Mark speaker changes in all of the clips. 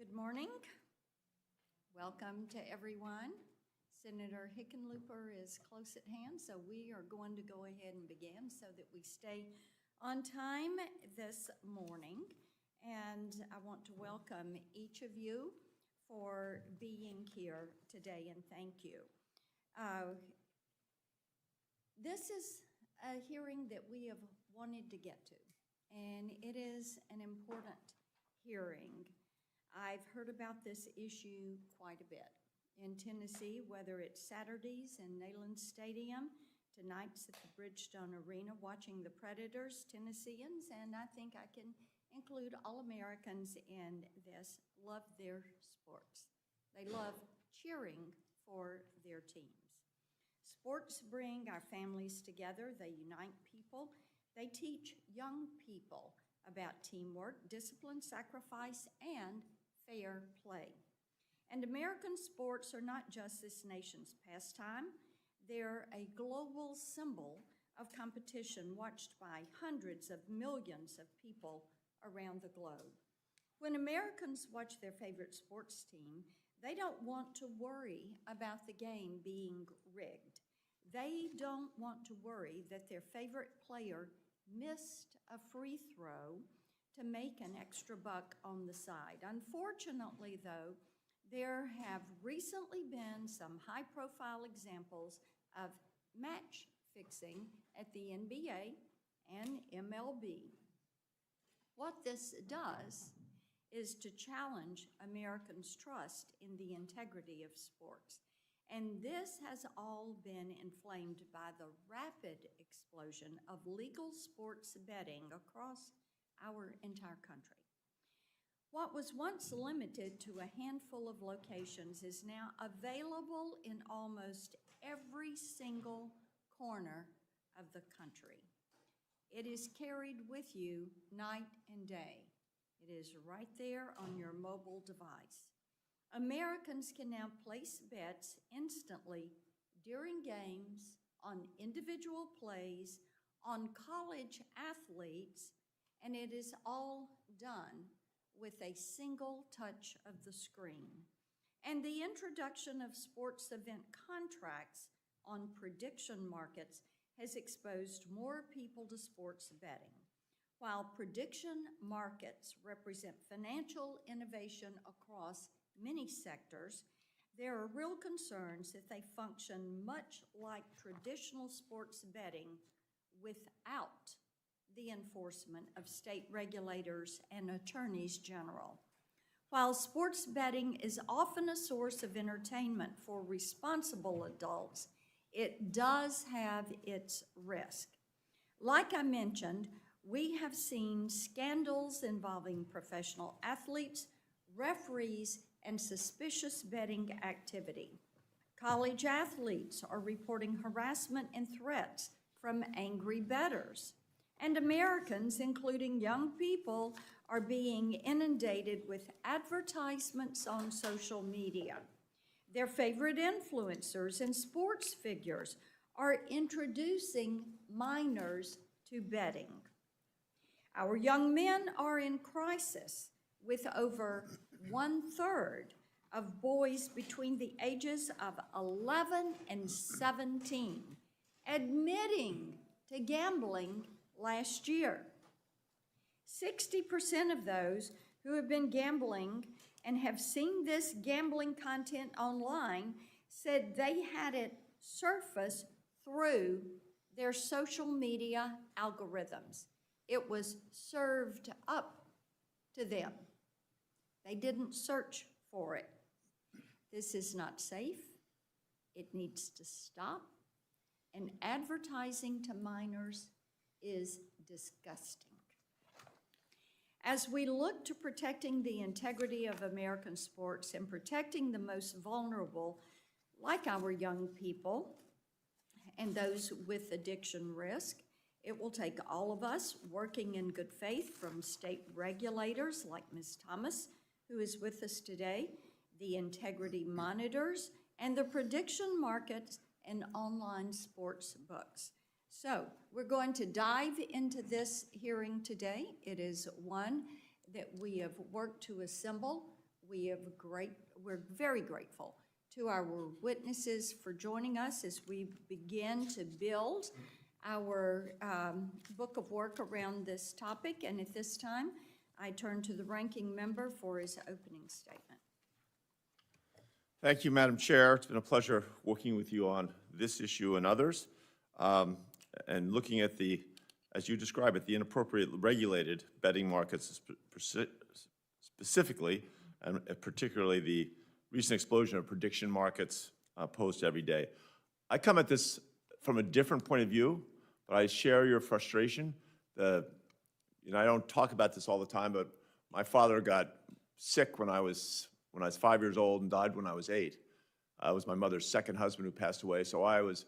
Speaker 1: Good morning. Welcome to everyone. Senator Hickenlooper is close at hand, so we are going to go ahead and begin so that we stay on time this morning. And I want to welcome each of you for being here today, and thank you. This is a hearing that we have wanted to get to, and it is an important hearing. I've heard about this issue quite a bit in Tennessee, whether it's Saturdays in Neyland Stadium to nights at the Bridgestone Arena watching the Predators, Tennesseans, and I think I can include all Americans in this, love their sports. They love cheering for their teams. Sports bring our families together. They unite people. They teach young people about teamwork, discipline, sacrifice, and fair play. And American sports are not just this nation's pastime. They're a global symbol of competition watched by hundreds of millions of people around the globe. When Americans watch their favorite sports team, they don't want to worry about the game being rigged. They don't want to worry that their favorite player missed a free throw to make an extra buck on the side. Unfortunately, though, there have recently been some high-profile examples of match fixing at the NBA and MLB. What this does is to challenge Americans' trust in the integrity of sports. And this has all been inflamed by the rapid explosion of legal sports betting across our entire country. What was once limited to a handful of locations is now available in almost every single corner of the country. It is carried with you night and day. It is right there on your mobile device. Americans can now place bets instantly during games, on individual plays, on college athletes, and it is all done with a single touch of the screen. And the introduction of sports event contracts on prediction markets has exposed more people to sports betting. While prediction markets represent financial innovation across many sectors, there are real concerns that they function much like traditional sports betting without the enforcement of state regulators and attorneys general. While sports betting is often a source of entertainment for responsible adults, it does have its risk. Like I mentioned, we have seen scandals involving professional athletes, referees, and suspicious betting activity. College athletes are reporting harassment and threats from angry bettors. And Americans, including young people, are being inundated with advertisements on social media. Their favorite influencers and sports figures are introducing minors to betting. Our young men are in crisis, with over 1/3 of boys between the ages of 11 and 17 admitting to gambling last year. 60% of those who have been gambling and have seen this gambling content online said they had it surface through their social media algorithms. It was served up to them. They didn't search for it. This is not safe. It needs to stop. And advertising to minors is disgusting. As we look to protecting the integrity of American sports and protecting the most vulnerable, like our young people and those with addiction risk, it will take all of us working in good faith, from state regulators like Ms. Thomas, who is with us today, the integrity monitors, and the prediction markets and online sports books. So we're going to dive into this hearing today. It is one that we have worked to assemble we're very grateful to our witnesses for joining us as we begin to build our book of work around this topic. And at this time, I turn to the ranking member for his opening statement.
Speaker 2: Thank you, Madam Chair. It's been a pleasure working with you on this issue and others, and looking at as you describe it, the inappropriate regulated betting markets specifically, and particularly the recent explosion of prediction markets posed every day. I come at this from a different point of view, but I share your frustration. I don't talk about this all the time, but my father got sick when I was 5 years old and died when I was 8. I was my mother's second husband who passed away, so I was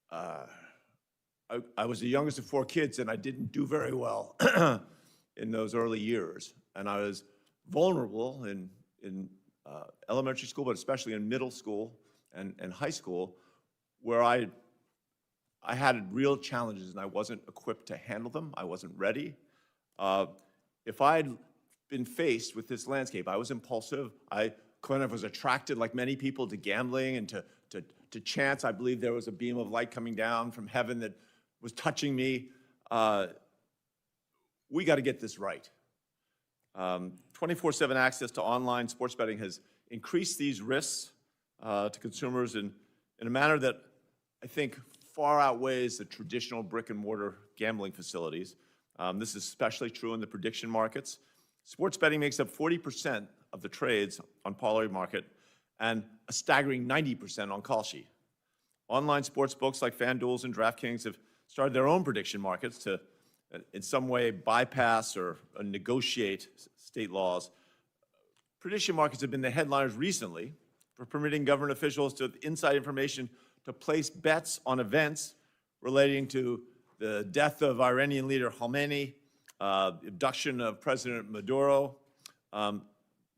Speaker 2: the youngest of 4 kids, and I didn't do very well in those early years. And I was vulnerable in elementary school, but especially in middle school and high school, where I had real challenges and I wasn't equipped to handle them. I wasn't ready. If I'd been faced with this landscape, I was impulsive. I kind of was attracted, like many people, to gambling and to chance. I believe there was a beam of light coming down from heaven that was touching me. We got to get this right. 24/7 access to online sports betting has increased these risks to consumers in a manner that I think far outweighs the traditional brick-and-mortar gambling facilities. This is especially true in the prediction markets. Sports betting makes up 40% of the trades on parlay market and a staggering 90% on Kalshi. Online sports books like FanDuel and DraftKings have started their own prediction markets to, in some way, bypass or negotiate state laws. Prediction markets have been the headliners recently for permitting government officials to inside information to place bets on events relating to the death of Iranian leader Khamenei, abduction of President Maduro.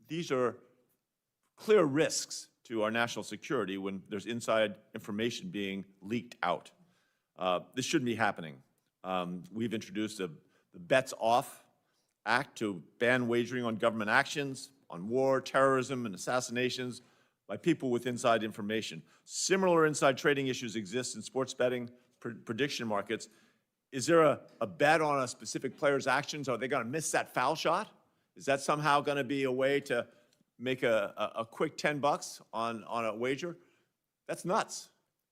Speaker 2: These are clear risks to our national security when there's inside information being leaked out. This shouldn't be happening. We've introduced the Bets Off Act to ban wagering on government actions, on war, terrorism, and assassinations by people with inside information. Similar inside trading issues exist in sports betting prediction markets. Is there a bet on a specific player's actions? Are they going to miss that foul shot? Is that somehow going to be a way to make a quick $10 on a wager? That's nuts.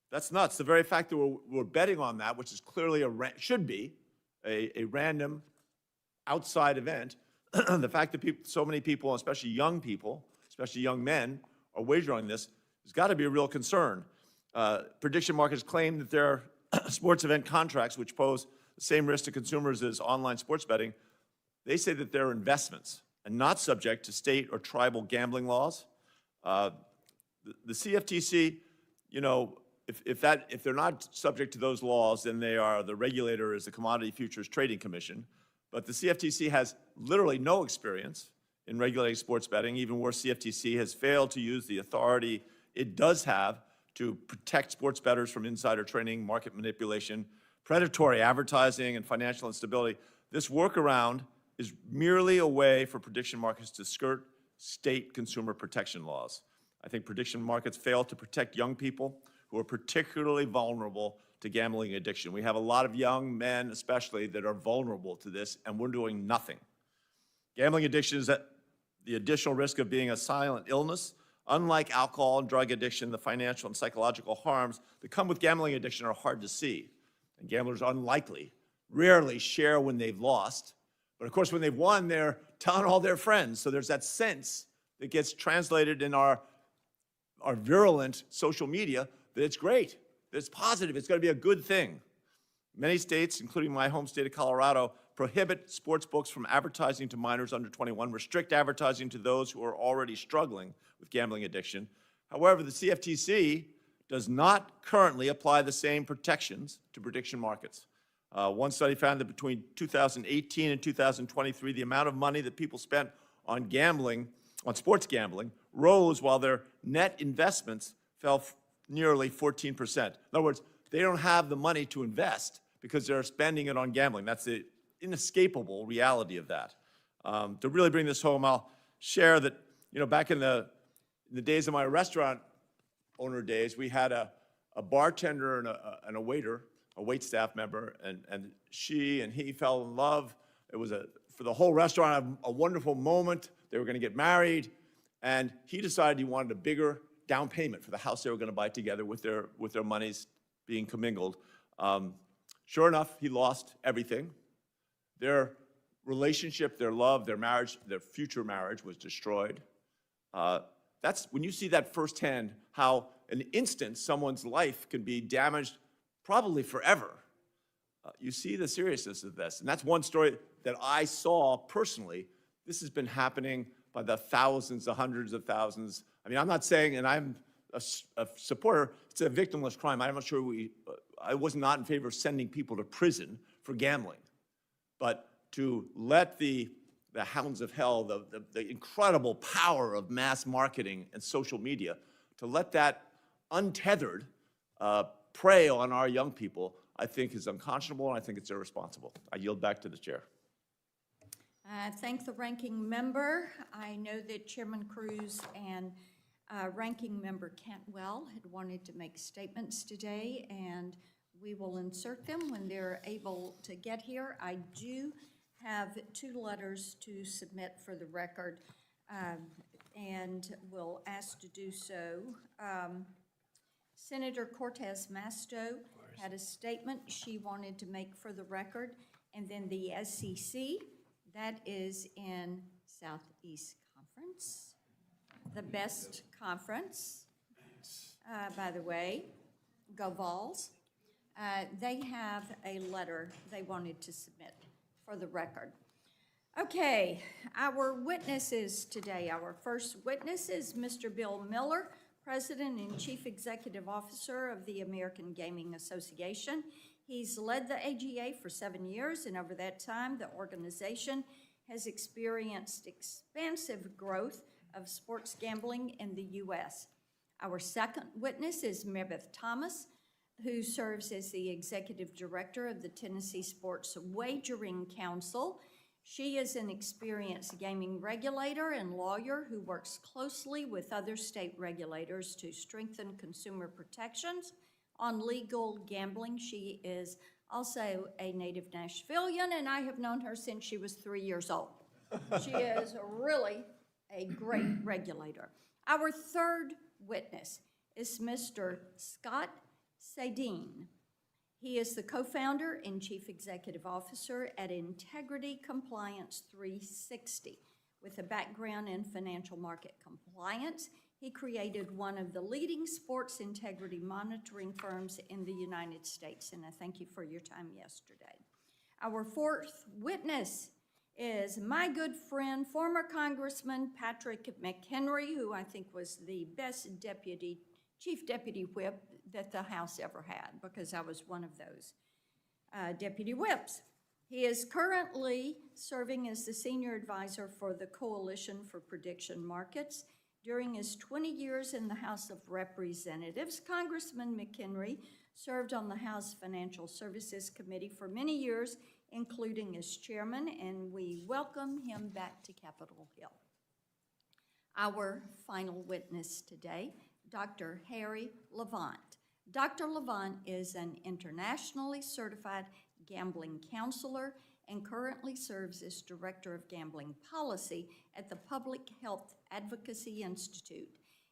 Speaker 2: That's nuts. The very fact that we're betting on that, which is clearly should be a random outside event, the fact that so many people, especially young people, especially young men, are wagering on this has got to be a real concern. Prediction markets claim that their sports event contracts, which pose the same risk to consumers as online sports betting, they say that they're investments and not subject to state or tribal gambling laws. The CFTC, if they're not subject to those laws, then the regulator is the Commodity Futures Trading Commission. But the CFTC has literally no experience in regulating sports betting. Even worse, CFTC has failed to use the authority it does have to protect sports bettors from insider trading, market manipulation, predatory advertising, and financial instability. This workaround is merely a way for prediction markets to skirt state consumer protection laws. I think prediction markets fail to protect young people who are particularly vulnerable to gambling addiction. We have a lot of young men, especially, that are vulnerable to this, and we're doing nothing. Gambling addiction is the additional risk of being a silent illness. Unlike alcohol and drug addiction, the financial and psychological harms that come with gambling addiction are hard to see. And gamblers rarely share when they've lost. But of course, when they've won, they're telling all their friends. So there's that sense that gets translated in our virulent social media that it's great, that it's positive, it's going to be a good thing. Many states, including my home state of Colorado, prohibit sportsbooks from advertising to minors under 21, restrict advertising to those who are already struggling with gambling addiction. However, the CFTC does not currently apply the same protections to prediction markets. One study found that between 2018 and 2023, the amount of money that people spent on gambling, on sports gambling, rose while their net investments fell nearly 14%. In other words, they don't have the money to invest because they're spending it on gambling. That's the inescapable reality of that. To really bring this home, I'll share that You know, back in the days of my restaurant owner days, we had a bartender and a waiter, a waitstaff member, and she and he fell in love. It was for the whole restaurant, a wonderful moment. They were going to get married, and he decided he wanted a bigger down payment for the house they were going to buy together with their monies being commingled. Sure enough, he lost everything. Their relationship, their love, their marriage, their future marriage was destroyed. That's when you see that firsthand, how an instant someone's life can be damaged probably forever. You see the seriousness of this. And that's one story that I saw personally. This has been happening by the thousands, the hundreds of thousands. I mean, I'm not saying, and I'm a supporter, it's a victimless crime. I'm not sure I was not in favor of sending people to prison for gambling. But to let the hounds of hell, the incredible power of mass marketing and social media, to let that untethered prey on our young people, I think is unconscionable, and I think it's irresponsible. I yield back to the chair.
Speaker 1: I thank the ranking member. I know that Chairman Cruz and Ranking Member Cantwell had wanted to make statements today, and we will insert them when they're able to get here. I do have 2 letters to submit for the record, and will ask to do so. Senator Cortez Masto had a statement she wanted to make for the record, and then the SEC, that is in Southeast Conference, the best conference, by the way, go Vols. They have a letter they wanted to submit for the record. Okay, our witnesses today. Our first witness is Mr. Bill Miller, President and Chief Executive Officer of the American Gaming Association. He's led the AGA for 7 years, and over that time, the organization has experienced expansive growth of sports gambling in the U.S. Our second witness is Meredith Thomas, who serves as the Executive Director of the Tennessee Sports Wagering Council. She is an experienced gaming regulator and lawyer who works closely with other state regulators to strengthen consumer protections on legal gambling. She is also a native Nashvilleian, and I have known her since she was 3 years old. She is really a great regulator. Our third witness is Mr. Scott Sadin. He is the co-founder and chief executive officer at Integrity Compliance 360. With a background in financial market compliance, he created one of the leading sports integrity monitoring firms in the United States, and I thank you for your time yesterday. Our fourth witness is my good friend, former Congressman Patrick McHenry, who I think was the best chief deputy whip that the House ever had, because I was one of those deputy whips. He is currently serving as the senior advisor for the Coalition for Prediction Markets. During his 20 years in the House of Representatives, Congressman McHenry served on the House Financial Services Committee for many years, including as chairman, and we welcome him back to Capitol Hill. Our final witness today, Dr. Harry Levant. Dr. Levant is an internationally certified gambling counselor and currently serves as Director of Gambling Policy at the Public Health Advocacy Institute.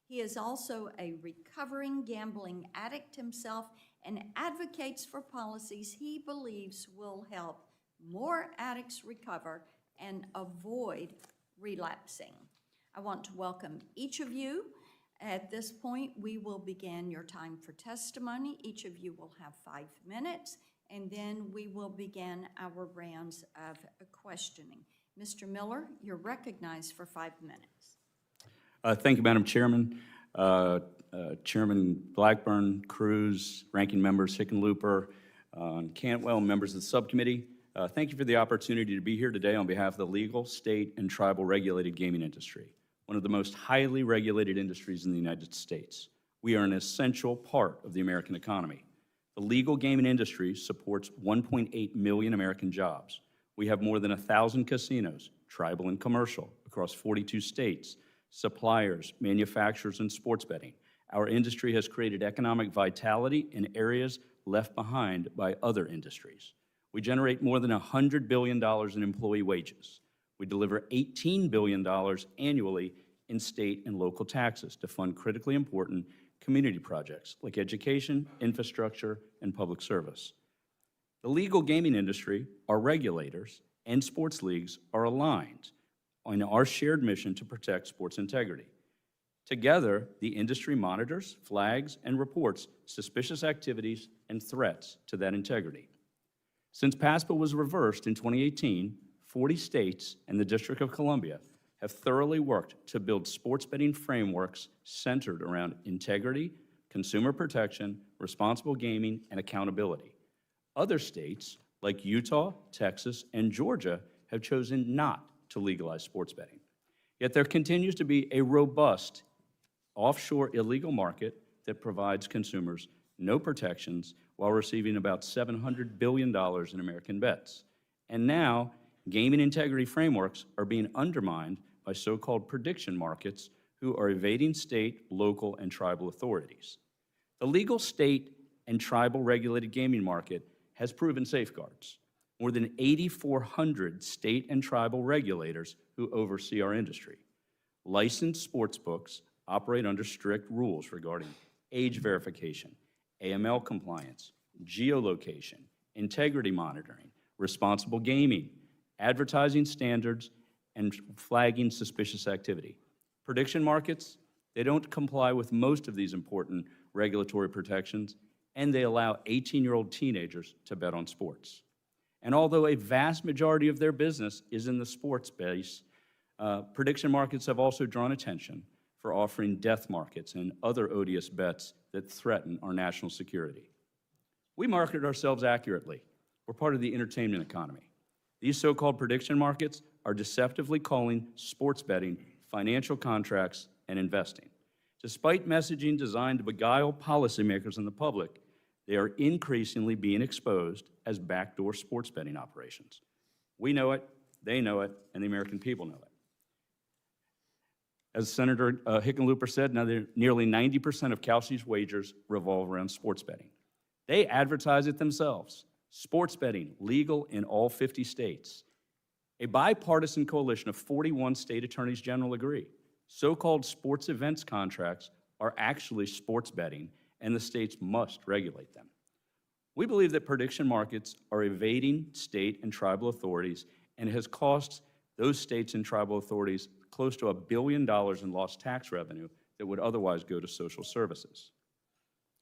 Speaker 1: He is also a recovering gambling addict himself and advocates for policies he believes will help more addicts recover and avoid relapsing. I want to welcome each of you. At this point, we will begin your time for testimony. Each of you will have 5 minutes, and then we will begin our rounds of questioning. Mr. Miller, you're recognized for 5 minutes.
Speaker 3: Thank you, Madam Chairman. Chairman Blackburn, Cruz, Ranking Members Hickenlooper, Cantwell, members of the subcommittee. Thank you for the opportunity to be here today on behalf of the legal, state, and tribal regulated gaming industry, one of the most highly regulated industries in the United States. We are an essential part of the American economy. The legal gaming industry supports 1.8 million American jobs. We have more than 1,000 casinos, tribal and commercial, across 42 states, suppliers, manufacturers, and sports betting. Our industry has created economic vitality in areas left behind by other industries. We generate more than $100 billion in employee wages. We deliver $18 billion annually in state and local taxes to fund critically important community projects like education, infrastructure, and public service. The legal gaming industry, our regulators, and sports leagues are aligned on our shared mission to protect sports integrity. Together, the industry monitors, flags, and reports suspicious activities and threats to that integrity. Since PASPA was reversed in 2018, 40 states and the District of Columbia have thoroughly worked to build sports betting frameworks centered around integrity, consumer protection, responsible gaming, and accountability. Other states, like Utah, Texas, and Georgia, have chosen not to legalize sports betting. Yet there continues to be a robust offshore illegal market that provides consumers no protections while receiving about $700 billion in American bets. And now, gaming integrity frameworks are being undermined by so-called prediction markets who are evading state, local, and tribal authorities. The legal state and tribal regulated gaming market has proven safeguards. More than 8,400 state and tribal regulators who oversee our industry. Licensed sportsbooks operate under strict rules regarding age verification, AML compliance, geolocation, integrity monitoring, responsible gaming, advertising standards, and flagging suspicious activity. Prediction markets, they don't comply with most of these important regulatory protections, and they allow 18-year-old teenagers to bet on sports. And although a vast majority of their business is in the sports space, prediction markets have also drawn attention for offering death markets and other odious bets that threaten our national security. We market ourselves accurately. We're part of the entertainment economy. These so-called prediction markets are deceptively calling sports betting financial contracts and investing. Despite messaging designed to beguile policymakers and the public, they are increasingly being exposed as backdoor sports betting operations. We know it, they know it, and the American people know it. As Senator Hickenlooper said, now nearly 90% of Kalshi's wagers revolve around sports betting. They advertise it themselves. Sports betting, legal in all 50 states. A bipartisan coalition of 41 state attorneys general agree. So-called sports events contracts are actually sports betting, and the states must regulate them. We believe that prediction markets are evading state and tribal authorities and has cost those states and tribal authorities close to $1 billion in lost tax revenue that would otherwise go to social services.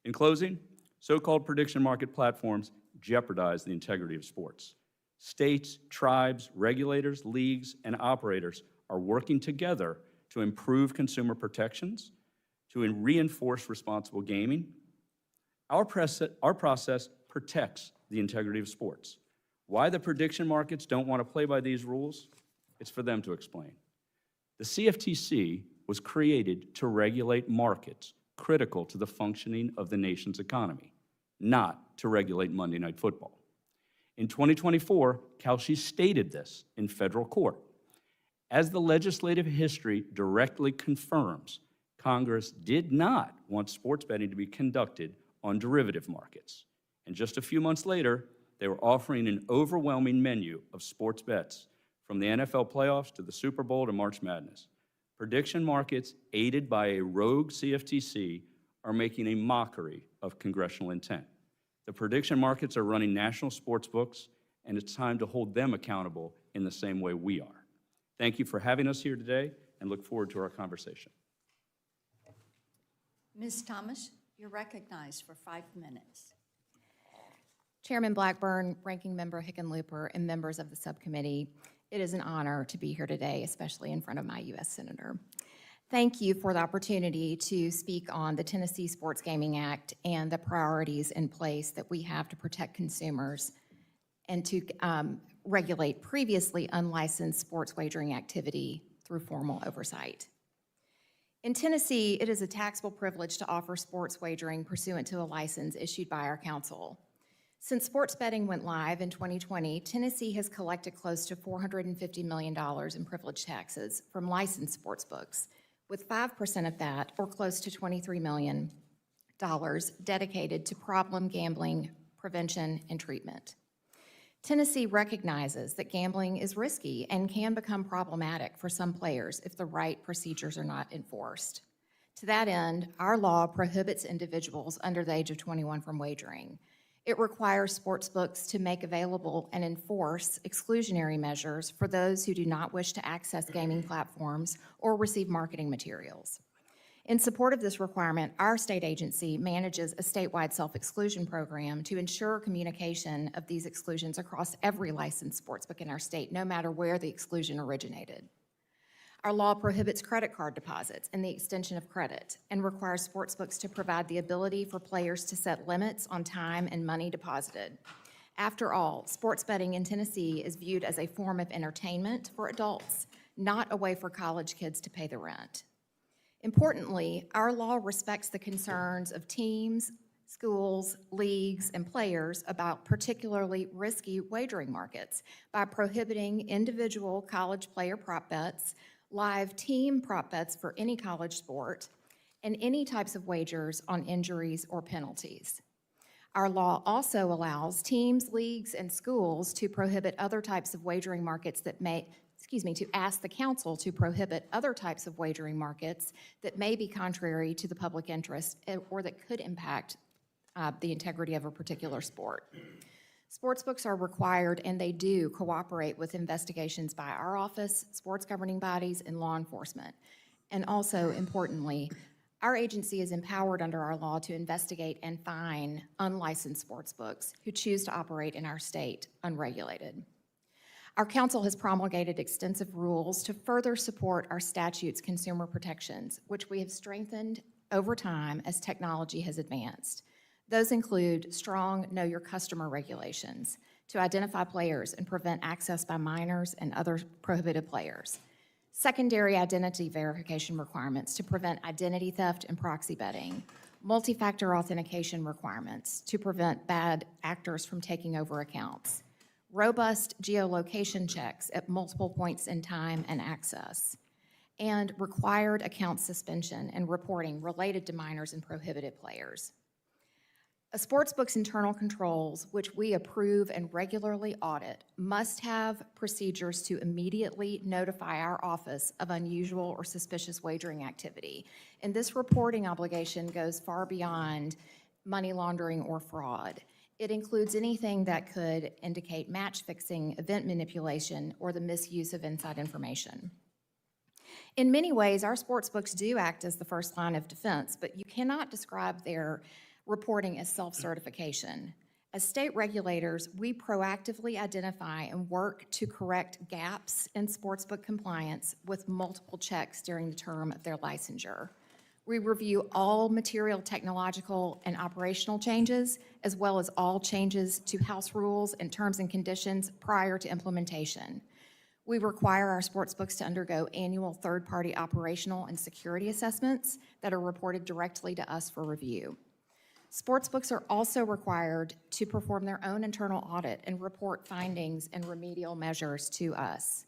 Speaker 3: In closing, so-called prediction market platforms jeopardize the integrity of sports. States, tribes, regulators, leagues, and operators are working together to improve consumer protections, to reinforce responsible gaming. Our process protects the integrity of sports. Why the prediction markets don't want to play by these rules? It's for them to explain. The CFTC was created to regulate markets critical to the functioning of the nation's economy, not to regulate Monday Night Football. In 2024, Kalshi stated this in federal court. As the legislative history directly confirms, Congress did not want sports betting to be conducted on derivative markets. And just a few months later, they were offering an overwhelming menu of sports bets, from the NFL playoffs to the Super Bowl to March Madness. Prediction markets, aided by a rogue CFTC, are making a mockery of congressional intent. The prediction markets are running national sports books, and it's time to hold them accountable in the same way we are. Thank you for having us here today, and look forward to our conversation.
Speaker 1: Ms. Thomas, you're recognized for 5 minutes.
Speaker 4: Chairman Blackburn, Ranking Member Hickenlooper, and members of the subcommittee, it is an honor to be here today, especially in front of my U.S. Senator. Thank you for the opportunity to speak on the Tennessee Sports Gaming Act and the priorities in place that we have to protect consumers and to regulate previously unlicensed sports wagering activity through formal oversight. In Tennessee, it is a taxable privilege to offer sports wagering pursuant to a license issued by our council. Since sports betting went live in 2020, Tennessee has collected close to $450 million in privilege taxes from licensed sportsbooks, with 5% of that, or close to $23 million, dedicated to problem gambling prevention and treatment. Tennessee recognizes that gambling is risky and can become problematic for some players if the right procedures are not enforced. To that end, our law prohibits individuals under the age of 21 from wagering. It requires sportsbooks to make available and enforce exclusionary measures for those who do not wish to access gaming platforms or receive marketing materials. In support of this requirement, our state agency manages a statewide self-exclusion program to ensure communication of these exclusions across every licensed sportsbook in our state, no matter where the exclusion originated. Our law prohibits credit card deposits and the extension of credit, and requires sportsbooks to provide the ability for players to set limits on time and money deposited. After all, sports betting in Tennessee is viewed as a form of entertainment for adults, not a way for college kids to pay the rent. Importantly, our law respects the concerns of teams, schools, leagues, and players about particularly risky wagering markets by prohibiting individual college player prop bets, live team prop bets for any college sport, and any types of wagers on injuries or penalties. Our law also allows teams, leagues, and schools to prohibit other types of wagering markets that to ask the council to prohibit other types of wagering markets that may be contrary to the public interest or that could impact the integrity of a particular sport. Sportsbooks are required, and they do cooperate with investigations by our office, sports governing bodies, and law enforcement. And also, importantly, our agency is empowered under our law to investigate and fine unlicensed sportsbooks who choose to operate in our state unregulated. Our council has promulgated extensive rules to further support our statute's consumer protections, which we have strengthened over time as technology has advanced. Those include strong Know Your Customer regulations to identify players and prevent access by minors and other prohibited players, secondary identity verification requirements to prevent identity theft and proxy betting, multi-factor authentication requirements to prevent bad actors from taking over accounts, robust geolocation checks at multiple points in time and access, and required account suspension and reporting related to minors and prohibited players. A sportsbook's internal controls, which we approve and regularly audit, must have procedures to immediately notify our office of unusual or suspicious wagering activity. And this reporting obligation goes far beyond money laundering or fraud. It includes anything that could indicate match fixing, event manipulation, or the misuse of inside information. In many ways, our sportsbooks do act as the first line of defense, but you cannot describe their reporting as self-certification. As state regulators, we proactively identify and work to correct gaps in sportsbook compliance with multiple checks during the term of their licensure. We review all material technological and operational changes, as well as all changes to house rules and terms and conditions prior to implementation. We require our sportsbooks to undergo annual third-party operational and security assessments that are reported directly to us for review. Sportsbooks are also required to perform their own internal audit and report findings and remedial measures to us.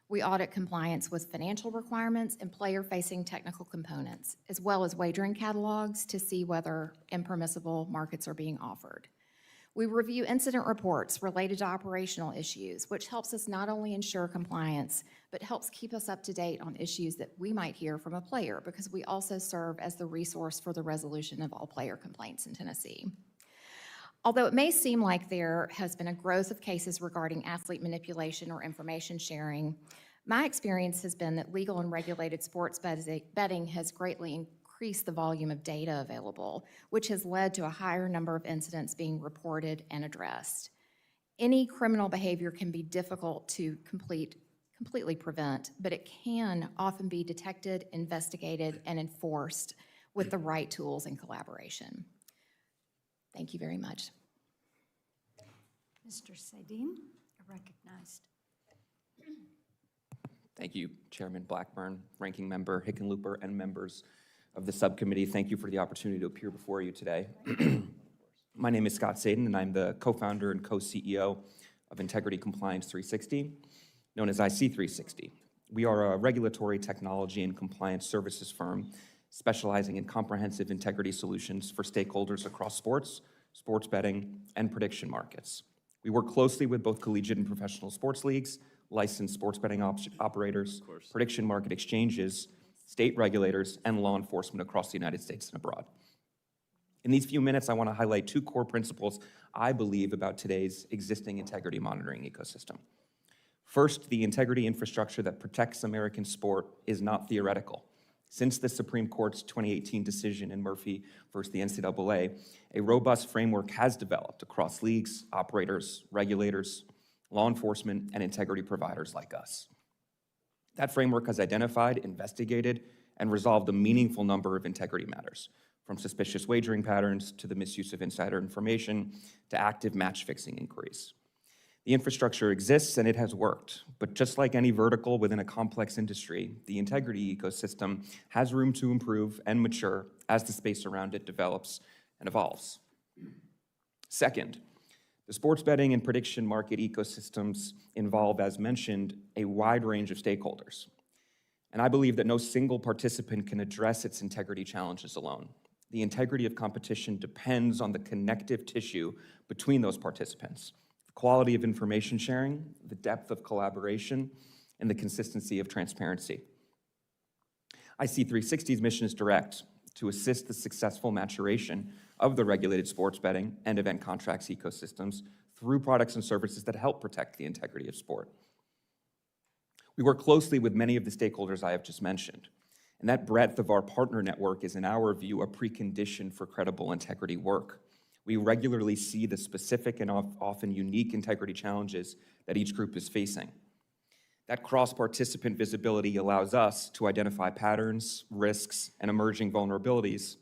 Speaker 4: We audit compliance with financial requirements and player-facing technical components, as well as wagering catalogs to see whether impermissible markets are being offered. We review incident reports related to operational issues, which helps us not only ensure compliance, but helps keep us up to date on issues that we might hear from a player, because we also serve as the resource for the resolution of all player complaints in Tennessee. Although it may seem like there has been a growth of cases regarding athlete manipulation or information sharing, my experience has been that legal and regulated sports betting has greatly increased the volume of data available, which has led to a higher number of incidents being reported and addressed. Any criminal behavior can be difficult to completely prevent, but it can often be detected, investigated, and enforced with the right tools and collaboration. Thank you very much.
Speaker 1: Mr. Sadin, recognized.
Speaker 5: Thank you, Chairman Blackburn, Ranking Member Hickenlooper, and members of the subcommittee. Thank you for the opportunity to appear before you today. My name is Scott Sadin, and I'm the co-founder and co-CEO of Integrity Compliance 360, known as IC360. We are a regulatory technology and compliance services firm specializing in comprehensive integrity solutions for stakeholders across sports, sports betting, and prediction markets. We work closely with both collegiate and professional sports leagues, licensed sports betting operators, prediction market exchanges, state regulators, and law enforcement across the United States and abroad. In these few minutes, I want to highlight two core principles I believe about today's existing integrity monitoring ecosystem. First, the integrity infrastructure that protects American sport is not theoretical. Since the Supreme Court's 2018 decision in Murphy versus the NCAA, a robust framework has developed across leagues, operators, regulators, law enforcement, and integrity providers like us. That framework has identified, investigated, and resolved a meaningful number of integrity matters, from suspicious wagering patterns to the misuse of insider information to active match-fixing inquiries. The infrastructure exists and it has worked, but just like any vertical within a complex industry, the integrity ecosystem has room to improve and mature as the space around it develops and evolves. Second, the sports betting and prediction market ecosystems involve, as mentioned, a wide range of stakeholders. And I believe that no single participant can address its integrity challenges alone. The integrity of competition depends on the connective tissue between those participants, the quality of information sharing, the depth of collaboration, and the consistency of transparency. IC360's mission is direct: to assist the successful maturation of the regulated sports betting and event contracts ecosystems through products and services that help protect the integrity of sport. We work closely with many of the stakeholders I have just mentioned, and that breadth of our partner network is, in our view, a precondition for credible integrity work. We regularly see the specific and often unique integrity challenges that each group is facing. That cross-participant visibility allows us to identify patterns, risks, and emerging vulnerabilities.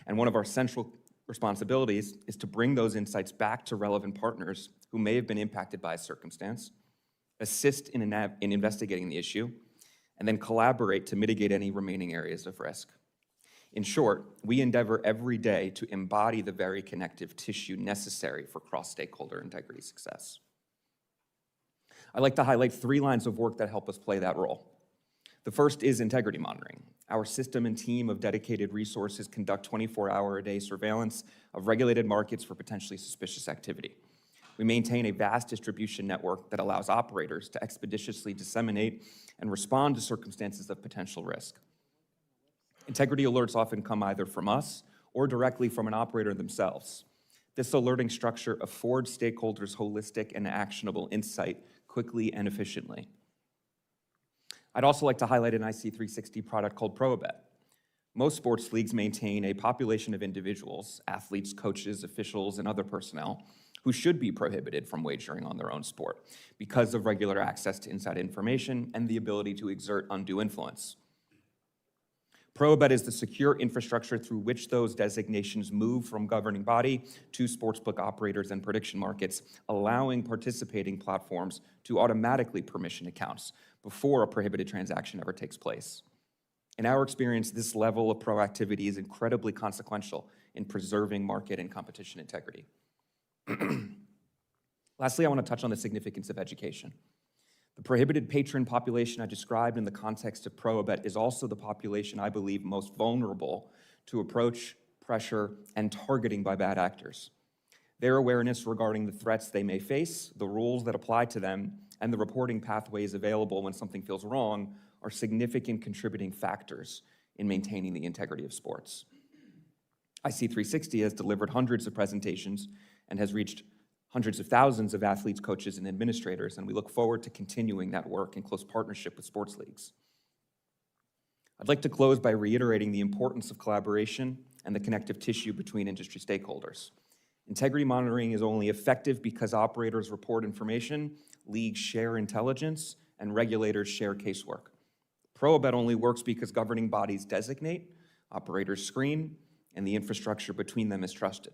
Speaker 5: And one of our central responsibilities is to bring those insights back to relevant partners who may have been impacted by a circumstance, assist in investigating the issue, and then collaborate to mitigate any remaining areas of risk. In short, we endeavor every day to embody the very connective tissue necessary for cross-stakeholder integrity success. I'd like to highlight 3 lines of work that help us play that role. The first is integrity monitoring. Our system and team of dedicated resources conduct 24-hour-a-day surveillance of regulated markets for potentially suspicious activity. We maintain a vast distribution network that allows operators to expeditiously disseminate and respond to circumstances of potential risk. Integrity alerts often come either from us or directly from an operator themselves. This alerting structure affords stakeholders holistic and actionable insight quickly and efficiently. I'd also like to highlight an IC360 product called Prohibet. Most sports leagues maintain a population of individuals, athletes, coaches, officials, and other personnel, who should be prohibited from wagering on their own sport because of regular access to inside information and the ability to exert undue influence. Prohibet is the secure infrastructure through which those designations move from governing body to sportsbook operators and prediction markets, allowing participating platforms to automatically permission accounts before a prohibited transaction ever takes place. In our experience, this level of proactivity is incredibly consequential in preserving market and competition integrity. Lastly, I want to touch on the significance of education. The prohibited patron population I described in the context of Prohibet is also the population I believe most vulnerable to approach, pressure, and targeting by bad actors. Their awareness regarding the threats they may face, the rules that apply to them, and the reporting pathways available when something feels wrong are significant contributing factors in maintaining the integrity of sports. IC360 has delivered hundreds of presentations and has reached hundreds of thousands of athletes, coaches, and administrators, and we look forward to continuing that work in close partnership with sports leagues. I'd like to close by reiterating the importance of collaboration and the connective tissue between industry stakeholders. Integrity monitoring is only effective because operators report information, leagues share intelligence, and regulators share casework. Prohibet only works because governing bodies designate, operators screen, and the infrastructure between them is trusted.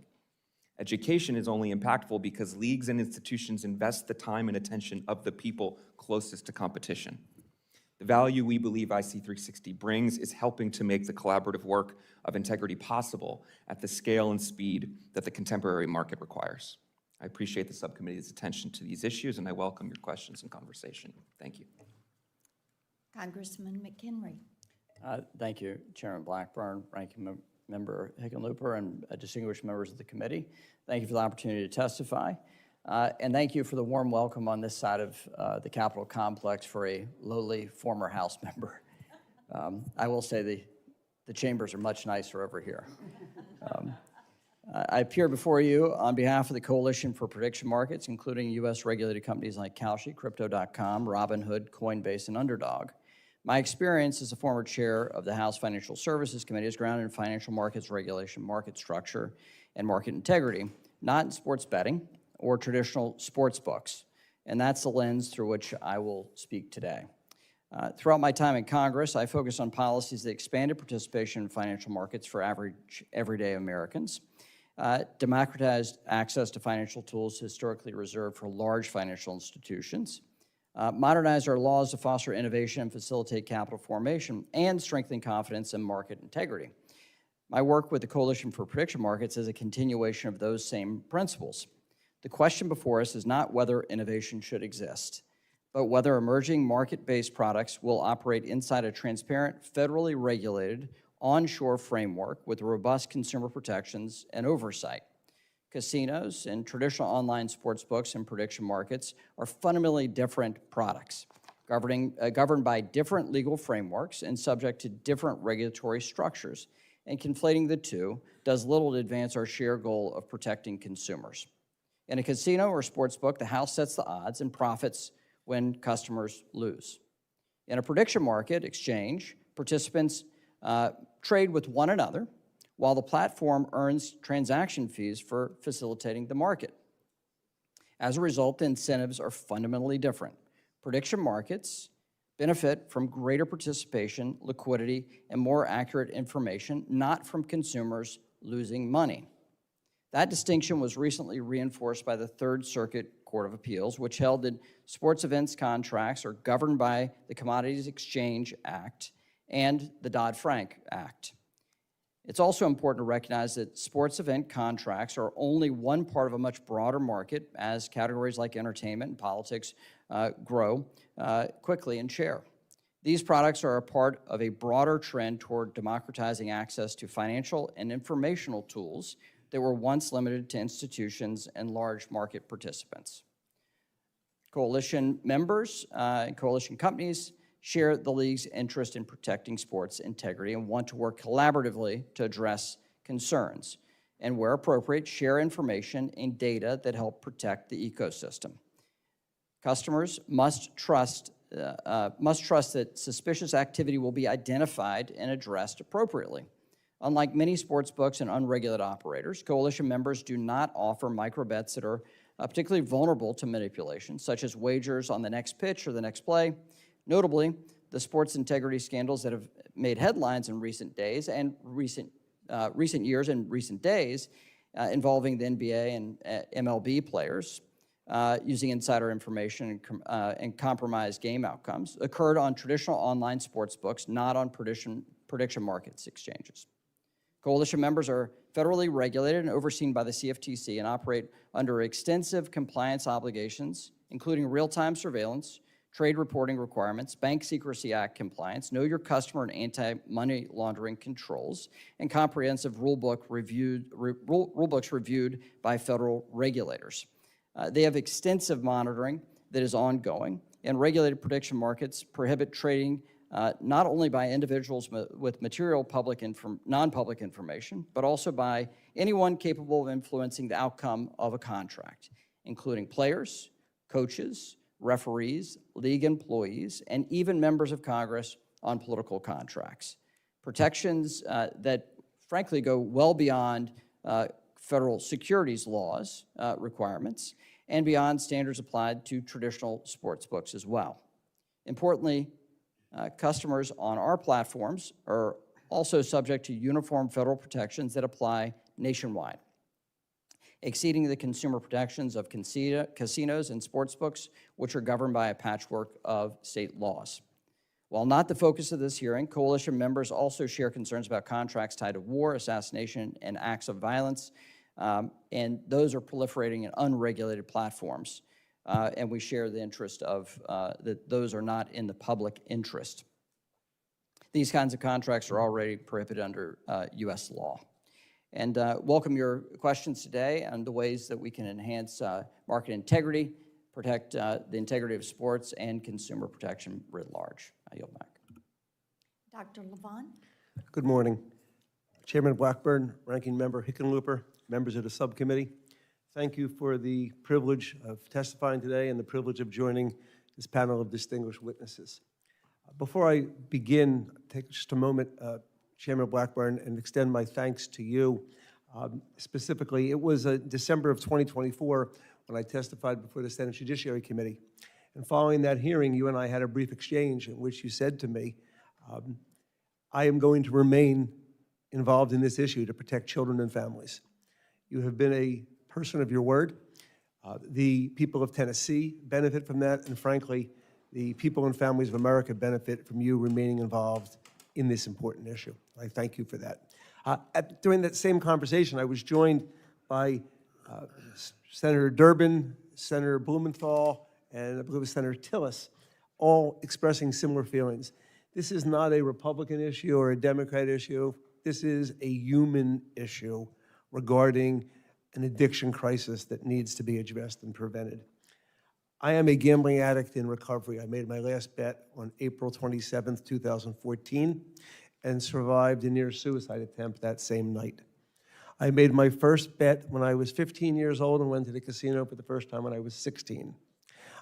Speaker 5: Education is only impactful because leagues and institutions invest the time and attention of the people closest to competition. The value we believe IC360 brings is helping to make the collaborative work of integrity possible at the scale and speed that the contemporary market requires. I appreciate the subcommittee's attention to these issues, and I welcome your questions and conversation. Thank you.
Speaker 1: Congressman McHenry.
Speaker 6: Thank you, Chairman Blackburn, Ranking Member Hickenlooper, and distinguished members of the committee. Thank you for the opportunity to testify. And thank you for the warm welcome on this side of the Capitol complex for a lowly former House member. I will say the chambers are much nicer over here. I appear before you on behalf of the Coalition for Prediction Markets, including U.S. regulated companies like Kalshi, Crypto.com, Robinhood, Coinbase, and Underdog. My experience as a former chair of the House Financial Services Committee is grounded in financial markets regulation, market structure, and market integrity, not in sports betting or traditional sports books. And that's the lens through which I will speak today. Throughout my time in Congress, I focused on policies that expanded participation in financial markets for average, everyday Americans, democratized access to financial tools historically reserved for large financial institutions, modernize our laws to foster innovation and facilitate capital formation, and strengthen confidence in market integrity. My work with the Coalition for Prediction Markets is a continuation of those same principles. The question before us is not whether innovation should exist, but whether emerging market-based products will operate inside a transparent, federally regulated, onshore framework with robust consumer protections and oversight. Casinos and traditional online sports books and prediction markets are fundamentally different products, governed by different legal frameworks and subject to different regulatory structures, and conflating the two does little to advance our shared goal of protecting consumers. In a casino or sports book, the house sets the odds and profits when customers lose. In a prediction market exchange, participants trade with one another, while the platform earns transaction fees for facilitating the market. As a result, the incentives are fundamentally different. Prediction markets benefit from greater participation, liquidity, and more accurate information, not from consumers losing money. That distinction was recently reinforced by the Third Circuit Court of Appeals, which held that sports events contracts are governed by the Commodities Exchange Act and the Dodd-Frank Act. It's also important to recognize that sports event contracts are only one part of a much broader market as categories like entertainment and politics grow quickly in share. These products are a part of a broader trend toward democratizing access to financial and informational tools that were once limited to institutions and large market participants. Coalition members and coalition companies share the league's interest in protecting sports integrity and want to work collaboratively to address concerns, and where appropriate, share information and data that help protect the ecosystem. Customers must trust that suspicious activity will be identified and addressed appropriately. Unlike many sports books and unregulated operators, coalition members do not offer microbets that are particularly vulnerable to manipulation, such as wagers on the next pitch or the next play. Notably, the sports integrity scandals that have made headlines in recent days and recent years and recent days involving the NBA and MLB players using insider information and compromised game outcomes occurred on traditional online sports books, not on prediction markets exchanges. Coalition members are federally regulated and overseen by the CFTC and operate under extensive compliance obligations, including real-time surveillance, trade reporting requirements, Bank Secrecy Act compliance, know your customer and anti-money laundering controls, and comprehensive rulebooks reviewed by federal regulators. They have extensive monitoring that is ongoing, and regulated prediction markets prohibit trading not only by individuals with material non-public information, but also by anyone capable of influencing the outcome of a contract, including players, coaches, referees, league employees, and even members of Congress on political contracts. Protections that frankly go well beyond federal securities laws requirements and beyond standards applied to traditional sports books as well. Importantly, customers on our platforms are also subject to uniform federal protections that apply nationwide, exceeding the consumer protections of casinos and sportsbooks, which are governed by a patchwork of state laws. While not the focus of this hearing, coalition members also share concerns about contracts tied to war, assassination, and acts of violence, and those are proliferating in unregulated platforms. And we share the interest of that those are not in the public interest. These kinds of contracts are already prohibited under U.S. law. And welcome your questions today on the ways that we can enhance market integrity, protect the integrity of sports, and consumer protection writ large. I yield back.
Speaker 1: Dr. Levant?
Speaker 7: Good morning. Chairman Blackburn, Ranking Member Hickenlooper, members of the subcommittee. Thank you for the privilege of testifying today and the privilege of joining this panel of distinguished witnesses. Before I begin, take just a moment, Chairman Blackburn, and extend my thanks to you. Specifically, it was December of 2024 when I testified before the Senate Judiciary Committee. And following that hearing, you and I had a brief exchange in which you said to me, I am going to remain involved in this issue to protect children and families. You have been a person of your word. The people of Tennessee benefit from that, and frankly, the people and families of America benefit from you remaining involved in this important issue. I thank you for that. During that same conversation, I was joined by Senator Durbin, Senator Blumenthal, and I believe it was Senator Tillis, all expressing similar feelings. This is not a Republican issue or a Democrat issue. This is a human issue regarding an addiction crisis that needs to be addressed and prevented. I am a gambling addict in recovery. I made my last bet on April 27th, 2014, and survived a near suicide attempt that same night. I made my first bet when I was 15 years old and went to the casino for the first time when I was 16.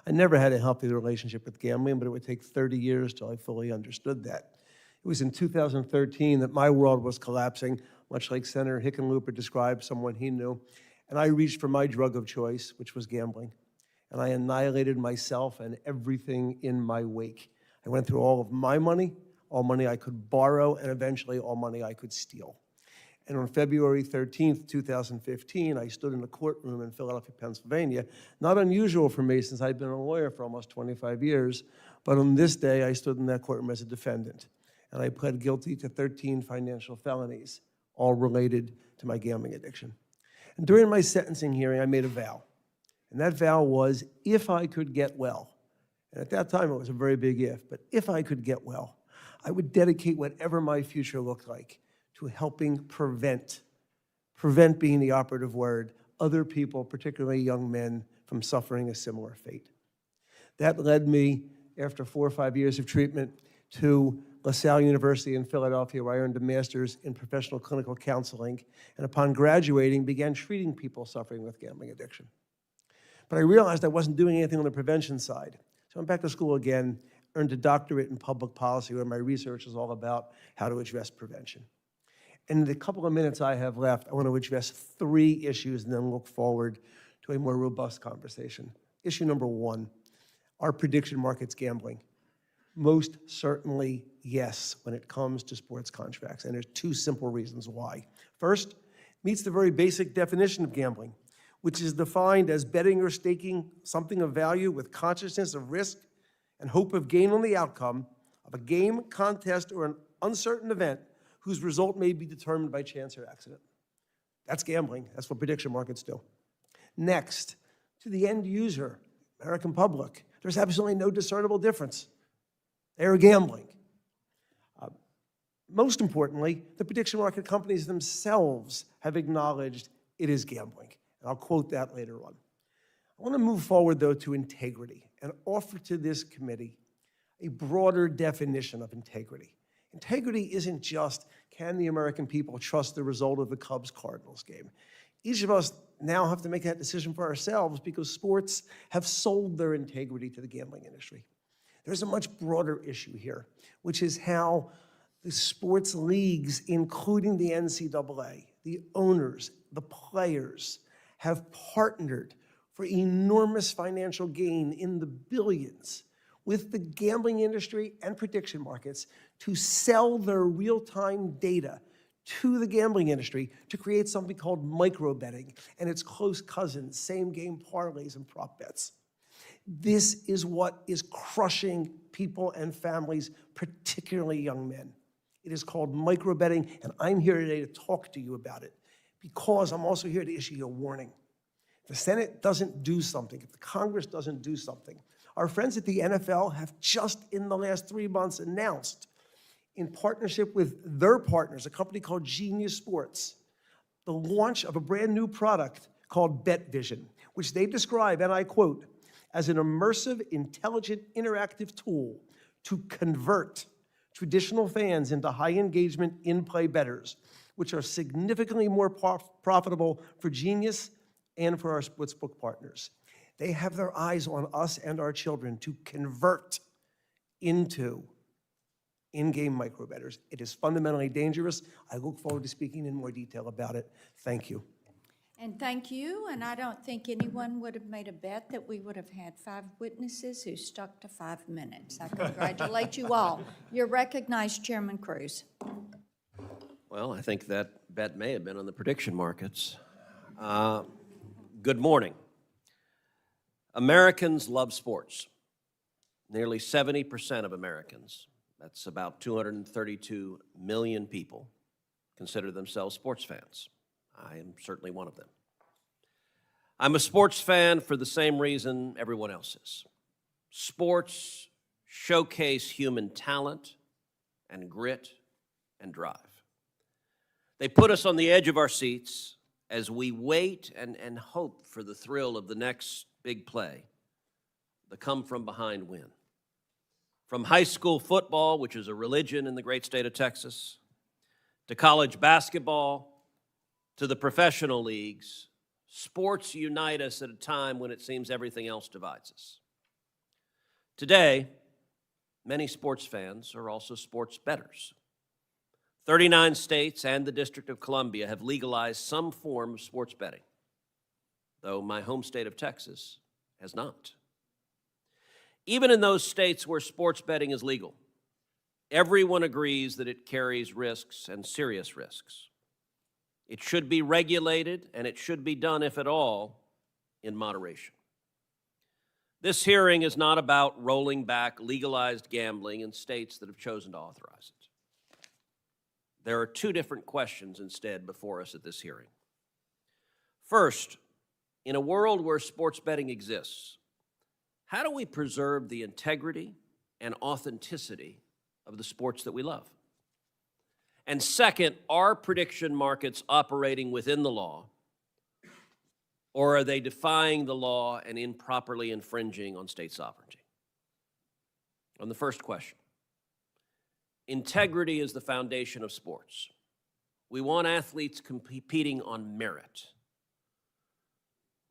Speaker 7: I never had a healthy relationship with gambling, but it would take 30 years till I fully understood that. It was in 2013 that my world was collapsing, much like Senator Hickenlooper described someone he knew, and I reached for my drug of choice, which was gambling. And I annihilated myself and everything in my wake. I went through all of my money, all money I could borrow, and eventually all money I could steal. And on February 13th, 2015, I stood in a courtroom in Philadelphia, Pennsylvania. Not unusual for me since I'd been a lawyer for almost 25 years, but on this day, I stood in that courtroom as a defendant. And I pled guilty to 13 financial felonies, all related to my gambling addiction. And during my sentencing hearing, I made a vow. And that vow was, if I could get well, and at that time it was a very big if, but if I could get well, I would dedicate whatever my future looked like to helping prevent being the operative word, other people, particularly young men, from suffering a similar fate. That led me, after 4 or 5 years of treatment, to LaSalle University in Philadelphia, where I earned a master's in professional clinical counseling, and upon graduating, began treating people suffering with gambling addiction. But I realized I wasn't doing anything on the prevention side. So I went back to school again, earned a doctorate in public policy, where my research is all about how to address prevention. And in the couple of minutes I have left, I want to address 3 issues and then look forward to a more robust conversation. Issue number 1, are prediction markets gambling? Most certainly, yes, when it comes to sports contracts. And there's 2 simple reasons why. First, meets the very basic definition of gambling, which is defined as betting or staking something of value with consciousness of risk and hope of gain on the outcome of a game, contest, or an uncertain event whose result may be determined by chance or accident. That's gambling. That's what prediction markets do. Next, to the end user, American public, there's absolutely no discernible difference. They are gambling. Most importantly, the prediction market companies themselves have acknowledged it is gambling. And I'll quote that later on. I want to move forward, though, to integrity and offer to this committee a broader definition of integrity. Integrity isn't just, can the American people trust the result of the Cubs-Cardinals game? Each of us now have to make that decision for ourselves because sports have sold their integrity to the gambling industry. There's a much broader issue here, which is how the sports leagues, including the NCAA, the owners, the players, have partnered for enormous financial gain in the billions with the gambling industry and prediction markets to sell their real-time data to the gambling industry to create something called micro-betting and its close cousins, same-game parlays and prop bets. This is what is crushing people and families, particularly young men. It is called micro-betting, and I'm here today to talk to you about it because I'm also here to issue you a warning. If the Senate doesn't do something, if the Congress doesn't do something, our friends at the NFL have just in the last 3 months announced in partnership with their partners, a company called Genius Sports, the launch of a brand new product called BetVision, which they describe, and I quote, as an immersive, intelligent, interactive tool to convert traditional fans into high-engagement in-play bettors, which are significantly more profitable for Genius and for our sportsbook partners. They have their eyes on us and our children to convert into in-game micro-bettors. It is fundamentally dangerous. I look forward to speaking in more detail about it. Thank you.
Speaker 1: And thank you, and I don't think anyone would have made a bet that we would have had 5 witnesses who stuck to 5 minutes. I congratulate you all. You're recognized, Chairman Cruz.
Speaker 8: Well, I think that bet may have been on the prediction markets. Good morning. Americans love sports. Nearly 70% of Americans, that's about 232 million people, consider themselves sports fans. I am certainly one of them. I'm a sports fan for the same reason everyone else is. Sports showcase human talent and grit and drive. They put us on the edge of our seats as we wait and hope for the thrill of the next big play, the come-from-behind win. From high school football, which is a religion in the great state of Texas, to college basketball, to the professional leagues, sports unite us at a time when it seems everything else divides us. Today, many sports fans are also sports bettors. 39 states and the District of Columbia have legalized some form of sports betting, though my home state of Texas has not. Even in those states where sports betting is legal, everyone agrees that it carries risks and serious risks. It should be regulated, and it should be done, if at all, in moderation. This hearing is not about rolling back legalized gambling in states that have chosen to authorize it. There are 2 different questions instead before us at this hearing. First, in a world where sports betting exists, how do we preserve the integrity and authenticity of the sports that we love? And second, are prediction markets operating within the law, or are they defying the law and improperly infringing on state sovereignty? On the first question, integrity is the foundation of sports. We want athletes competing on merit.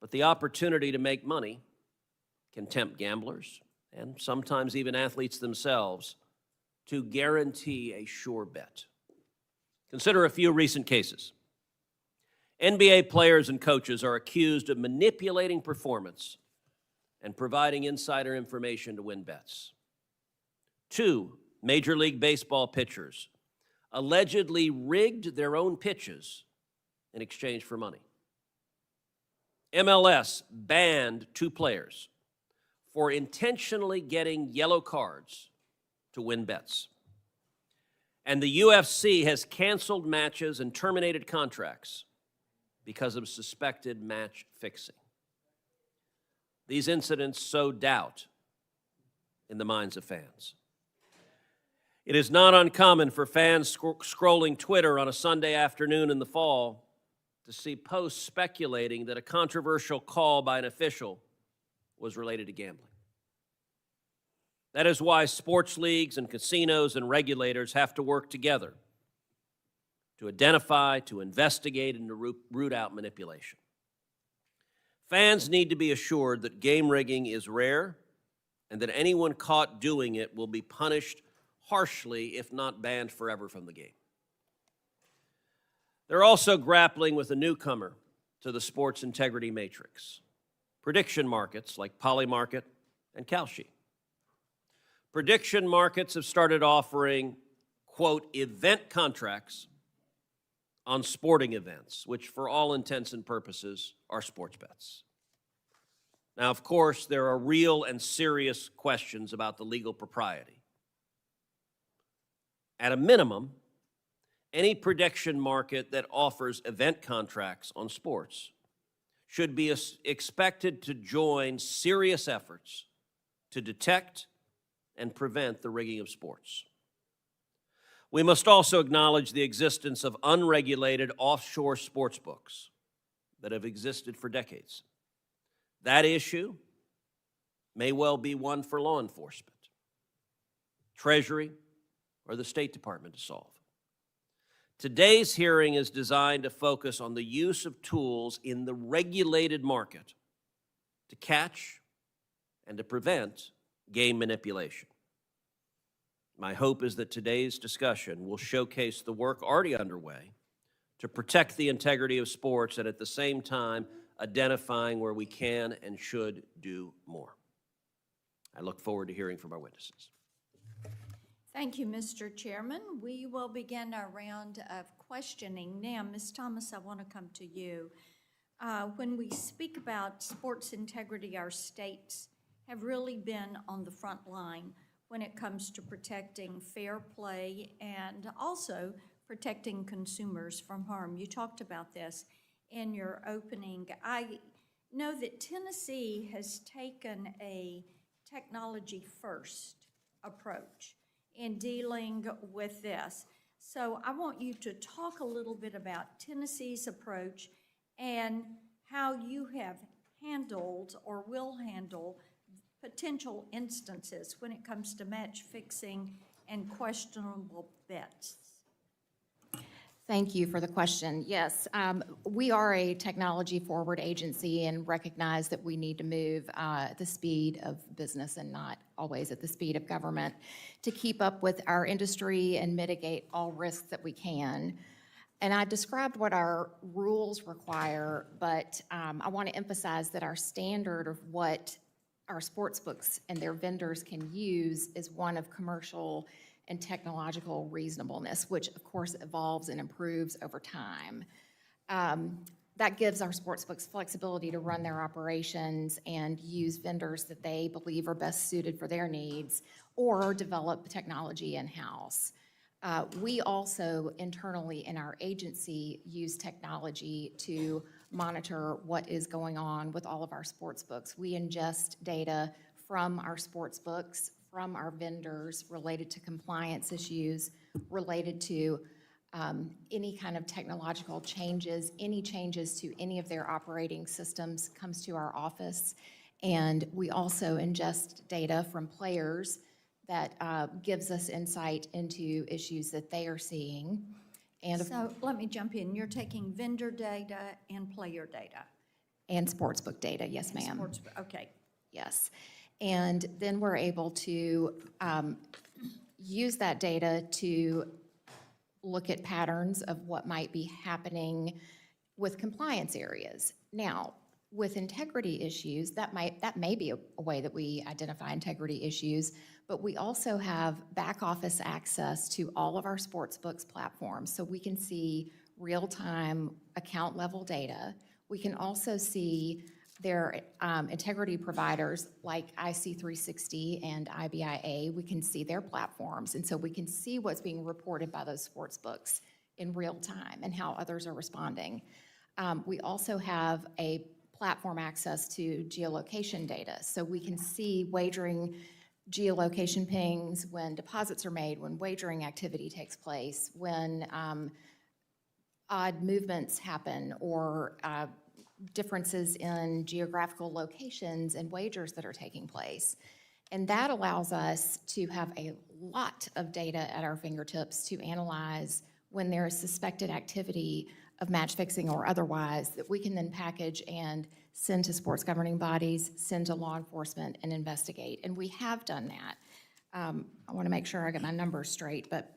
Speaker 8: But the opportunity to make money can tempt gamblers, and sometimes even athletes themselves, to guarantee a sure bet. Consider a few recent cases. NBA players and coaches are accused of manipulating performance and providing insider information to win bets. 2 Major League Baseball pitchers allegedly rigged their own pitches in exchange for money. MLS banned 2 players for intentionally getting yellow cards to win bets. And the UFC has canceled matches and terminated contracts because of suspected match fixing. These incidents sow doubt in the minds of fans. It is not uncommon for fans scrolling Twitter on a Sunday afternoon in the fall to see posts speculating that a controversial call by an official was related to gambling. That is why sports leagues and casinos and regulators have to work together to identify, to investigate, and to root out manipulation. Fans need to be assured that game rigging is rare and that anyone caught doing it will be punished harshly, if not banned forever from the game. They're also grappling with a newcomer to the sports integrity matrix, prediction markets like Polymarket and Kalshi. Prediction markets have started offering, quote, event contracts on sporting events, which for all intents and purposes are sports bets. Now, of course, there are real and serious questions about the legal propriety. At a minimum, any prediction market that offers event contracts on sports should be expected to join serious efforts to detect and prevent the rigging of sports. We must also acknowledge the existence of unregulated offshore sportsbooks that have existed for decades. That issue may well be one for law enforcement, Treasury, or the State Department to solve. Today's hearing is designed to focus on the use of tools in the regulated market to catch and to prevent game manipulation. My hope is that today's discussion will showcase the work already underway to protect the integrity of sports and at the same time identifying where we can and should do more. I look forward to hearing from our witnesses.
Speaker 1: Thank you, Mr. Chairman. We will begin our round of questioning. Now, Ms. Thomas, I want to come to you. When we speak about sports integrity, our states have really been on the front line when it comes to protecting fair play and also protecting consumers from harm. You talked about this in your opening. I know that Tennessee has taken a technology-first approach in dealing with this. So I want you to talk a little bit about Tennessee's approach and how you have handled or will handle potential instances when it comes to match fixing and questionable bets.
Speaker 4: Thank you for the question. Yes, we are a technology-forward agency and recognize that we need to move at the speed of business and not always at the speed of government to keep up with our industry and mitigate all risks that we can. And I described what our rules require, but I want to emphasize that our standard of what our sportsbooks and their vendors can use is one of commercial and technological reasonableness, which of course evolves and improves over time. That gives our sportsbooks flexibility to run their operations and use vendors that they believe are best suited for their needs or develop technology in-house. We also internally in our agency use technology to monitor what is going on with all of our sportsbooks. We ingest data from our sportsbooks, from our vendors related to compliance issues, related to any kind of technological changes, any changes to any of their operating systems comes to our office. And we also ingest data from players that gives us insight into issues that they are seeing. And
Speaker 1: So let me jump in. You're taking vendor data and player data.
Speaker 4: and sportsbook data, yes, ma'am.
Speaker 1: Okay.
Speaker 4: Yes. And then we're able to use that data to look at patterns of what might be happening with compliance areas. Now, with integrity issues, that may be a way that we identify integrity issues, but we also have back office access to all of our sportsbooks platforms, so we can see real-time account level data. We can also see their integrity providers like IC360 and IBIA. We can see their platforms, and so we can see what's being reported by those sportsbooks in real time and how others are responding. We also have a platform access to geolocation data, so we can see wagering geolocation pings when deposits are made, when wagering activity takes place, when odd movements happen, or differences in geographical locations and wagers that are taking place. And that allows us to have a lot of data at our fingertips to analyze when there is suspected activity of match fixing or otherwise that we can then package and send to sports governing bodies, send to law enforcement, and investigate. And we have done that. I want to make sure I get my numbers straight, but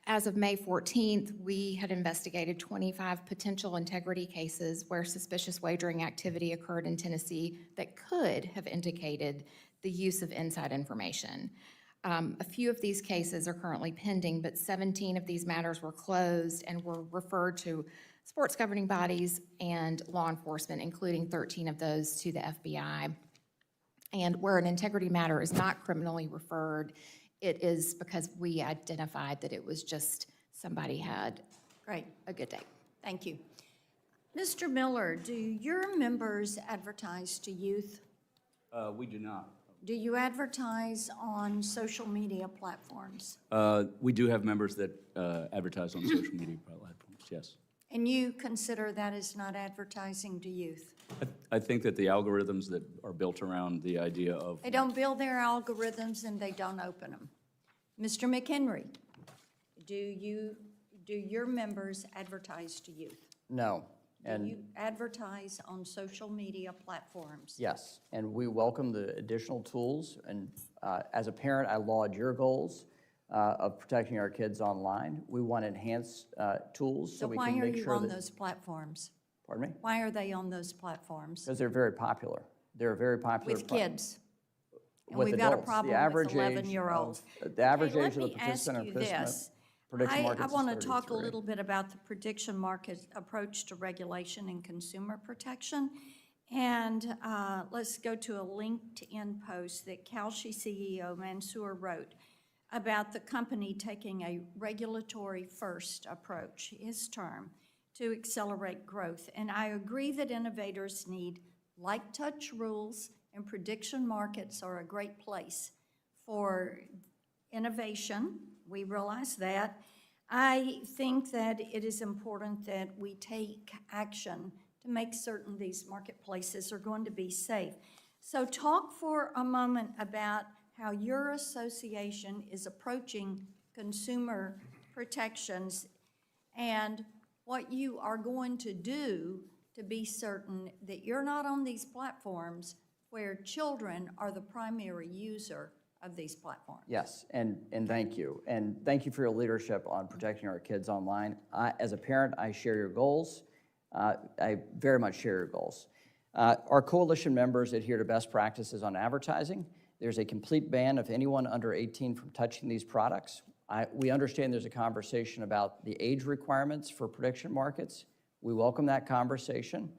Speaker 4: as of May 14th, we had investigated 25 potential integrity cases where suspicious wagering activity occurred in Tennessee that could have indicated the use of inside information. A few of these cases are currently pending, but 17 of these matters were closed and were referred to sports governing bodies and law enforcement, including 13 of those to the FBI. And where an integrity matter is not criminally referred, it is because we identified that it was just somebody had
Speaker 1: Great.
Speaker 4: a good day.
Speaker 1: Thank you. Mr. Miller, do your members advertise to youth?
Speaker 3: We do not.
Speaker 1: Do you advertise on social media platforms?
Speaker 3: We do have members that advertise on social media platforms, yes.
Speaker 1: And you consider that is not advertising to youth?
Speaker 3: I think that the algorithms that are built around the idea of,
Speaker 1: They don't build their algorithms and they don't open them. Mr. McHenry, do your members advertise to youth?
Speaker 6: No.
Speaker 1: Do
Speaker 6: And
Speaker 1: you advertise on social media platforms?
Speaker 6: yes, and we welcome the additional tools. And as a parent, I laud your goals of protecting our kids online. We want enhanced tools so we
Speaker 1: why
Speaker 6: can
Speaker 1: are
Speaker 6: make
Speaker 1: you
Speaker 6: sure
Speaker 1: on
Speaker 6: that.
Speaker 1: those platforms?
Speaker 6: Pardon me?
Speaker 1: Why are they on those platforms?
Speaker 6: Because they're very popular. They're very popular.
Speaker 1: With kids? And
Speaker 6: With
Speaker 1: we've got a
Speaker 6: adults. The
Speaker 1: problem
Speaker 6: average
Speaker 1: with
Speaker 6: age
Speaker 1: 11-year-olds.
Speaker 6: The average
Speaker 1: Okay,
Speaker 6: age of the
Speaker 1: let me ask
Speaker 6: participant or
Speaker 1: you
Speaker 6: participant
Speaker 1: this.
Speaker 6: prediction
Speaker 1: I
Speaker 6: markets is
Speaker 1: want to talk a
Speaker 6: 33.
Speaker 1: little bit about the prediction market approach to regulation and consumer protection. And let's go to a LinkedIn post that Kalshi CEO Mansour wrote about the company taking a regulatory first approach, his term, to accelerate growth. And I agree that innovators need light touch rules, and prediction markets are a great place for innovation. We realize that. I think that it is important that we take action to make certain these marketplaces are going to be safe. So talk for a moment about how your association is approaching consumer protections and what you are going to do to be certain that you're not on these platforms where children are the primary user of these platforms.
Speaker 6: Yes, and thank you. And thank you for your leadership on protecting our kids online. As a parent, I share your goals. I very much share your goals. Our coalition members adhere to best practices on advertising. There's a complete ban of anyone under 18 from touching these products. We understand there's a conversation about the age requirements for prediction markets. We welcome that conversation.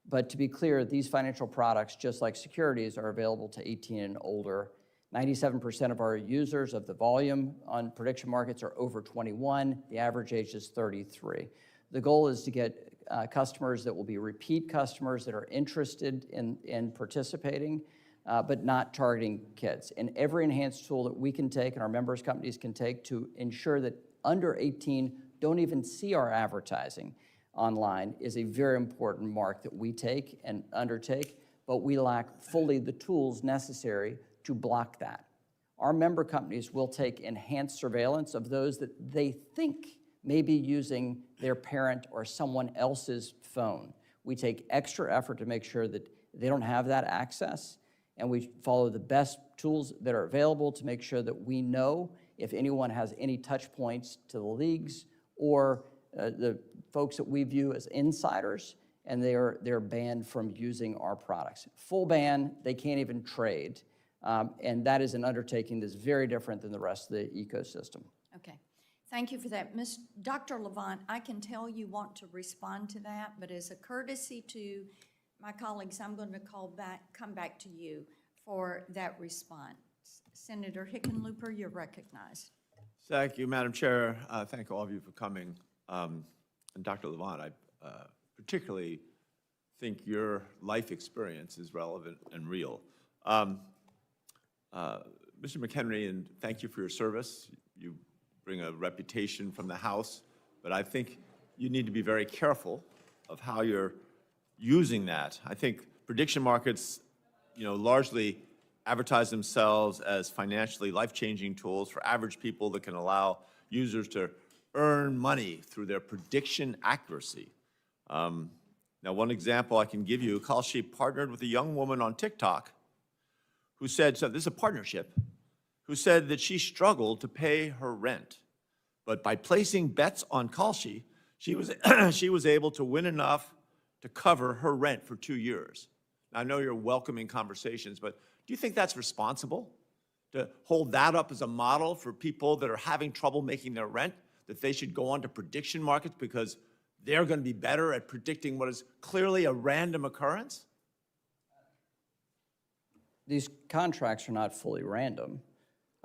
Speaker 6: But to be clear, these financial products, just like securities, are available to 18 and older. 97% of our users of the volume on prediction markets are over 21. The average age is 33. The goal is to get customers that will be repeat customers that are interested in participating, but not targeting kids. And every enhanced tool that we can take and our members companies can take to ensure that under 18 don't even see our advertising online is a very important mark that we take and undertake, but we lack fully the tools necessary to block that. Our member companies will take enhanced surveillance of those that they think may be using their parent or someone else's phone. We take extra effort to make sure that they don't have that access, and we follow the best tools that are available to make sure that we know if anyone has any touch points to the leagues or the folks that we view as insiders, and they're banned from using our products. Full ban, they can't even trade. And that is an undertaking that's very different than the rest of the ecosystem.
Speaker 1: Okay, thank you for that. Dr. Levant, I can tell you want to respond to that, but as a courtesy to my colleagues, I'm going to come back to you for that response. Senator Hickenlooper, you're recognized.
Speaker 2: Thank you, Madam Chair. Thank all of you for coming. And Dr. Levant, I particularly think your life experience is relevant and real. Mr. McHenry, and thank you for your service. You bring a reputation from the House, but I think you need to be very careful of how you're using that. I think prediction markets, largely advertise themselves as financially life-changing tools for average people that can allow users to earn money through their prediction accuracy. Now, one example I can give you, Kalshi partnered with a young woman on TikTok who said, so this is a partnership, who said that she struggled to pay her rent. But by placing bets on Kalshi, she was able to win enough to cover her rent for 2 years. Now, I know you're welcoming conversations, but do you think that's responsible? To hold that up as a model for people that are having trouble making their rent, that they should go on to prediction markets because they're going to be better at predicting what is clearly a random occurrence?
Speaker 6: These contracts are not fully random.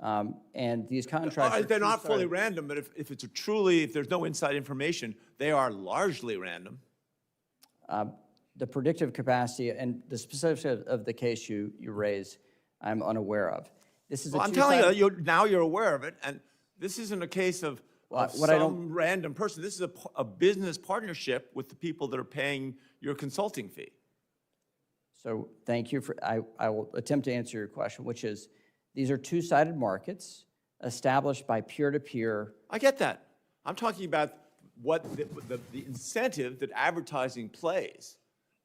Speaker 6: And these contracts
Speaker 2: They're not fully random, but if it's if there's no inside information, they are largely random.
Speaker 6: The predictive capacity and the specifics of the case you raise, I'm unaware of. This is a
Speaker 2: Well, I'm telling you,
Speaker 6: two-sided-
Speaker 2: now you're aware of it, and this isn't a case of
Speaker 6: What I don't-
Speaker 2: some random person. This is a business partnership with the people that are paying your consulting fee.
Speaker 6: So thank you for, I will attempt to answer your question, which is, these are two-sided markets established by peer-to-peer.
Speaker 2: I get that. I'm talking about what the incentive that advertising plays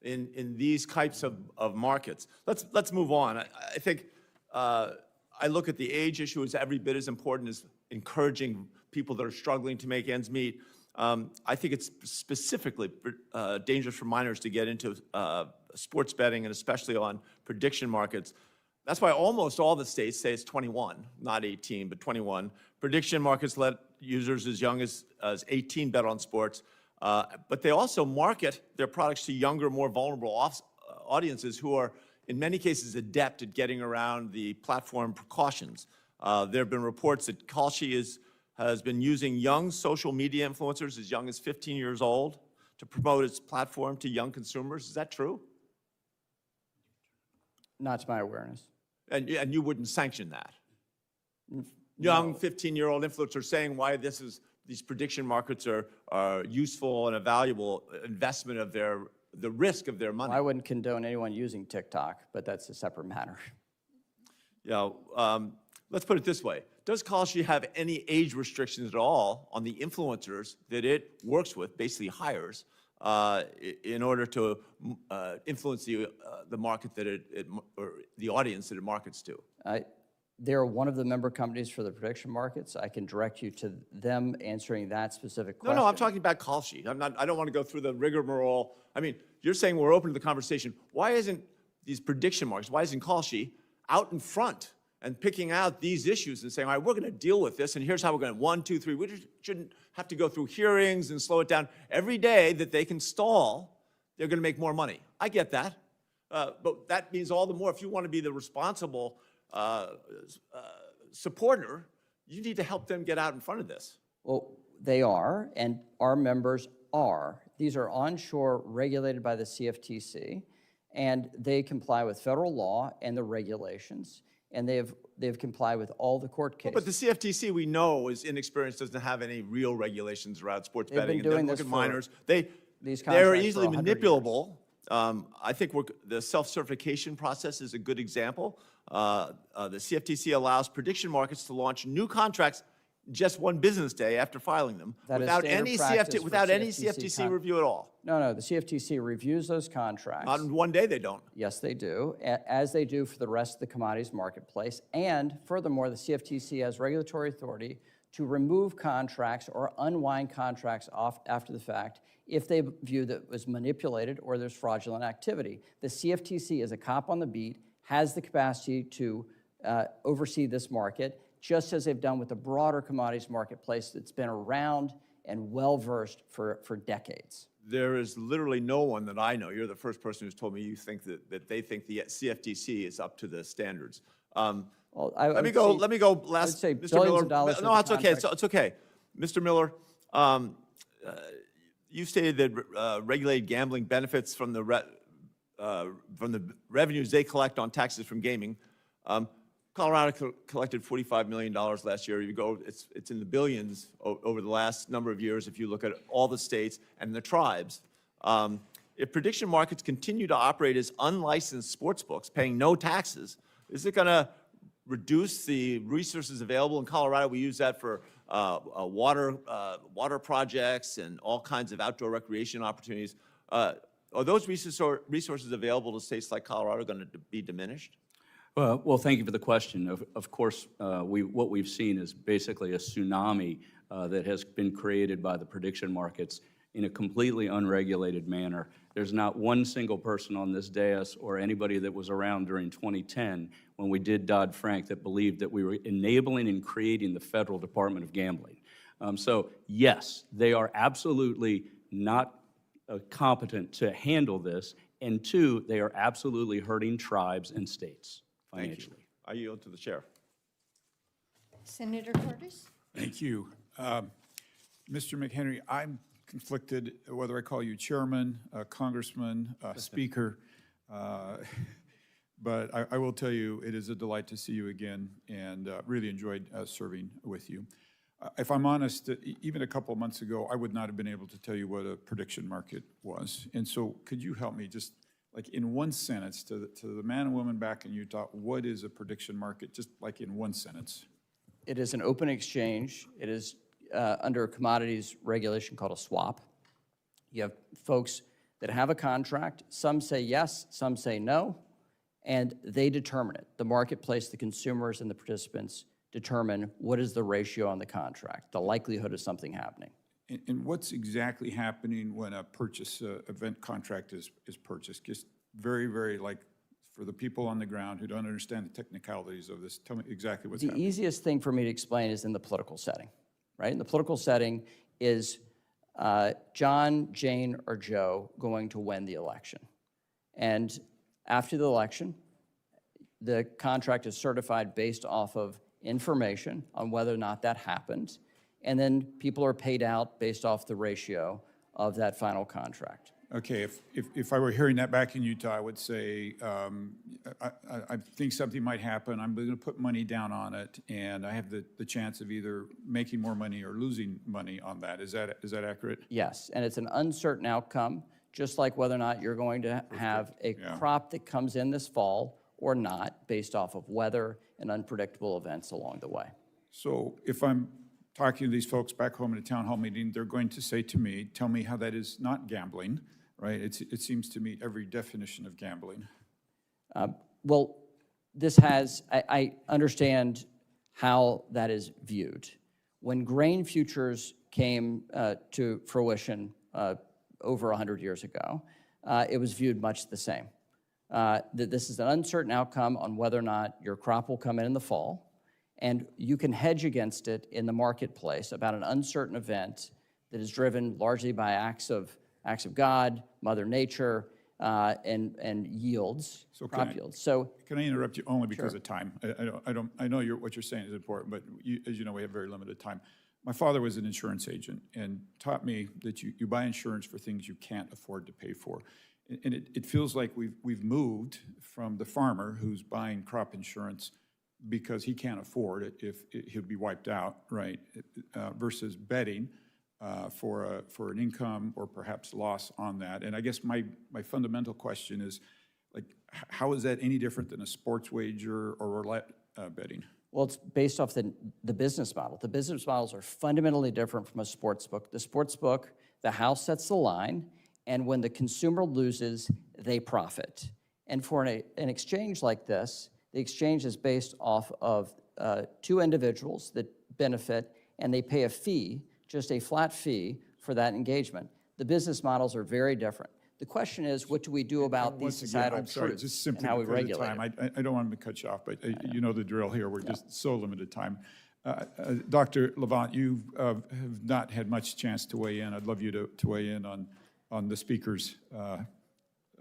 Speaker 2: in these types of markets. Let's move on. I think I look at the age issue as every bit as important as encouraging people that are struggling to make ends meet. I think it's specifically dangerous for minors to get into sports betting, and especially on prediction markets. That's why almost all the states say it's 21, not 18, but 21. Prediction markets let users as young as 18 bet on sports, but they also market their products to younger, more vulnerable audiences who are, in many cases, adept at getting around the platform precautions. There have been reports that Kalshi has been using young social media influencers as young as 15 years old to promote its platform to young consumers. Is that true?
Speaker 6: Not to my awareness.
Speaker 2: And you wouldn't sanction that? Young 15-year-old influencers saying why these prediction markets are useful and a valuable investment of the risk of their money.
Speaker 6: I wouldn't condone anyone using TikTok, but that's a separate matter.
Speaker 2: Yeah, let's put it this way. Does Kalshi have any age restrictions at all on the influencers that it works with, basically hires, in order to influence the market that or the audience that it markets to?
Speaker 6: They're one of the member companies for the prediction markets. I can direct you to them answering that specific question.
Speaker 2: No, I'm talking about Kalshi. I don't want to go through the rigmarole. I mean, you're saying we're open to the conversation. Why isn't these prediction markets, why isn't Kalshi out in front and picking out these issues and saying, all right, we're going to deal with this, and here's how we're going to, 1, 2, 3. We just shouldn't have to go through hearings and slow it down. Every day that they can stall, they're going to make more money. I get that. But that means all the more, if you want to be the responsible supporter, you need to help them get out in front of this.
Speaker 6: Well, they are, and our members are. These are onshore regulated by the CFTC, and they comply with federal law and the regulations, and they've complied with all the court cases.
Speaker 2: But the CFTC, we know, is inexperienced, doesn't have any real regulations around sports
Speaker 6: They've been
Speaker 2: betting.
Speaker 6: doing
Speaker 2: And then
Speaker 6: this
Speaker 2: look at
Speaker 6: for
Speaker 2: minors.
Speaker 6: these
Speaker 2: They're
Speaker 6: contracts
Speaker 2: easily
Speaker 6: for 100
Speaker 2: manipulable. I think the self-certification process is a good example. The CFTC allows prediction markets to launch new contracts just one business day after filing them,
Speaker 6: That is
Speaker 2: without
Speaker 6: standard
Speaker 2: any
Speaker 6: practice for
Speaker 2: without any
Speaker 6: CFTC
Speaker 2: CFTC review at all.
Speaker 6: No, the CFTC reviews those contracts.
Speaker 2: Not in one day, they don't.
Speaker 6: Yes, they do, as they do for the rest of the commodities marketplace. And furthermore, the CFTC has regulatory authority to remove contracts or unwind contracts off after the fact if they view that it was manipulated or there's fraudulent activity. The CFTC is a cop on the beat, has the capacity to oversee this market, just as they've done with the broader commodities marketplace that's been around and well-versed for decades.
Speaker 2: There is literally no one that I know. You're the first person who's told me you think that they think the CFTC is up to the standards.
Speaker 6: Well,
Speaker 2: Let me go. Last,
Speaker 6: say
Speaker 2: Mr.
Speaker 6: billions
Speaker 2: Miller.
Speaker 6: of dollars
Speaker 2: No,
Speaker 6: worth
Speaker 2: it's
Speaker 6: of
Speaker 2: okay.
Speaker 6: contracts.
Speaker 2: It's okay. Mr. Miller, you stated that regulated gambling benefits from the revenues they collect on taxes from gaming. Colorado collected $45 million last year. You go, it's in the billions over the last number of years if you look at all the states and the tribes. If prediction markets continue to operate as unlicensed sportsbooks, paying no taxes, is it going to reduce the resources available in Colorado? We use that for water projects and all kinds of outdoor recreation opportunities. Are those resources available to states like Colorado going to be diminished?
Speaker 3: Well, thank you for the question. Of course, what we've seen is basically a tsunami that has been created by the prediction markets in a completely unregulated manner. There's not one single person on this dais or anybody that was around during 2010 when we did Dodd-Frank that believed that we were enabling and creating the Federal Department of Gambling. So yes, they are absolutely not competent to handle this, and two, they are absolutely hurting tribes and states financially.
Speaker 2: Thank you. I yield to the chair.
Speaker 1: Senator Curtis?
Speaker 9: Thank you. Mr. McHenry, I'm conflicted whether I call you chairman, congressman, speaker. but I will tell you, it is a delight to see you again, and really enjoyed serving with you. If I'm honest, even a couple of months ago, I would not have been able to tell you what a prediction market was. And so could you help me just, like in one sentence, to the man and woman back in Utah, what is a prediction market, just like in one sentence?
Speaker 6: It is an open exchange. It is under a commodities regulation called a swap. You have folks that have a contract. Some say yes, some say no, and they determine it. The marketplace, the consumers, and the participants determine what is the ratio on the contract, the likelihood of something happening.
Speaker 9: And what's exactly happening when a purchase, event contract is purchased? Just very, very, like, for the people on the ground who don't understand the technicalities of this, tell me exactly what's happening.
Speaker 6: The easiest thing for me to explain is in the political setting, right? In the political setting is John, Jane, or Joe going to win the election. And after the election, the contract is certified based off of information on whether or not that happened, and then people are paid out based off the ratio of that final contract.
Speaker 9: Okay, if I were hearing that back in Utah, I would say, I think something might happen, I'm gonna put money down on it, and I have the chance of either making more money or losing money on that. Is that accurate?
Speaker 6: Yes, and it's an uncertain outcome, just like whether or not you're going to have a crop that comes in this fall or not, based off of weather and unpredictable events along the way.
Speaker 9: So if I'm talking to these folks back home in a town hall meeting, they're going to say to me, tell me how that is not gambling, right? It seems to meet every definition of gambling.
Speaker 6: Well, this has, I understand how that is viewed. When grain futures came to fruition over 100 years ago, it was viewed much the same. That this is an uncertain outcome on whether or not your crop will come in the fall, and you can hedge against it in the marketplace about an uncertain event that is driven largely by acts of God, Mother Nature, and yields, crop yields. So
Speaker 9: can I interrupt you only because of time? I know what you're saying is important, but as you know, we have very limited time. My father was an insurance agent and taught me that you buy insurance for things you can't afford to pay for. And it feels like we've moved from the farmer who's buying crop insurance because he can't afford it if he'll be wiped out, right? Versus betting for an income or perhaps loss on that. And I guess my fundamental question is, like, how is that any different than a sports wager or roulette betting?
Speaker 6: well, it's based off the business model. The business models are fundamentally different from a sports book. The sports book, the house sets the line, and when the consumer loses, they profit. And for an exchange like this, the exchange is based off of two individuals that benefit, and they pay a fee, just a flat fee, for that engagement. The business models are very different. The question is, what do we do about these societal truths
Speaker 9: just
Speaker 6: and
Speaker 9: simply
Speaker 6: how we
Speaker 9: because of
Speaker 6: regulate
Speaker 9: time.
Speaker 6: them?
Speaker 9: I don't want to cut you off, but you know the drill here. We're just so limited time. Dr. Levant, you have not had much chance to weigh in. I'd love you to weigh in on the speaker's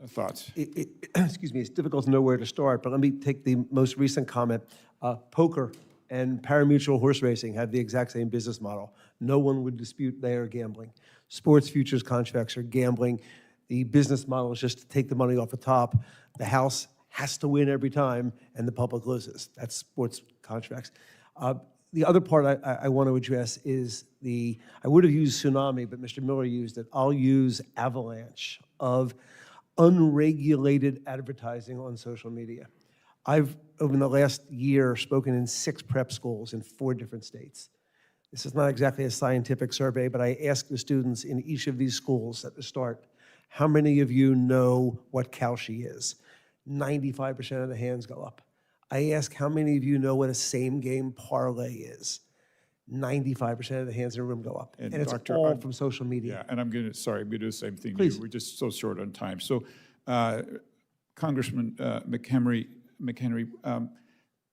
Speaker 9: thoughts.
Speaker 7: Excuse me, it's difficult to know where to start, but let me take the most recent comment. Poker and pari-mutuel horse racing have the exact same business model. No one would dispute they are gambling. Sports futures contracts are gambling. The business model is just to take the money off the top. The house has to win every time, and the public loses. That's sports contracts. The other part I want to address is I would have used tsunami, but Mr. Miller used it. I'll use avalanche of unregulated advertising on social media. I've, over the last year, spoken in 6 prep schools in 4 different states. This is not exactly a scientific survey, but I asked the students in each of these schools at the start, how many of you know what Kalshi is? 95% of the hands go up. I ask how many of you know what a same-game parlay is? 95% of the hands in the room go up. And it's
Speaker 9: Doctor,
Speaker 7: all from social media.
Speaker 9: Yeah, and I'm going to do the same thing.
Speaker 7: Please.
Speaker 9: We're just so short on time. So, Congressman McHenry,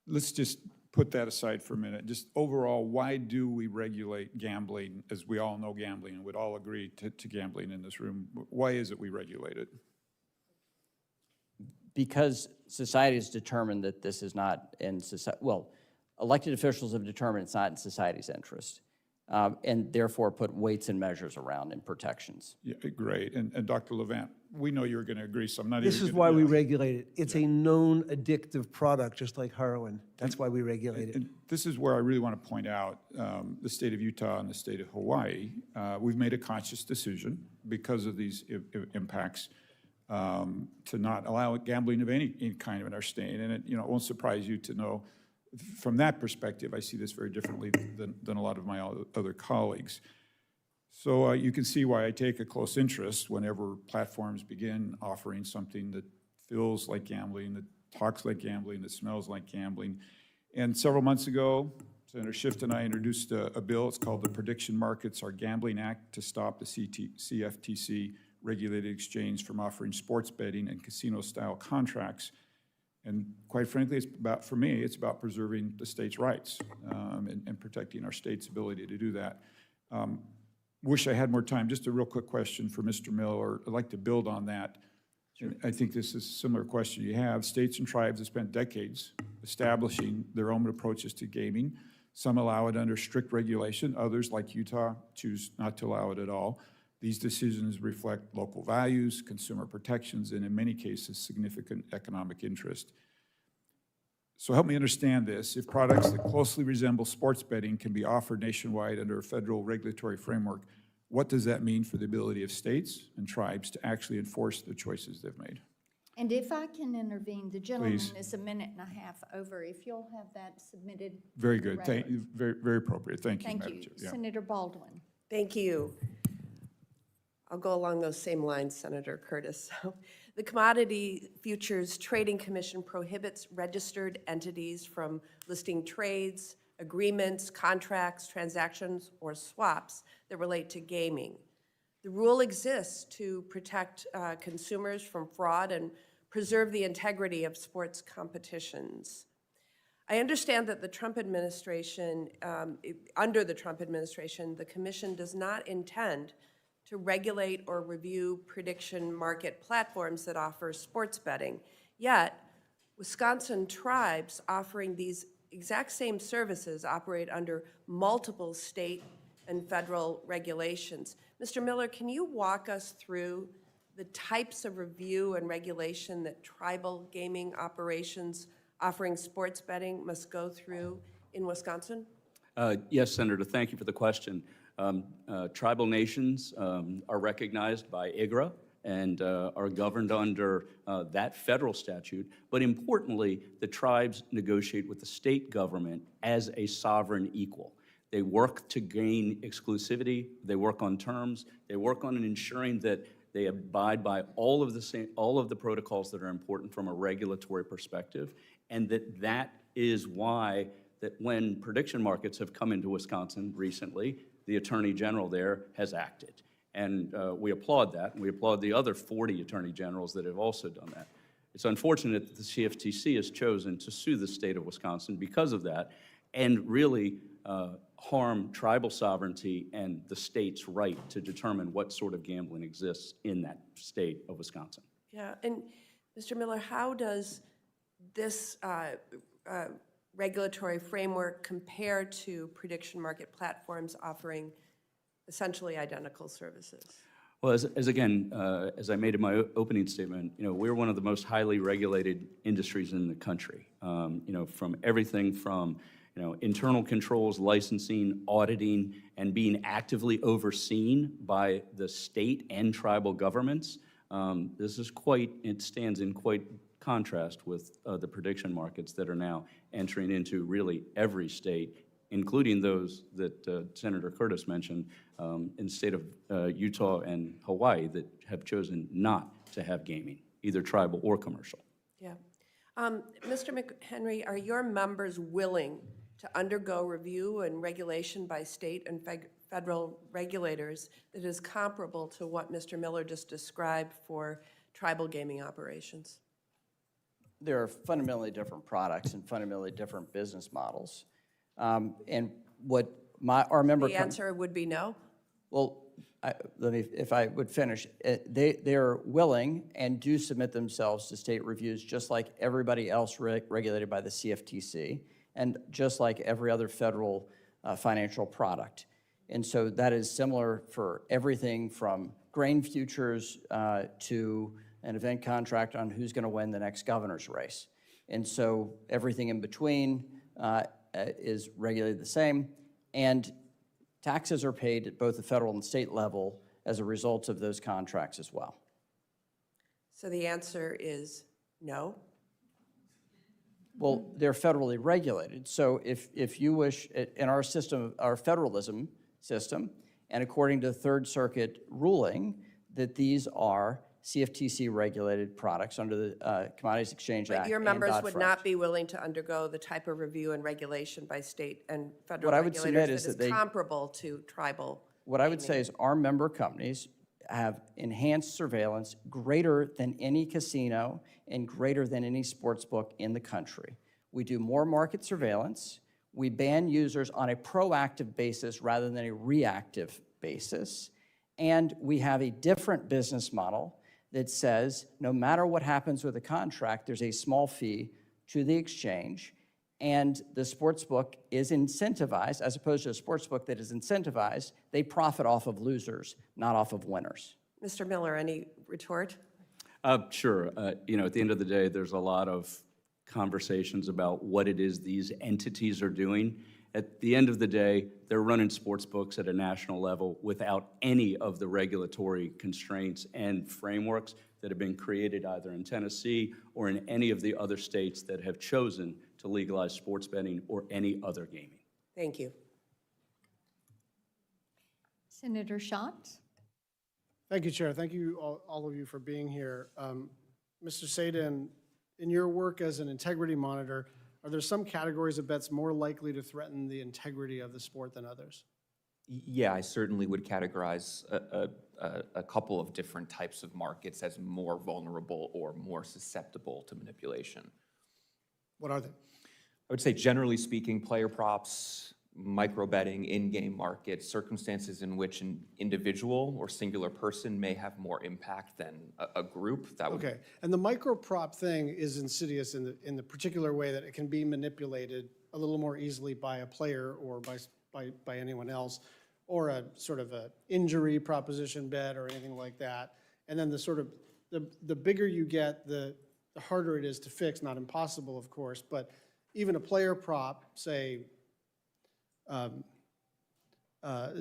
Speaker 9: let's just put that aside for a minute. Just overall, why do we regulate gambling, as we all know gambling, and would all agree to gambling in this room? Why is it we regulate it?
Speaker 6: Because society has determined that this is not in society, well, elected officials have determined it's not in society's interest, and therefore put weights and measures around and protections.
Speaker 9: Yeah, great. And Dr. Levant, we know you're going to agree, so I'm not even
Speaker 7: This is
Speaker 9: gonna-
Speaker 7: why we
Speaker 9: yeah.
Speaker 7: regulate it. It's a known addictive product, just like heroin. That's why we regulate it.
Speaker 9: And this is where I really want to point out the state of Utah and the state of Hawaii. We've made a conscious decision because of these impacts to not allow gambling of any kind in our state. And it won't surprise you to know, from that perspective, I see this very differently than a lot of my other colleagues. So you can see why I take a close interest whenever platforms begin offering something that feels like gambling, that talks like gambling, that smells like gambling. And several months ago, Senator Schiff and I introduced a bill. It's called the Prediction Markets Are Gambling Act, to stop the CFTC regulated exchange from offering sports betting and casino-style contracts. And quite frankly, for me, it's about preserving the state's rights and protecting our state's ability to do that. Wish I had more time. Just a real quick question for Mr. Miller. I'd like to build on that. Sure. I think this is a similar question you have. States and tribes have spent decades establishing their own approaches to gaming. Some allow it under strict regulation. Others, like Utah, choose not to allow it at all. These decisions reflect local values, consumer protections, and in many cases, significant economic interest. So help me understand this. If products that closely resemble sports betting can be offered nationwide under a federal regulatory framework, what does that mean for the ability of states and tribes to actually enforce the choices they've made?
Speaker 1: And if I can intervene, the gentleman
Speaker 9: Please.
Speaker 1: is a minute and a half over. If you'll have that submitted.
Speaker 9: Very
Speaker 1: to the
Speaker 9: good. Thank
Speaker 1: record.
Speaker 9: you. Very, very appropriate. Thank you,
Speaker 1: Thank
Speaker 9: Madam
Speaker 1: you.
Speaker 9: Chair. Yeah.
Speaker 1: Senator Baldwin.
Speaker 10: Thank you. I'll go along those same lines, Senator Curtis. The Commodity Futures Trading Commission prohibits registered entities from listing trades, agreements, contracts, transactions, or swaps that relate to gaming. The rule exists to protect consumers from fraud and preserve the integrity of sports competitions. I understand that the Trump administration, under the Trump administration, the commission does not intend to regulate or review prediction market platforms that offer sports betting. Yet, Wisconsin tribes offering these exact same services operate under multiple state and federal regulations. Mr. Miller, can you walk us through the types of review and regulation that tribal gaming operations offering sports betting must go through in Wisconsin?
Speaker 3: Yes, Senator, thank you for the question. Tribal nations are recognized by IGRA and are governed under that federal statute. But importantly, the tribes negotiate with the state government as a sovereign equal. They work to gain exclusivity. They work on terms. They work on ensuring that they abide by all of the protocols that are important from a regulatory perspective, and that is why that when prediction markets have come into Wisconsin recently, the Attorney General there has acted. And we applaud that, and we applaud the other 40 Attorney Generals that have also done that. It's unfortunate that the CFTC has chosen to sue the state of Wisconsin because of that, and really harm tribal sovereignty and the state's right to determine what sort of gambling exists in that state of Wisconsin.
Speaker 10: Yeah, and Mr. Miller, how does this regulatory framework compare to prediction market platforms offering essentially identical services?
Speaker 3: Well, as I made in my opening statement, we're one of the most highly regulated industries in the country. From everything from internal controls, licensing, auditing, and being actively overseen by the state and tribal governments. It stands in quite contrast with the prediction markets that are now entering into really every state, including those that Senator Curtis mentioned in the state of Utah and Hawaii that have chosen not to have gaming, either tribal or commercial.
Speaker 10: Yeah. Mr. McHenry, are your members willing to undergo review and regulation by state and federal regulators that is comparable to what Mr. Miller just described for tribal gaming operations?
Speaker 6: There are fundamentally different products and fundamentally different business models. And what our member...
Speaker 10: The answer would be no?
Speaker 6: Well, if I would finish, they're willing and do submit themselves to state reviews just like everybody else regulated by the CFTC and just like every other federal financial product. And so that is similar for everything from grain futures to an event contract on who's going to win the next governor's race. And so everything in between is regulated the same. And taxes are paid at both the federal and state level as a result of those contracts as well.
Speaker 10: So the answer is no?
Speaker 6: Well, they're federally regulated. So if you wish, in our system, our federalism system, and according to the Third Circuit ruling, that these are CFTC regulated products under the Commodities Exchange Act.
Speaker 10: But your
Speaker 6: and
Speaker 10: members would
Speaker 6: Dodd-Frank.
Speaker 10: not be willing to undergo the type of review and regulation by state and federal
Speaker 6: What I would submit
Speaker 10: regulators
Speaker 6: is
Speaker 10: that is
Speaker 6: that they-
Speaker 10: comparable to tribal.
Speaker 6: What I would say is our member companies have enhanced surveillance greater than any casino and greater than any sports book in the country. We do more market surveillance. We ban users on a proactive basis rather than a reactive basis. And we have a different business model that says no matter what happens with a contract, there's a small fee to the exchange. And the sports book is incentivized, as opposed to a sports book that is incentivized, they profit off of losers, not off of winners.
Speaker 10: Mr. Miller, any retort?
Speaker 3: Sure. You know, at the end of the day, there's a lot of conversations about what it is these entities are doing. At the end of the day, they're running sports books at a national level without any of the regulatory constraints and frameworks that have been created either in Tennessee or in any of the other states that have chosen to legalize sports betting or any other gaming.
Speaker 10: Thank you.
Speaker 1: Senator Schatz?
Speaker 11: Thank you, Chair. Thank you, all of you, for being here. Mr. Sadin, in your work as an integrity monitor, are there some categories of bets more likely to threaten the integrity of the sport than others?
Speaker 5: Yeah, I certainly would categorize a couple of different types of markets as more vulnerable or more susceptible to manipulation.
Speaker 11: What are they?
Speaker 5: I would say, generally speaking, player props, micro betting, in-game markets, circumstances in which an individual or singular person may have more impact than a group. That would
Speaker 11: Okay, and the micro prop thing is insidious in the particular way that it can be manipulated a little more easily by a player or by anyone else, or a sort of a injury proposition bet or anything like that. And then the sort of, the bigger you get, the harder it is to fix, not impossible, of course, but even a player prop, say,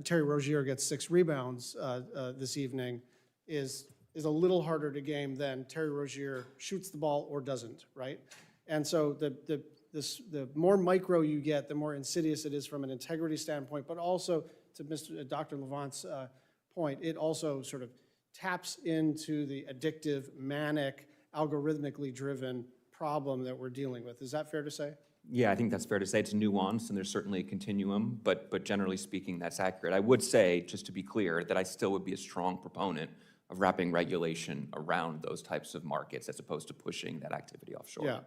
Speaker 11: Terry Rozier gets 6 rebounds this evening, is a little harder to game than Terry Rozier shoots the ball or doesn't, right? And so the more micro you get, the more insidious it is from an integrity standpoint, but also to Dr. Levant's point, it also sort of taps into the addictive, manic, algorithmically driven problem that we're dealing with. Is that fair to say?
Speaker 5: Yeah, I think that's fair to say. It's nuanced, and there's certainly a continuum, but generally speaking, that's accurate. I would say, just to be clear, that I still would be a strong proponent of wrapping regulation around those types of markets as opposed to pushing that activity offshore.
Speaker 11: Yeah.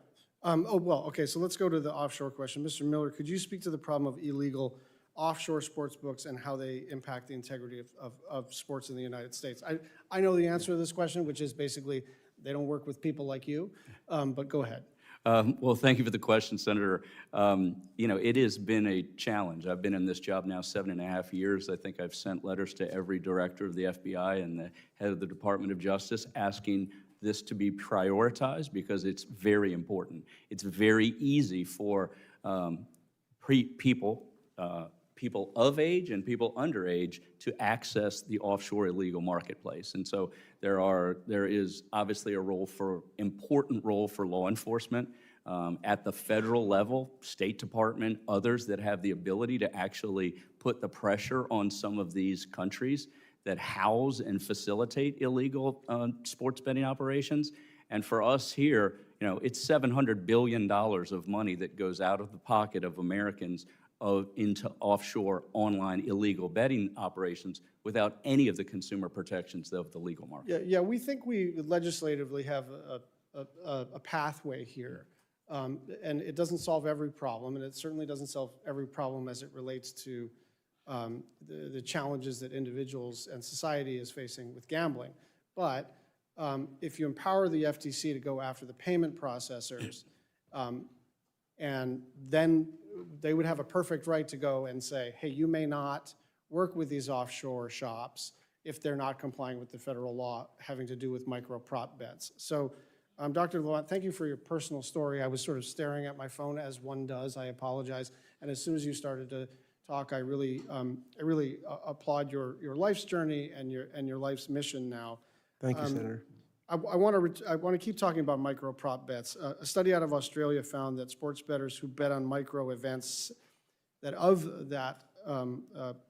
Speaker 11: Okay, so let's go to the offshore question. Mr. Miller, could you speak to the problem of illegal offshore sports books and how they impact the integrity of sports in the United States? I know the answer to this question, which is basically they don't work with people like you, but go ahead.
Speaker 3: Well, thank you for the question, Senator. You know, it has been a challenge. I've been in this job now 7.5 years. I think I've sent letters to every director of the FBI and the head of the Department of Justice asking this to be prioritized because it's very important. It's very easy for people of age and people underage to access the offshore illegal marketplace. And so there is obviously important role for law enforcement at the federal level, State Department, others that have the ability to actually put the pressure on some of these countries that house and facilitate illegal sports betting operations. And for us here, you know, it's $700 billion of money that goes out of the pocket of Americans into offshore online illegal betting operations without any of the consumer protections of the legal market.
Speaker 11: Yeah, we think we legislatively have a pathway here. And it doesn't solve every problem, and it certainly doesn't solve every problem as it relates to the challenges that individuals and society is facing with gambling. But if you empower the FTC to go after the payment processors, and then they would have a perfect right to go and say, hey, you may not work with these offshore shops if they're not complying with the federal law having to do with micro prop bets. So, Dr. Levant, thank you for your personal story. I was sort of staring at my phone as one does. I apologize. And as soon as you started to talk, I really applaud your life's journey and your life's mission now.
Speaker 7: Thank you, Senator.
Speaker 11: I want to keep talking about micro prop bets. A study out of Australia found that sports bettors who bet on micro events, that of that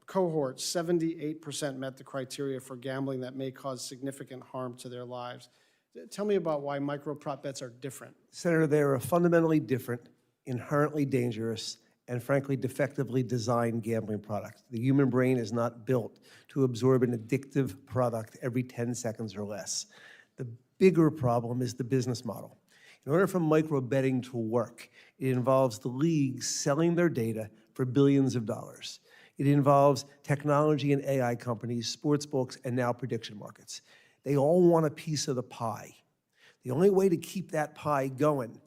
Speaker 11: cohort, 78% met the criteria for gambling that may cause significant harm to their lives. Tell me about why micro prop bets are different.
Speaker 7: Senator, they are a fundamentally different, inherently dangerous, and frankly defectively designed gambling product. The human brain is not built to absorb an addictive product every 10 seconds or less. The bigger problem is the business model. In order for micro betting to work, it involves the leagues selling their data for billions of dollars. It involves technology and AI companies, sportsbooks, and now prediction markets. They all want a piece of the pie. The only way to keep that pie going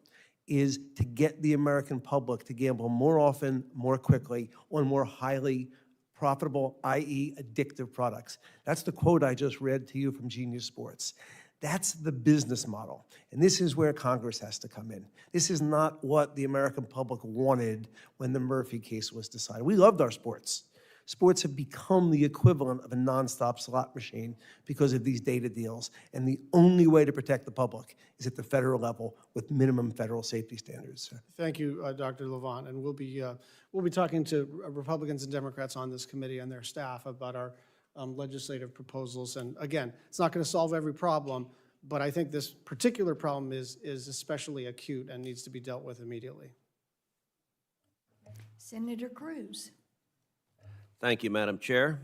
Speaker 7: is to get the American public to gamble more often, more quickly, on more highly profitable, i.e. addictive products. That's the quote I just read to you from Genius Sports. That's the business model. And this is where Congress has to come in. This is not what the American public wanted when the Murphy case was decided. We loved our sports. Sports have become the equivalent of a nonstop slot machine because of these data deals. And the only way to protect the public is at the federal level with minimum federal safety standards.
Speaker 11: Thank you, Dr. Levant. And we'll be talking to Republicans and Democrats on this committee and their staff about our legislative proposals. And again, it's not going to solve every problem, but I think this particular problem is especially acute and needs to be dealt with immediately.
Speaker 1: Senator Cruz.
Speaker 8: Thank you, Madam Chair.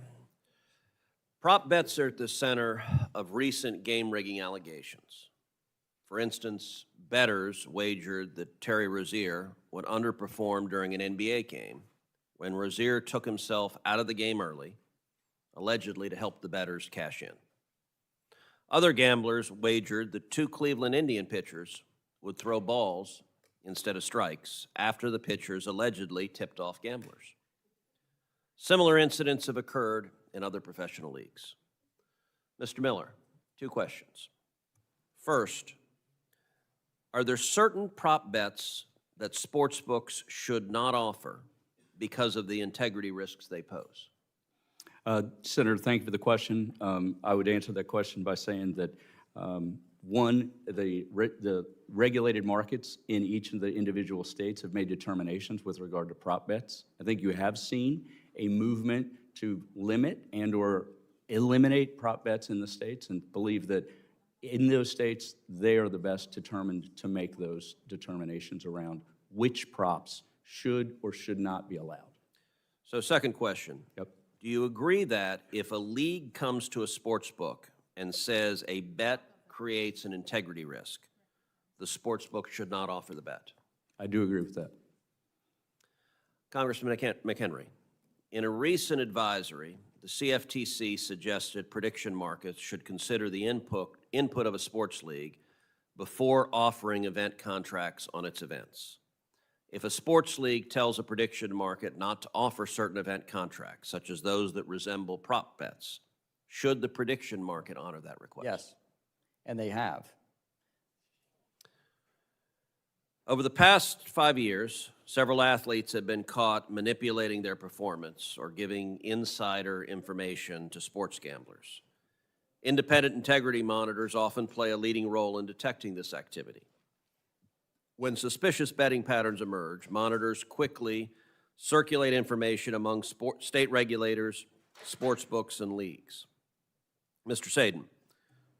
Speaker 8: Prop bets are at the center of recent game rigging allegations. For instance, bettors wagered that Terry Rozier would underperform during an NBA game when Rozier took himself out of the game early, allegedly to help the bettors cash in. Other gamblers wagered that 2 Cleveland Indian pitchers would throw balls instead of strikes after the pitchers allegedly tipped off gamblers. Similar incidents have occurred in other professional leagues. Mr. Miller, 2 questions. First, are there certain prop bets that sportsbooks should not offer because of the integrity risks they pose?
Speaker 3: Senator, thank you for the question. I would answer that question by saying that, one, the regulated markets in each of the individual states have made determinations with regard to prop bets. I think you have seen a movement to limit and or eliminate prop bets in the states, and believe that in those states, they are the best determined to make those determinations around which props should or should not be allowed.
Speaker 8: So second question.
Speaker 3: Yep.
Speaker 8: Do you agree that if a league comes to a sports book and says a bet creates an integrity risk, the sports book should not offer the bet?
Speaker 3: I do agree with that.
Speaker 8: Congressman McHenry, in a recent advisory, the CFTC suggested prediction markets should consider the input of a sports league before offering event contracts on its events. If a sports league tells a prediction market not to offer certain event contracts, such as those that resemble prop bets, should the prediction market honor that request?
Speaker 6: Yes, and they have.
Speaker 8: Over the past 5 years, several athletes have been caught manipulating their performance or giving insider information to sports gamblers. Independent integrity monitors often play a leading role in detecting this activity. When suspicious betting patterns emerge, monitors quickly circulate information among state regulators, sports books, and leagues. Mr. Sadin,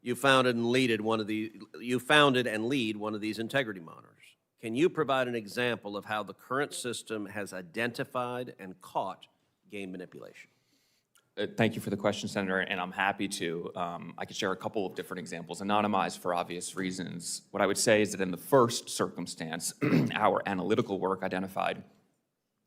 Speaker 8: you founded and lead one of these integrity monitors. Can you provide an example of how the current system has identified and caught game manipulation?
Speaker 5: Thank you for the question, Senator, and I'm happy to. I could share a couple of different examples, anonymized for obvious reasons. What I would say is that in the first circumstance, our analytical work identified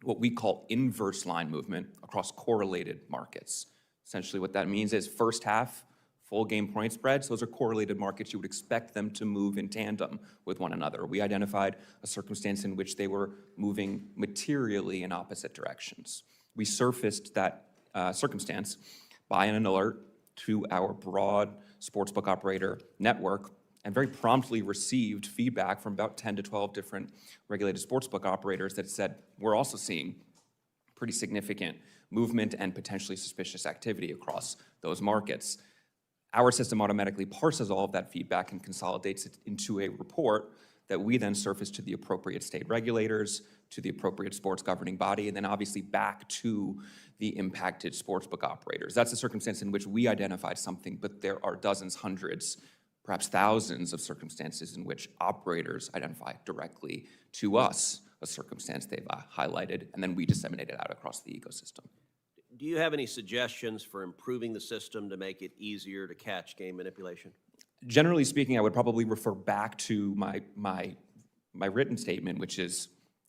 Speaker 5: what we call inverse line movement across correlated markets. Essentially what that means is first half, full game point spreads, those are correlated markets. You would expect them to move in tandem with one another. We identified a circumstance in which they were moving materially in opposite directions. We surfaced that circumstance by an alert to our broad sportsbook operator network and very promptly received feedback from about 10 to 12 different regulated sportsbook operators that said, we're also seeing pretty significant movement and potentially suspicious activity across those markets. Our system automatically parses all of that feedback and consolidates it into a report that we then surface to the appropriate state regulators, to the appropriate sports governing body, and then obviously back to the impacted sportsbook operators. That's the circumstance in which we identified something, but there are dozens, hundreds, perhaps thousands of circumstances in which operators identify directly to us a circumstance they've highlighted, and then we disseminate it out across the ecosystem.
Speaker 8: Do you have any suggestions for improving the system to make it easier to catch game manipulation?
Speaker 5: Generally speaking, I would probably refer back to my written statement, which is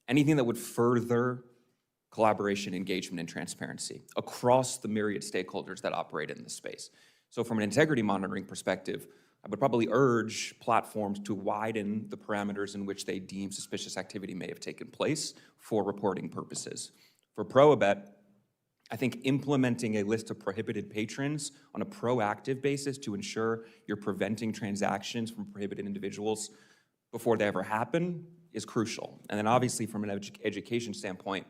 Speaker 5: anything that would further collaboration, engagement, and transparency across the myriad stakeholders that operate in this space. So from an integrity monitoring perspective, I would probably urge platforms to widen the parameters in which they deem suspicious activity may have taken place for reporting purposes. For Prohibet, I think implementing a list of prohibited patrons on a proactive basis to ensure you're preventing transactions from prohibited individuals before they ever happen is crucial. And then obviously from an education standpoint,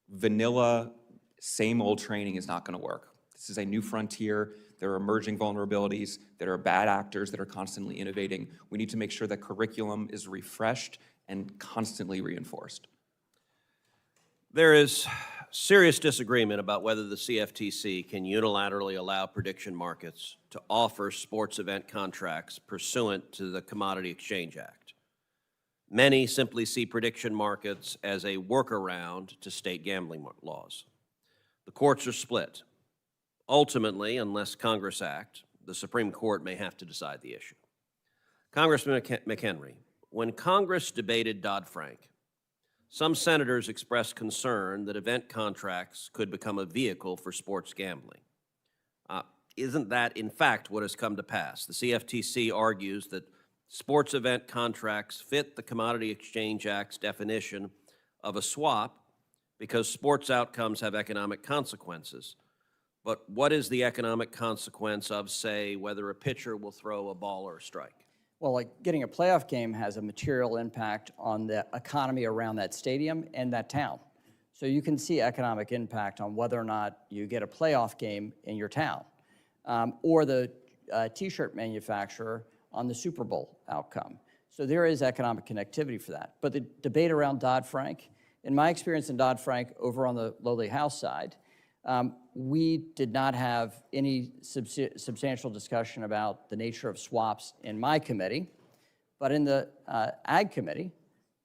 Speaker 5: vanilla, same old training is not going to work. This is a new frontier. There are emerging vulnerabilities. There are bad actors that are constantly innovating. We need to make sure that curriculum is refreshed and constantly reinforced.
Speaker 8: There is serious disagreement about whether the CFTC can unilaterally allow prediction markets to offer sports event contracts pursuant to the Commodity Exchange Act. Many simply see prediction markets as a workaround to state gambling laws. The courts are split. Ultimately, unless Congress act, the Supreme Court may have to decide the issue. Congressman McHenry, when Congress debated Dodd-Frank, some senators expressed concern that event contracts could become a vehicle for sports gambling. Isn't that, in fact, what has come to pass? The CFTC argues that sports event contracts fit the Commodity Exchange Act's definition of a swap because sports outcomes have economic consequences. But what is the economic consequence of, say, whether a pitcher will throw a ball or a strike?
Speaker 6: Well, like getting a playoff game has a material impact on the economy around that stadium and that town. So you can see economic impact on whether or not you get a playoff game in your town, or the T-shirt manufacturer on the Super Bowl outcome. So there is economic connectivity for that. But the debate around Dodd-Frank, in my experience in Dodd-Frank over on the lowly house side, we did not have any substantial discussion about the nature of swaps in my committee, but in the Ag Committee,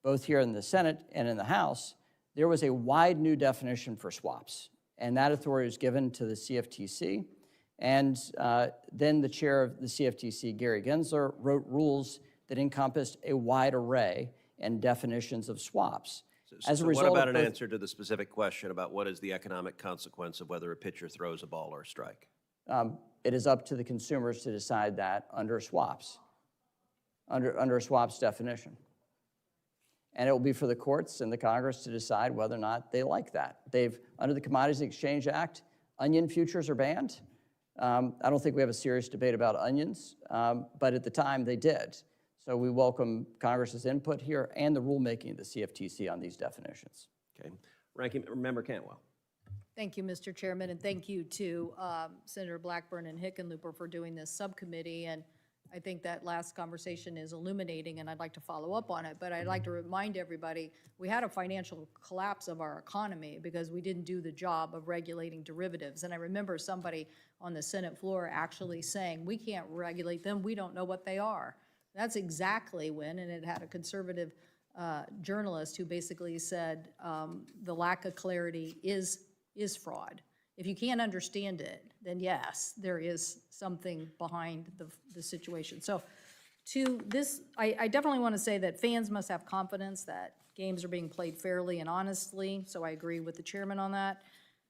Speaker 6: both here in the Senate and in the House, there was a wide new definition for swaps, and that authority was given to the CFTC, and then the chair of the CFTC, Gary Gensler, wrote rules that encompassed a wide array and definitions of swaps.
Speaker 8: So what about an answer to the specific question about what is the economic consequence of whether a pitcher throws a ball or a strike?
Speaker 6: It is up to the consumers to decide that under swaps, under a swaps definition. And it will be for the courts and the Congress to decide whether or not they like that. Under the Commodities Exchange Act, onion futures are banned. I don't think we have a serious debate about onions, but at the time they did. So we welcome Congress's input here and the rulemaking of the CFTC on these definitions.
Speaker 8: Okay. Ranking Member Cantwell.
Speaker 12: Thank you, Mr. Chairman, and thank you to Senator Blackburn and Hickenlooper for doing this subcommittee. And I think that last conversation is illuminating, and I'd like to follow up on it. But I'd like to remind everybody, we had a financial collapse of our economy because we didn't do the job of regulating derivatives. And I remember somebody on the Senate floor actually saying, we can't regulate them, we don't know what they are. That's exactly when, and it had a conservative journalist who basically said the lack of clarity is fraud. If you can't understand it, then yes, there is something behind the situation. So to this, I definitely want to say that fans must have confidence that games are being played fairly and honestly, so I agree with the chairman on that.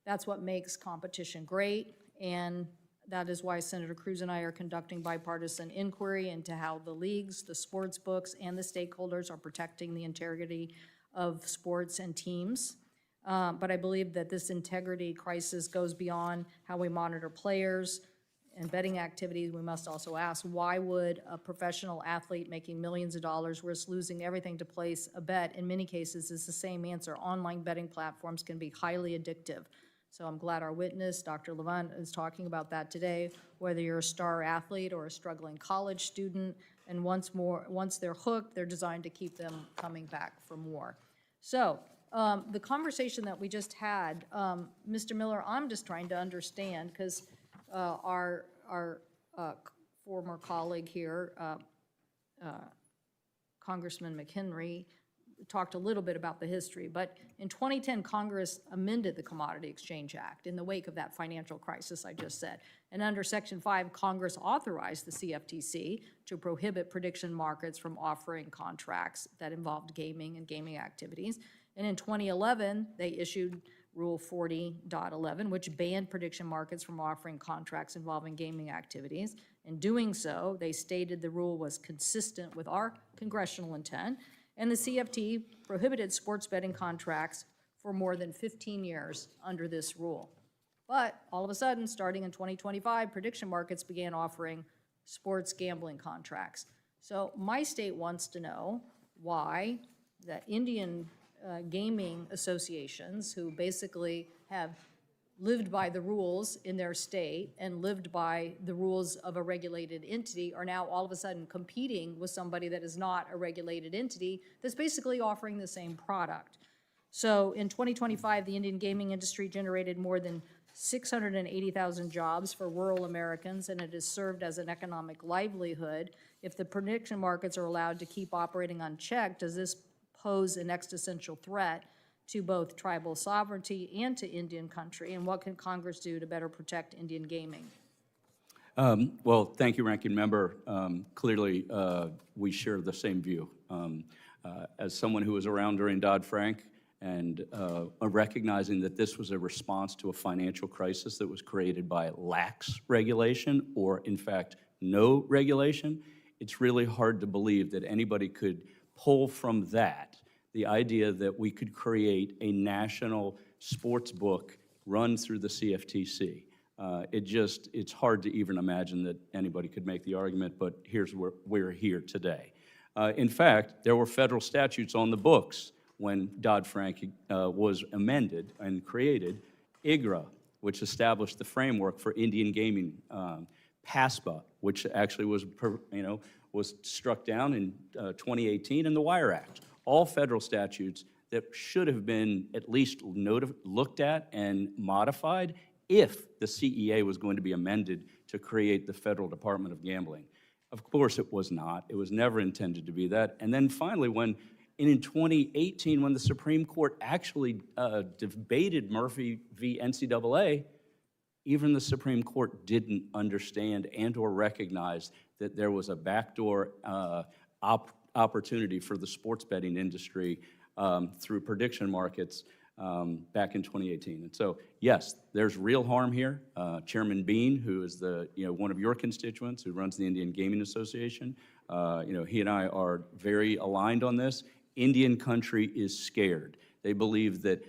Speaker 12: That's what makes competition great, and that is why Senator Cruz and I are conducting bipartisan inquiry into how the leagues, the sports books, and the stakeholders are protecting the integrity of sports and teams. But I believe that this integrity crisis goes beyond how we monitor players and betting activities, we must also ask, why would a professional athlete making millions of dollars risk losing everything to place a bet? In many cases, it's the same answer. Online betting platforms can be highly addictive. So I'm glad our witness, Dr. Levant, is talking about that today, whether you're a star athlete or a struggling college student, and once they're hooked, they're designed to keep them coming back for more. So the conversation that we just had, Mr. Miller, I'm just trying to understand, because our former colleague here, Congressman McHenry, talked a little bit about the history, but in 2010, Congress amended the Commodity Exchange Act in the wake of that financial crisis I just said. And under Section 5, Congress authorized the CFTC to prohibit prediction markets from offering contracts that involved gaming and gaming activities. And in 2011, they issued Rule 40.11, which banned prediction markets from offering contracts involving gaming activities. In doing so, they stated the rule was consistent with our congressional intent, and the CFT prohibited sports betting contracts for more than 15 years under this rule. But all of a sudden, starting in 2025, prediction markets began offering sports gambling contracts. So my state wants to know why the Indian gaming associations, who basically have lived by the rules in their state and lived by the rules of a regulated entity, are now all of a sudden competing with somebody that is not a regulated entity that's basically offering the same product. So in 2025, the Indian gaming industry generated more than 680,000 jobs for rural Americans, and it has served as an economic livelihood. If the prediction markets are allowed to keep operating unchecked, does this pose an existential threat to both tribal sovereignty and to Indian country? And what can Congress do to better protect Indian gaming?
Speaker 3: Well, thank you, Ranking Member. Clearly, we share the same view. As someone who was around during Dodd-Frank and recognizing that this was a response to a financial crisis that was created by lax regulation or, in fact, no regulation, it's really hard to believe that anybody could pull from that the idea that we could create a national sports book run through the CFTC. It's hard to even imagine that anybody could make the argument, but here's where we're here today. In fact, there were federal statutes on the books when Dodd-Frank was amended and created. IGRA, which established the framework for Indian gaming, PASPA, which actually was struck down in 2018, and the Wire Act. All federal statutes that should have been at least looked at and modified if the CEA was going to be amended to create the Federal Department of Gambling. Of course it was not. It was never intended to be that. And then finally, in 2018, when the Supreme Court actually debated Murphy v. NCAA, even the Supreme Court didn't understand and or recognize that there was a backdoor opportunity for the sports betting industry through prediction markets back in 2018. And so, yes, there's real harm here. Chairman Bean, who is one of your constituents, who runs the Indian Gaming Association, he and I are very aligned on this. Indian country is scared. They believe that,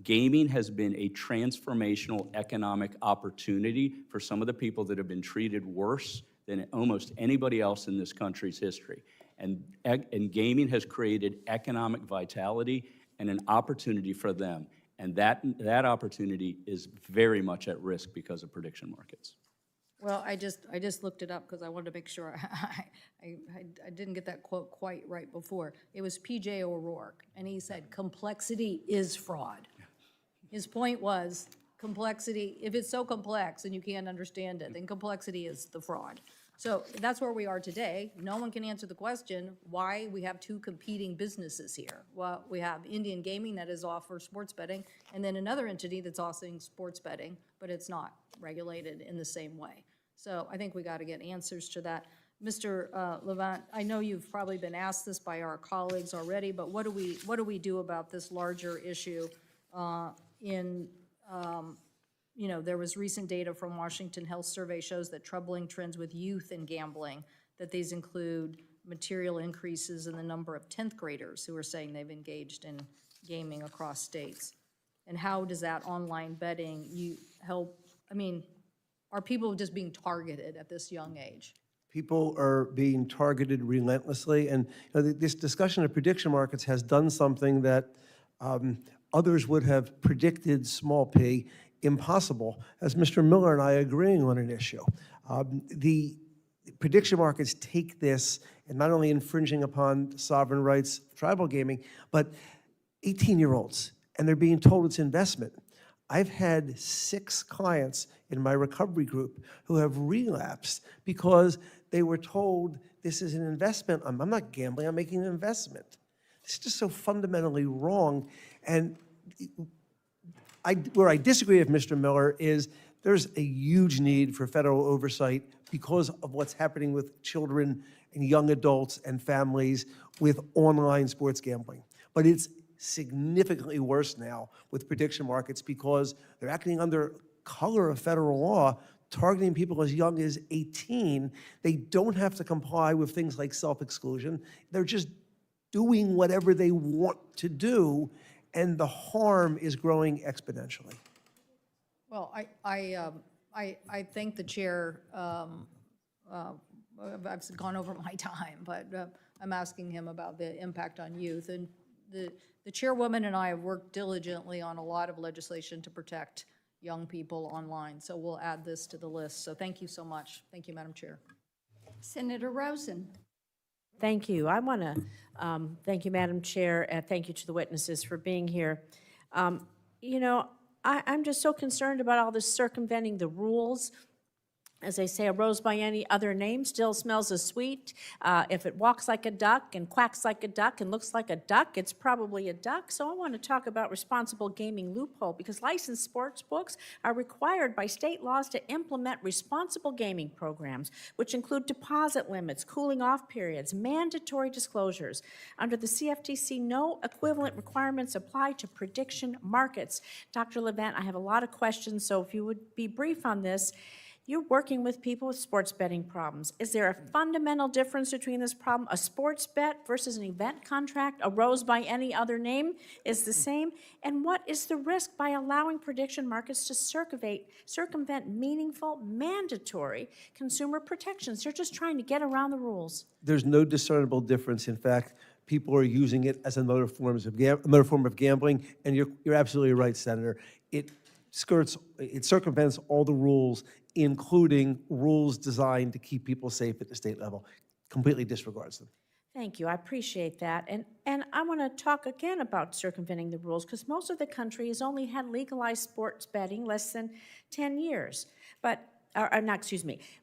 Speaker 3: gaming has been a transformational economic opportunity for some of the people that have been treated worse than almost anybody else in this country's history. And gaming has created economic vitality and an opportunity for them. And that opportunity is very much at risk because of prediction markets.
Speaker 12: Well, I just looked it up because I wanted to make sure I didn't get that quote quite right before. It was P.J. O'Rourke, and he said, complexity is fraud. His point was, complexity, if it's so complex and you can't understand it, then complexity is the fraud. So that's where we are today. No one can answer the question why we have two competing businesses here. Well, we have Indian Gaming that is offers sports betting, and then another entity that's offering sports betting, but it's not regulated in the same way. So I think we got to get answers to that. Mr. Levant, I know you've probably been asked this by our colleagues already, but what do we do about this larger issue there was recent data from Washington Health Survey shows that troubling trends with youth in gambling, that these include material increases in the number of 10th graders who are saying they've engaged in gaming across states. And how does that online betting help? I mean, are people just being targeted at this young age?
Speaker 7: People are being targeted relentlessly, and this discussion of prediction markets has done something that others would have predicted, small p, impossible, as Mr. Miller and I agreeing on an issue. The prediction markets take this and not only infringing upon sovereign rights of tribal gaming, but 18-year-olds, and they're being told it's investment. I've had 6 clients in my recovery group who have relapsed because they were told this is an investment. I'm not gambling, I'm making an investment. It's just so fundamentally wrong. And where I disagree with Mr. Miller is there's a huge need for federal oversight because of what's happening with children and young adults and families with online sports gambling. But it's significantly worse now with prediction markets because they're acting under color of federal law, targeting people as young as 18. They don't have to comply with things like self-exclusion. They're just doing whatever they want to do, and the harm is growing exponentially.
Speaker 12: Well, I thank the chair. I've gone over my time, but I'm asking him about the impact on youth. And the chairwoman and I have worked diligently on a lot of legislation to protect young people online. So we'll add this to the list. So thank you so much. Thank you, Madam Chair.
Speaker 1: Senator Rosen.
Speaker 13: Thank you. I want to thank you, Madam Chair, and thank you to the witnesses for being here. You know, I'm just so concerned about all this circumventing the rules. As they say, a rose by any other name still smells as sweet. If it walks like a duck and quacks like a duck and looks like a duck, it's probably a duck. So I want to talk about responsible gaming loophole, because licensed sports books are required by state laws to implement responsible gaming programs, which include deposit limits, cooling off periods, mandatory disclosures. Under the CFTC, no equivalent requirements apply to prediction markets. Dr. Levant, I have a lot of questions, so if you would be brief on this. You're working with people with sports betting problems. Is there a fundamental difference between this problem? A sports bet versus an event contract, a rose by any other name, is the same? And what is the risk by allowing prediction markets to circumvent meaningful, mandatory consumer protections? They're just trying to get around the rules.
Speaker 7: There's no discernible difference. In fact, people are using it as another form of gambling, and you're absolutely right, Senator. It circumvents all the rules, including rules designed to keep people safe at the state level. Completely disregards them.
Speaker 13: Thank you. I appreciate that. And I want to talk again about circumventing the rules, because most of the country has only had legalized sports betting less than 10 years.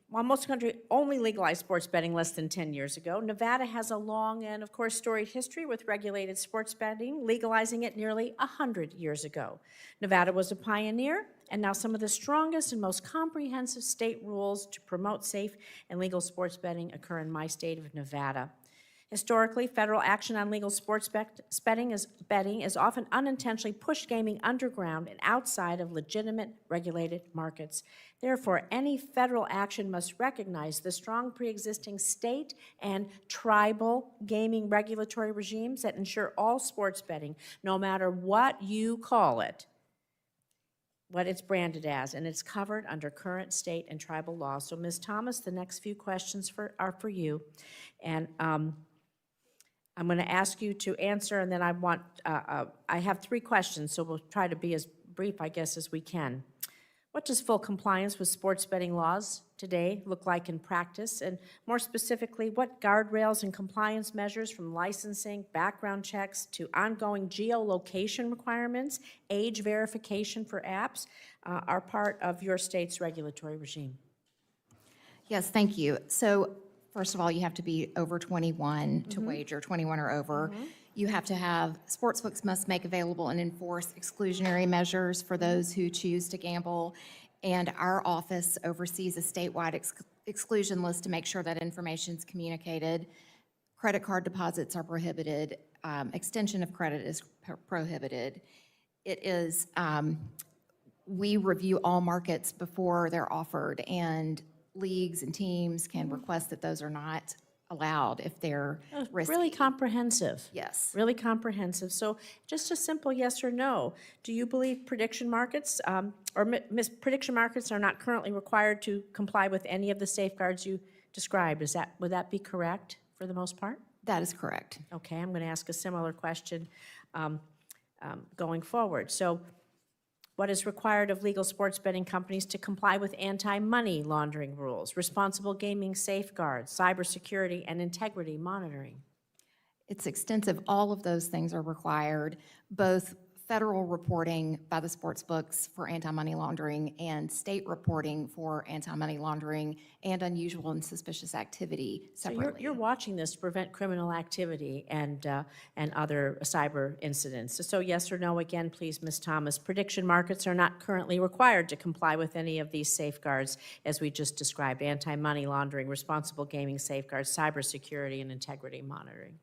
Speaker 13: While most of the country only legalized sports betting less than 10 years ago, Nevada has a long and, of course, storied history with regulated sports betting, legalizing it nearly 100 years ago. Nevada was a pioneer, and now some of the strongest and most comprehensive state rules to promote safe and legal sports betting occur in my state of Nevada. Historically, federal action on legal sports betting is often unintentionally pushed gaming underground and outside of legitimate regulated markets. Therefore, any federal action must recognize the strong pre-existing state and tribal gaming regulatory regimes that ensure all sports betting, no matter what you call it, what it's branded as, and it's covered under current state and tribal law. So, Ms. Thomas, the next few questions are for you. And I'm going to ask you to answer, and then I have 3 questions, so we'll try to be as brief, I guess, as we can. What does full compliance with sports betting laws today look like in practice? And more specifically, what guardrails and compliance measures, from licensing, background checks, to ongoing geolocation requirements, age verification for apps, are part of your state's regulatory regime?
Speaker 4: Yes, thank you. So first of all, you have to be over 21 to wager, 21 or over. You have to have, sportsbooks must make available and enforce exclusionary measures for those who choose to gamble. And our office oversees a statewide exclusion list to make sure that information is communicated. Credit card deposits are prohibited. Extension of credit is prohibited. It is, we review all markets before they're offered, and leagues and teams can request that those are not allowed if they're risky.
Speaker 13: Really comprehensive.
Speaker 4: Yes.
Speaker 13: Really comprehensive. So just a simple yes or no. Do you believe prediction markets, prediction markets are not currently required to comply with any of the safeguards you described? Would that be correct for the most part?
Speaker 4: That is correct.
Speaker 13: Okay, I'm going to ask a similar question going forward. So what is required of legal sports betting companies to comply with anti-money laundering rules, responsible gaming safeguards, cybersecurity, and integrity monitoring?
Speaker 4: It's extensive. All of those things are required, both federal reporting by the sportsbooks for anti-money laundering and state reporting for anti-money laundering and unusual and suspicious activity
Speaker 13: So
Speaker 4: separately.
Speaker 13: you're watching this to prevent criminal activity and other cyber incidents. So yes or no again, please, Ms. Thomas. Prediction markets are not currently required to comply with any of these safeguards as we just described: anti-money laundering, responsible gaming safeguards, cybersecurity, and integrity monitoring.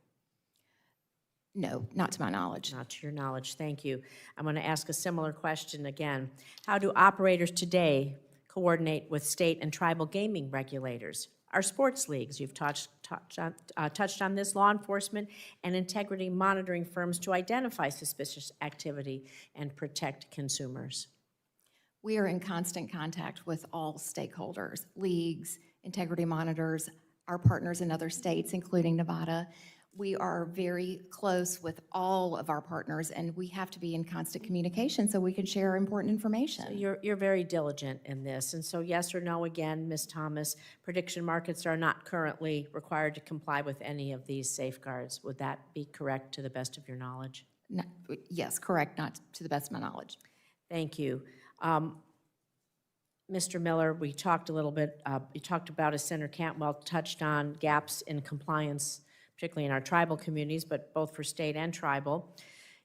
Speaker 4: No, not to my knowledge.
Speaker 13: Not to your knowledge, thank you. I'm going to ask a similar question again. How do operators today coordinate with state and tribal gaming regulators? Our sports leagues, you've touched on this, law enforcement and integrity monitoring firms to identify suspicious activity and protect consumers.
Speaker 4: We are in constant contact with all stakeholders, leagues, integrity monitors, our partners in other states, including Nevada. We are very close with all of our partners, and we have to be in constant communication so we can share important information.
Speaker 13: So you're very diligent in this, and so yes or no again, Ms. Thomas, prediction markets are not currently required to comply with any of these safeguards. Would that be correct to the best of your knowledge?
Speaker 4: No, yes, correct, not to the best of my knowledge.
Speaker 13: Thank you. Mr. Miller, we talked a little bit, you talked about, as Senator Cantwell touched on, gaps in compliance, particularly in our tribal communities, but both for state and tribal.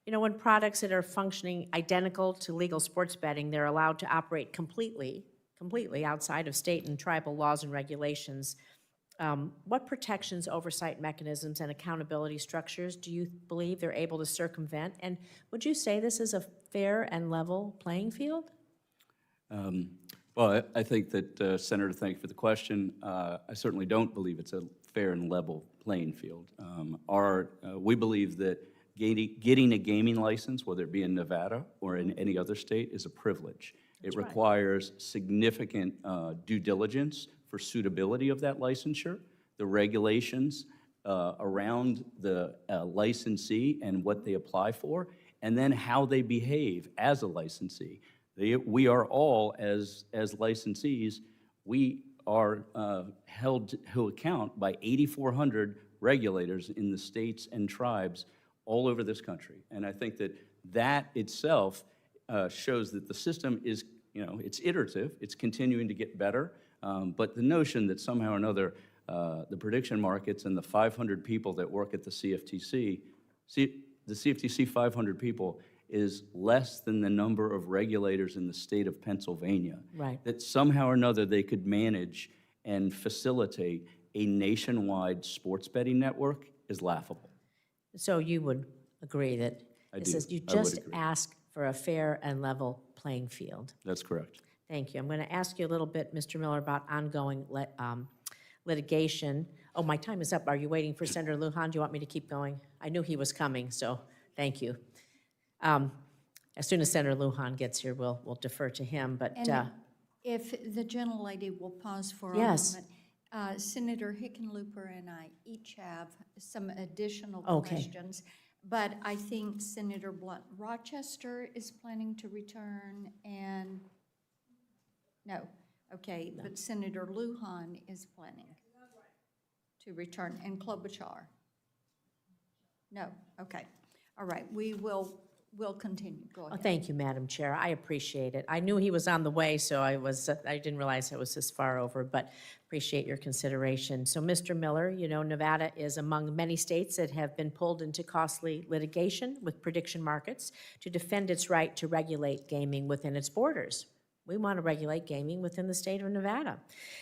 Speaker 13: You know, when products that are functioning identical to legal sports betting, they're allowed to operate completely outside of state and tribal laws and regulations. What protections, oversight mechanisms, and accountability structures do you believe they're able to circumvent? And would you say this is a fair and level playing field?
Speaker 3: Well, I think that, Senator, thank you for the question. I certainly don't believe it's a fair and level playing field. We believe that getting a gaming license, whether it be in Nevada or in any other state, is a privilege. It requires significant due diligence for suitability of that licensure, the regulations around the licensee and what they apply for, and then how they behave as a licensee. We are all, as licensees, we are held to account by 8,400 regulators in the states and tribes all over this country. And I think that itself shows that the system is, it's iterative, it's continuing to get better, but the notion that somehow or another the prediction markets and the 500 people that work at the CFTC, the CFTC 500 people is less than the number of regulators in the state of Pennsylvania.
Speaker 13: Right.
Speaker 3: That somehow or another they could manage and facilitate a nationwide sports betting network is laughable.
Speaker 13: So you would agree that this is, you just ask for a fair and level playing field.
Speaker 3: That's correct.
Speaker 13: Thank you. I'm going to ask you a little bit, Mr. Miller, about ongoing litigation. Oh, my time is up. Are you waiting for Senator Lujan? Do you want me to keep going? I knew he was coming, so thank you. As soon as Senator Lujan gets here, we'll defer to him, but.
Speaker 1: And if the gentlelady will pause for a
Speaker 13: Yes.
Speaker 1: moment. Senator Hickenlooper and I each have some additional
Speaker 13: Okay.
Speaker 1: questions, but I think Senator Blunt Rochester is planning to return, and, no, okay, but Senator Lujan is planning to return, and Klobuchar. No, okay, all right, we'll continue, go
Speaker 13: Oh,
Speaker 1: ahead.
Speaker 13: thank you, Madam Chair. I appreciate it. I knew he was on the way, so I didn't realize it was this far over, but appreciate your consideration. So, Mr. Miller, you know, Nevada is among many states that have been pulled into costly litigation with prediction markets to defend its right to regulate gaming within its borders. We want to regulate gaming within the state of Nevada.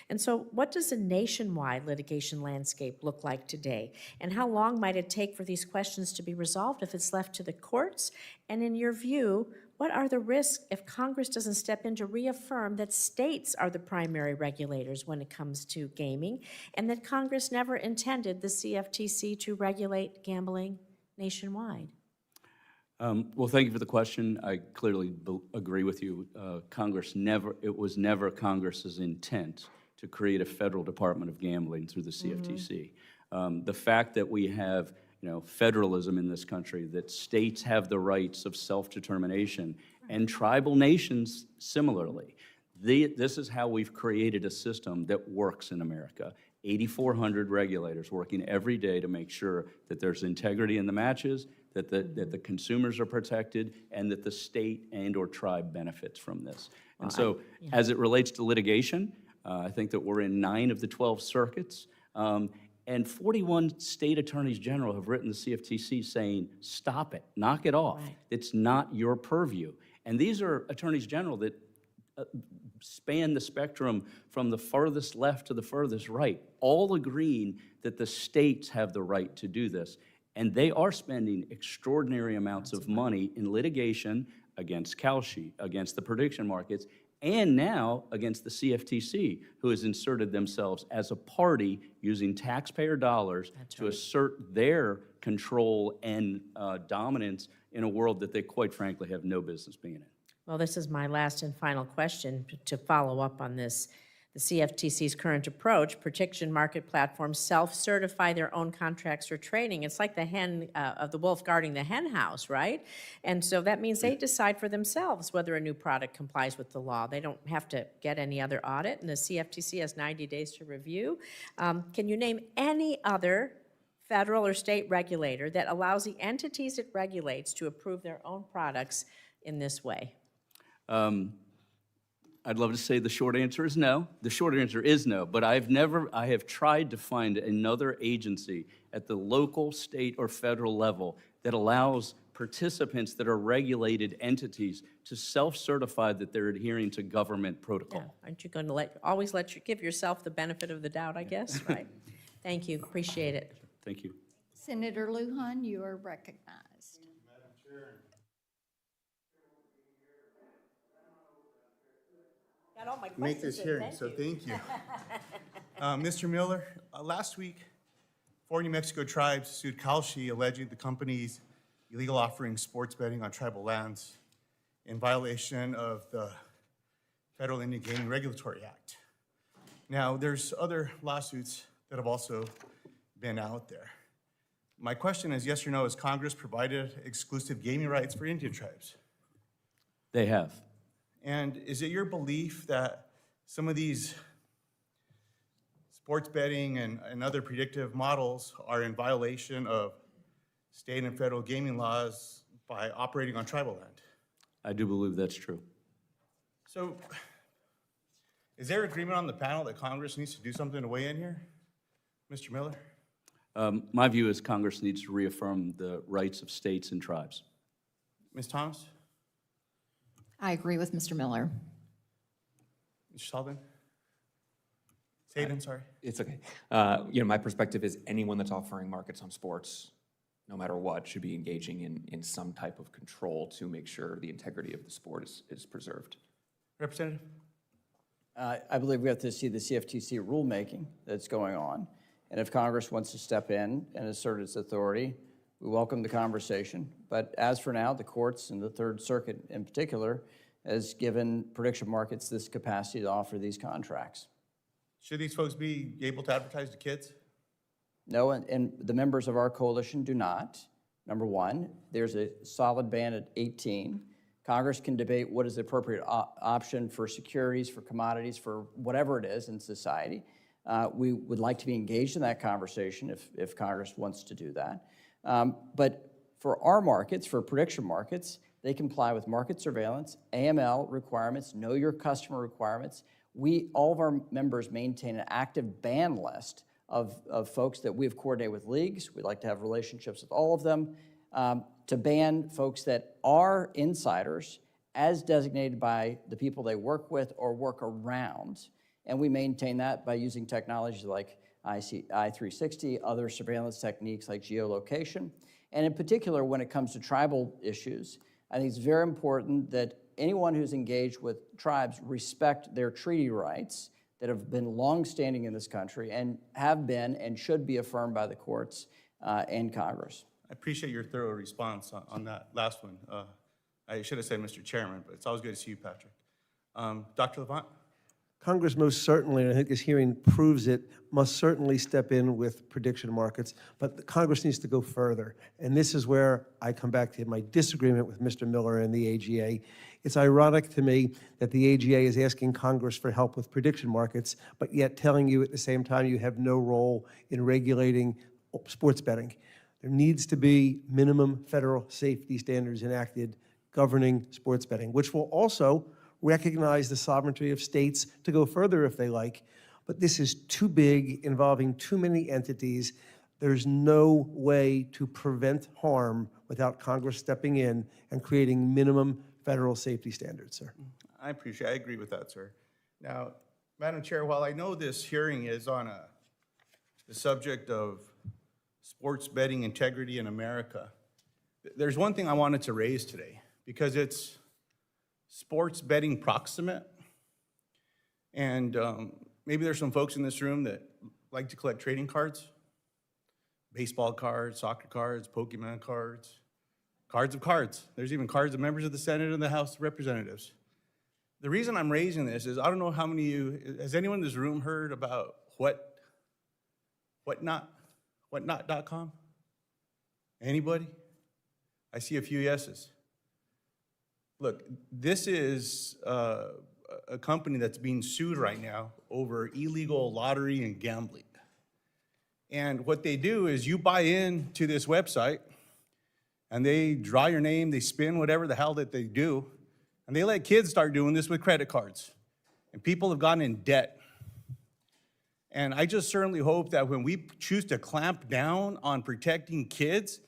Speaker 13: And so what does a nationwide litigation landscape look like today? And how long might it take for these questions to be resolved if it's left to the courts? And in your view, what are the risks if Congress doesn't step in to reaffirm that states are the primary regulators when it comes to gaming, and that Congress never intended the CFTC to regulate gambling nationwide?
Speaker 3: Well, thank you for the question. I clearly agree with you. It was never Congress's intent to create a federal Department of Gambling through the CFTC. The fact that we have, federalism in this country, that states have the rights of self-determination, and tribal nations similarly. This is how we've created a system that works in America. 8,400 regulators working every day to make sure that there's integrity in the matches, that the consumers are protected, and that the state and/or tribe benefits from this. And so, as it relates to litigation, I think that we're in 9 of the 12 circuits, and 41 state attorneys general have written the CFTC saying, stop it, knock it off.
Speaker 13: Right.
Speaker 3: It's not your purview. And these are attorneys general that span the spectrum from the farthest left to the furthest right, all agreeing that the states have the right to do this. And they are spending extraordinary amounts of money in litigation against Kalshi, against the prediction markets, and now against the CFTC, who has inserted themselves as a party using taxpayer dollars to assert their control and dominance in a world that they, quite frankly, have no business being in.
Speaker 13: Well, this is my last and final question to follow up on this. The CFTC's current approach, prediction market platforms self-certify their own contracts for trading. It's like the wolf guarding the hen house, right? And so that means they decide for themselves whether a new product complies with the law. They don't have to get any other audit, and the CFTC has 90 days to review. Can you name any other federal or state regulator that allows the entities it regulates to approve their own products in this way?
Speaker 3: I'd love to say the short answer is no. The short answer is no, but I have tried to find another agency at the local, state, or federal level that allows participants that are regulated entities to self-certify that they're adhering to government protocol.
Speaker 13: Yeah. Aren't you going to give yourself the benefit of the doubt, I guess, right? Thank you, appreciate it.
Speaker 3: Thank you.
Speaker 1: Senator Lujan, you are recognized.
Speaker 13: Got all my
Speaker 14: Make this hearing, so thank you. Mr. Miller, last week, 4 New Mexico tribes sued Kalshi alleging the company's illegal offering sports betting on tribal lands in violation of the Federal Indian Gaming Regulatory Act. Now, there's other lawsuits that have also been out there. My question is, yes or no, has Congress provided exclusive gaming rights for Indian tribes?
Speaker 3: They have.
Speaker 14: And is it your belief that some of these sports betting and other predictive models are in violation of state and federal gaming laws by operating on tribal land?
Speaker 3: I do believe that's true.
Speaker 14: So is there agreement on the panel that Congress needs to do something to weigh in here? Mr. Miller?
Speaker 3: My view is Congress needs to reaffirm the rights of states and tribes.
Speaker 14: Ms. Thomas?
Speaker 4: I agree with Mr. Miller.
Speaker 14: Mr. Sadin? Sadin, sorry.
Speaker 5: It's okay. My perspective is anyone that's offering markets on sports, no matter what, should be engaging in some type of control to make sure the integrity of the sport is preserved.
Speaker 14: Representative?
Speaker 6: I believe we have to see the CFTC rulemaking that's going on. And if Congress wants to step in and assert its authority, we welcome the conversation. But as for now, the courts and the Third Circuit in particular has given prediction markets this capacity to offer these contracts.
Speaker 14: Should these folks be able to advertise to kids?
Speaker 6: No, and the members of our coalition do not. Number one, there's a solid ban at 18. Congress can debate what is the appropriate option for securities, for commodities, for whatever it is in society. We would like to be engaged in that conversation if Congress wants to do that. But for our markets, for prediction markets, they comply with market surveillance, AML requirements, know your customer requirements. All of our members maintain an active ban list of folks that we've coordinated with leagues. We'd like to have relationships with all of them to ban folks that are insiders as designated by the people they work with or work around. And we maintain that by using technologies like I360, other surveillance techniques like geolocation. And in particular, when it comes to tribal issues, I think it's very important that anyone who's engaged with tribes respect their treaty rights that have been longstanding in this country and have been and should be affirmed by the courts and Congress.
Speaker 14: I appreciate your thorough response on that last one. I should have said Mr. Chairman, but it's always good to see you, Patrick. Dr. Levant?
Speaker 7: Congress most certainly, and I think this hearing proves it, must certainly step in with prediction markets, but Congress needs to go further. And this is where I come back to my disagreement with Mr. Miller and the AGA. It's ironic to me that the AGA is asking Congress for help with prediction markets, but yet telling you at the same time you have no role in regulating sports betting. There needs to be minimum federal safety standards enacted governing sports betting, which will also recognize the sovereignty of states to go further if they like. But this is too big, involving too many entities. There's no way to prevent harm without Congress stepping in and creating minimum federal safety standards, sir.
Speaker 14: I agree with that, sir. Now, Madam Chair, while I know this hearing is on the subject of sports betting integrity in America, there's one thing I wanted to raise today, because it's sports betting proximate. And maybe there's some folks in this room that like to collect trading cards, baseball cards, soccer cards, Pokemon cards, cards of cards. There's even cards of members of the Senate and the House of Representatives. The reason I'm raising this is I don't know how many of you, has anyone in this room heard about whatnot.com? Anybody? I see a few yeses. Look, this is a company that's being sued right now over illegal lottery and gambling. And what they do is you buy into this website and they draw your name, they spin whatever the hell that they do, and they let kids start doing this with credit cards. And people have gotten in debt. And I just certainly hope that when we choose to clamp down on protecting kids,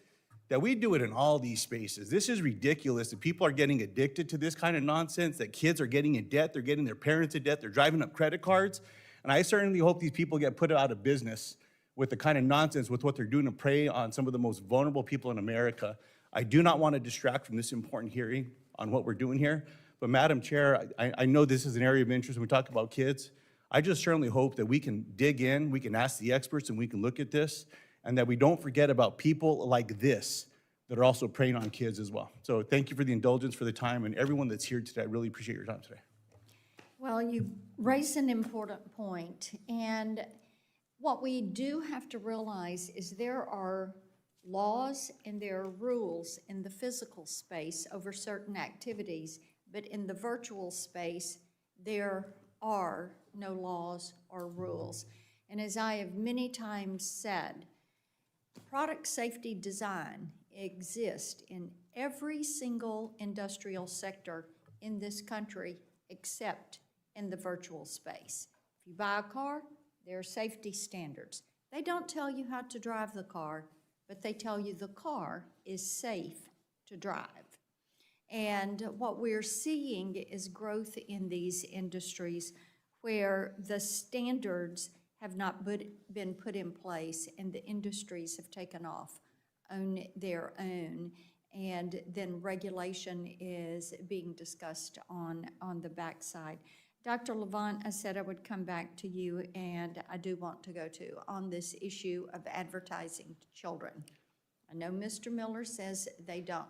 Speaker 14: that we do it in all these spaces. This is ridiculous that people are getting addicted to this kind of nonsense, that kids are getting in debt, they're getting their parents in debt, they're driving up credit cards. And I certainly hope these people get put out of business with the kind of nonsense with what they're doing to prey on some of the most vulnerable people in America. I do not want to distract from this important hearing on what we're doing here. But Madam Chair, I know this is an area of interest when we talk about kids. I just certainly hope that we can dig in, we can ask the experts, and we can look at this, and that we don't forget about people like this that are also preying on kids as well. So thank you for the indulgence, for the time, and everyone that's here today. I really appreciate your time today.
Speaker 1: Well, you raise an important point, and what we do have to realize is there are laws and there are rules in the physical space over certain activities, but in the virtual space, there are no laws or rules. And as I have many times said, product safety design exists in every single industrial sector in this country except in the virtual space. If you buy a car, there are safety standards. They don't tell you how to drive the car, but they tell you the car is safe to drive. And what we're seeing is growth in these industries where the standards have not been put in place and the industries have taken off on their own. And then regulation is being discussed on the backside. Dr. Levant, I said I would come back to you, and I do want to go to on this issue of advertising to children. I know Mr. Miller says they don't.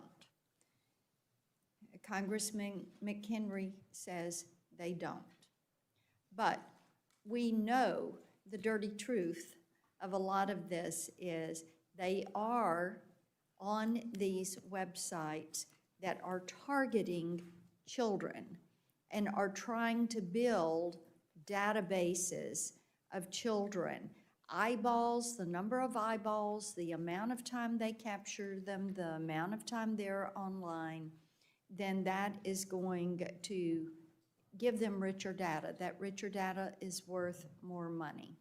Speaker 1: Congressman McHenry says they don't. But we know the dirty truth of a lot of this is they are on these websites that are targeting children and are trying to build databases of children. Eyeballs, the number of eyeballs, the amount of time they capture them, the amount of time they're online, then that is going to give them richer data. That richer data is worth more money.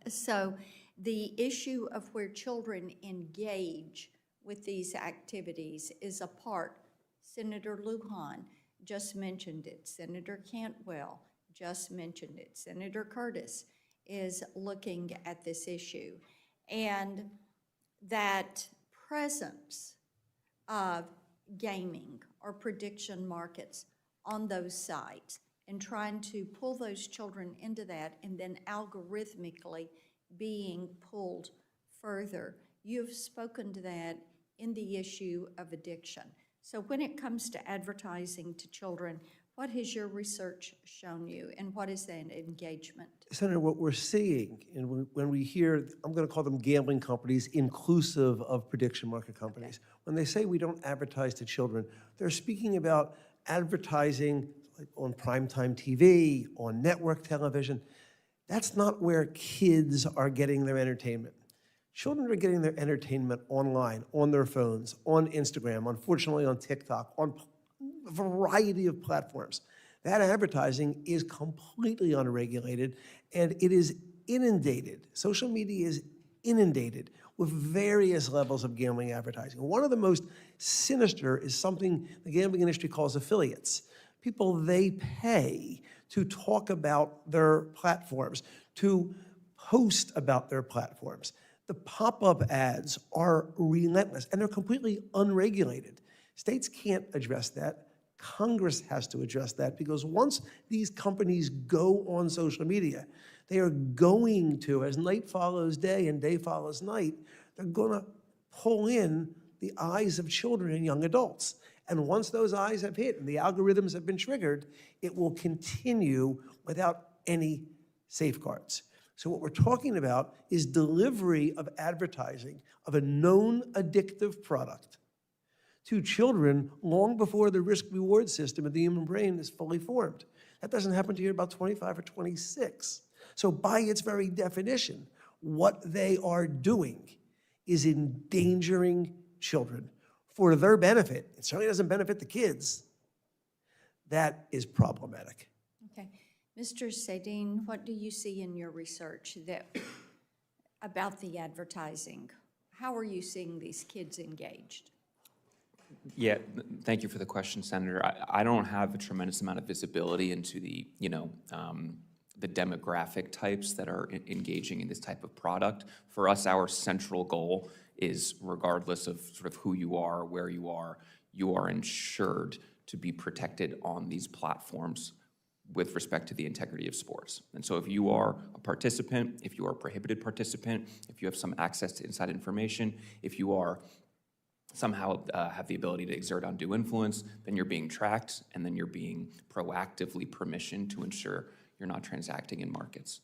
Speaker 1: So the issue of where children engage with these activities is a part. Senator Lujan just mentioned it. Senator Cantwell just mentioned it. Senator Curtis is looking at this issue. And that presence of gaming or prediction markets on those sites and trying to pull those children into that and then algorithmically being pulled further. You've spoken to that in the issue of addiction. So when it comes to advertising to children, what has your research shown you, and what is that engagement?
Speaker 7: Senator, what we're seeing, and when we hear, I'm going to call them gambling companies, inclusive of prediction market companies, when they say we don't advertise to children, they're speaking about advertising like on primetime TV, on network television. That's not where kids are getting their entertainment. Children are getting their entertainment online, on their phones, on Instagram, unfortunately on TikTok, on a variety of platforms. That advertising is completely unregulated, and it is inundated. Social media is inundated with various levels of gambling advertising. One of the most sinister is something the gambling industry calls affiliates. People they pay to talk about their platforms, to post about their platforms. The pop-up ads are relentless, and they're completely unregulated. States can't address that. Congress has to address that, because once these companies go on social media, they are going to, as night follows day and day follows night, they're going to pull in the eyes of children and young adults. And once those eyes have hit and the algorithms have been triggered, it will continue without any safeguards. So what we're talking about is delivery of advertising of a known addictive product to children long before the risk-reward system of the human brain is fully formed. That doesn't happen to you about 25 or 26. So by its very definition, what they are doing is endangering children for their benefit. It certainly doesn't benefit the kids. That is problematic.
Speaker 1: Okay. Mr. Sadin, what do you see in your research about the advertising? How are you seeing these kids engaged?
Speaker 5: Yeah, thank you for the question, Senator. I don't have a tremendous amount of visibility into the, the demographic types that are engaging in this type of product. For us, our central goal is, regardless of sort of who you are, where you are ensured to be protected on these platforms with respect to the integrity of sports. And so if you are a participant, if you are a prohibited participant, if you have some access to inside information, if you are somehow have the ability to exert undue influence, then you're being tracked, and then you're being proactively permissioned to ensure you're not transacting in markets.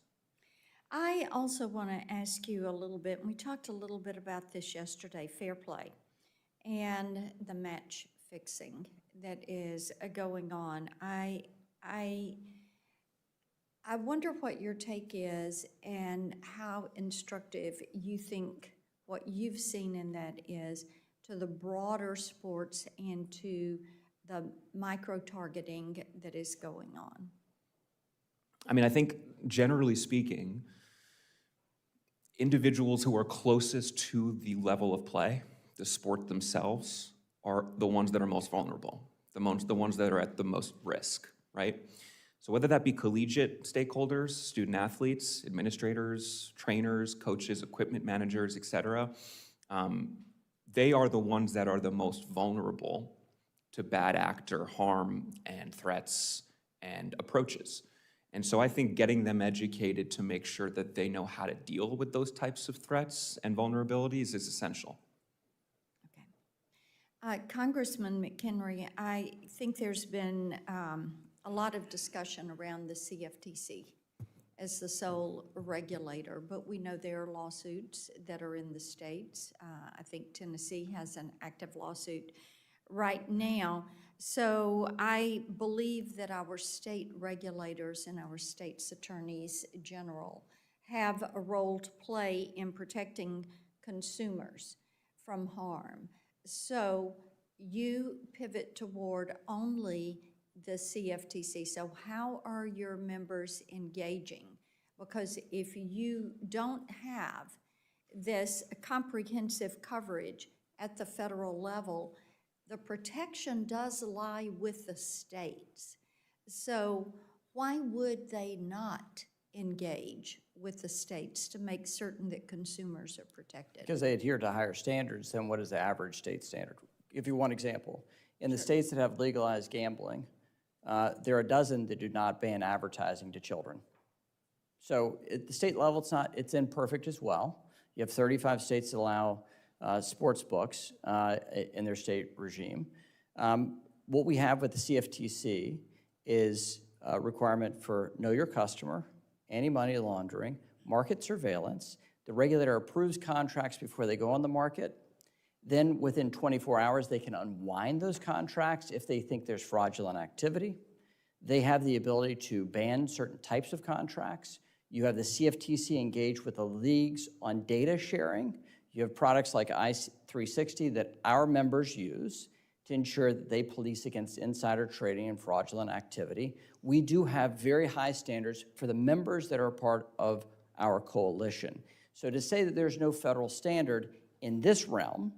Speaker 1: I also want to ask you a little bit, and we talked a little bit about this yesterday, fair play and the match fixing that is going on. I wonder what your take is and how instructive you think what you've seen in that is to the broader sports and to the micro-targeting that is going on.
Speaker 5: I mean, I think generally speaking, individuals who are closest to the level of play, the sport themselves, are the ones that are most vulnerable, the ones that are at the most risk, right? So whether that be collegiate stakeholders, student athletes, administrators, trainers, coaches, equipment managers, et cetera, they are the ones that are the most vulnerable to bad actor harm and threats and approaches. And so I think getting them educated to make sure that they know how to deal with those types of threats and vulnerabilities is essential.
Speaker 1: Okay. Congressman McHenry, I think there's been a lot of discussion around the CFTC as the sole regulator, but we know there are lawsuits that are in the states. I think Tennessee has an active lawsuit right now. So I believe that our state regulators and our state's attorneys general have a role to play in protecting consumers from harm. So you pivot toward only the CFTC. So how are your members engaging? Because if you don't have this comprehensive coverage at the federal level, the protection does lie with the states. So why would they not engage with the states to make certain that consumers are protected?
Speaker 6: Because they adhere to higher standards than what is the average state standard. give you one example. In the states that have legalized gambling, there are a dozen that do not ban advertising to children. So at the state level, it's imperfect as well. You have 35 states that allow sports books in their state regime. What we have with the CFTC is a requirement for know your customer, anti-money laundering, market surveillance. The regulator approves contracts before they go on the market. Then within 24 hours, they can unwind those contracts if they think there's fraudulent activity. They have the ability to ban certain types of contracts. You have the CFTC engaged with the leagues on data sharing. You have products like i360 that our members use to ensure that they police against insider trading and fraudulent activity. We do have very high standards for the members that are part of our coalition. So to say that there's no federal standard in this realm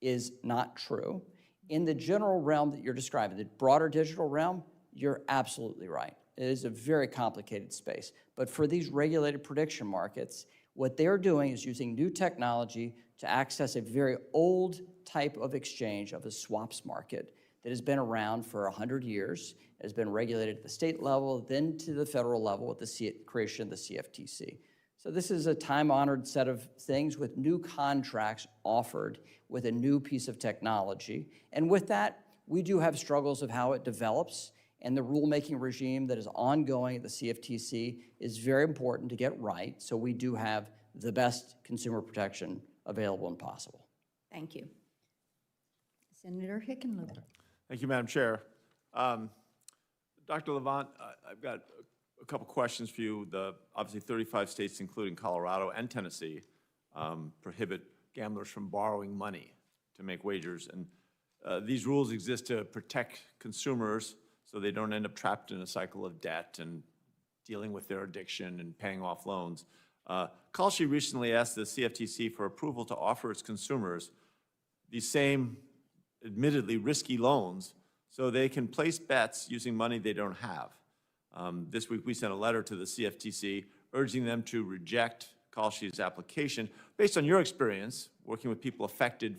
Speaker 6: is not true. In the general realm that you're describing, the broader digital realm, you're absolutely right. It is a very complicated space. But for these regulated prediction markets, what they're doing is using new technology to access a very old type of exchange of a swaps market that has been around for 100 years, has been regulated at the state level, then to the federal level with the creation of the CFTC. So this is a time-honored set of things with new contracts offered with a new piece of technology. And with that, we do have struggles of how it develops, and the rulemaking regime that is ongoing at the CFTC is very important to get right, so we do have the best consumer protection available and possible.
Speaker 1: Thank you. Senator Hickenlooper.
Speaker 2: Thank you, Madam Chair. Dr. Levant, I've got a couple questions for you. Obviously, 35 states, including Colorado and Tennessee, prohibit gamblers from borrowing money to make wagers. And these rules exist to protect consumers so they don't end up trapped in a cycle of debt and dealing with their addiction and paying off loans. Kalshi recently asked the CFTC for approval to offer its consumers these same admittedly risky loans so they can place bets using money they don't have. This week we sent a letter to the CFTC urging them to reject Kalshi's application. Based on your experience working with people affected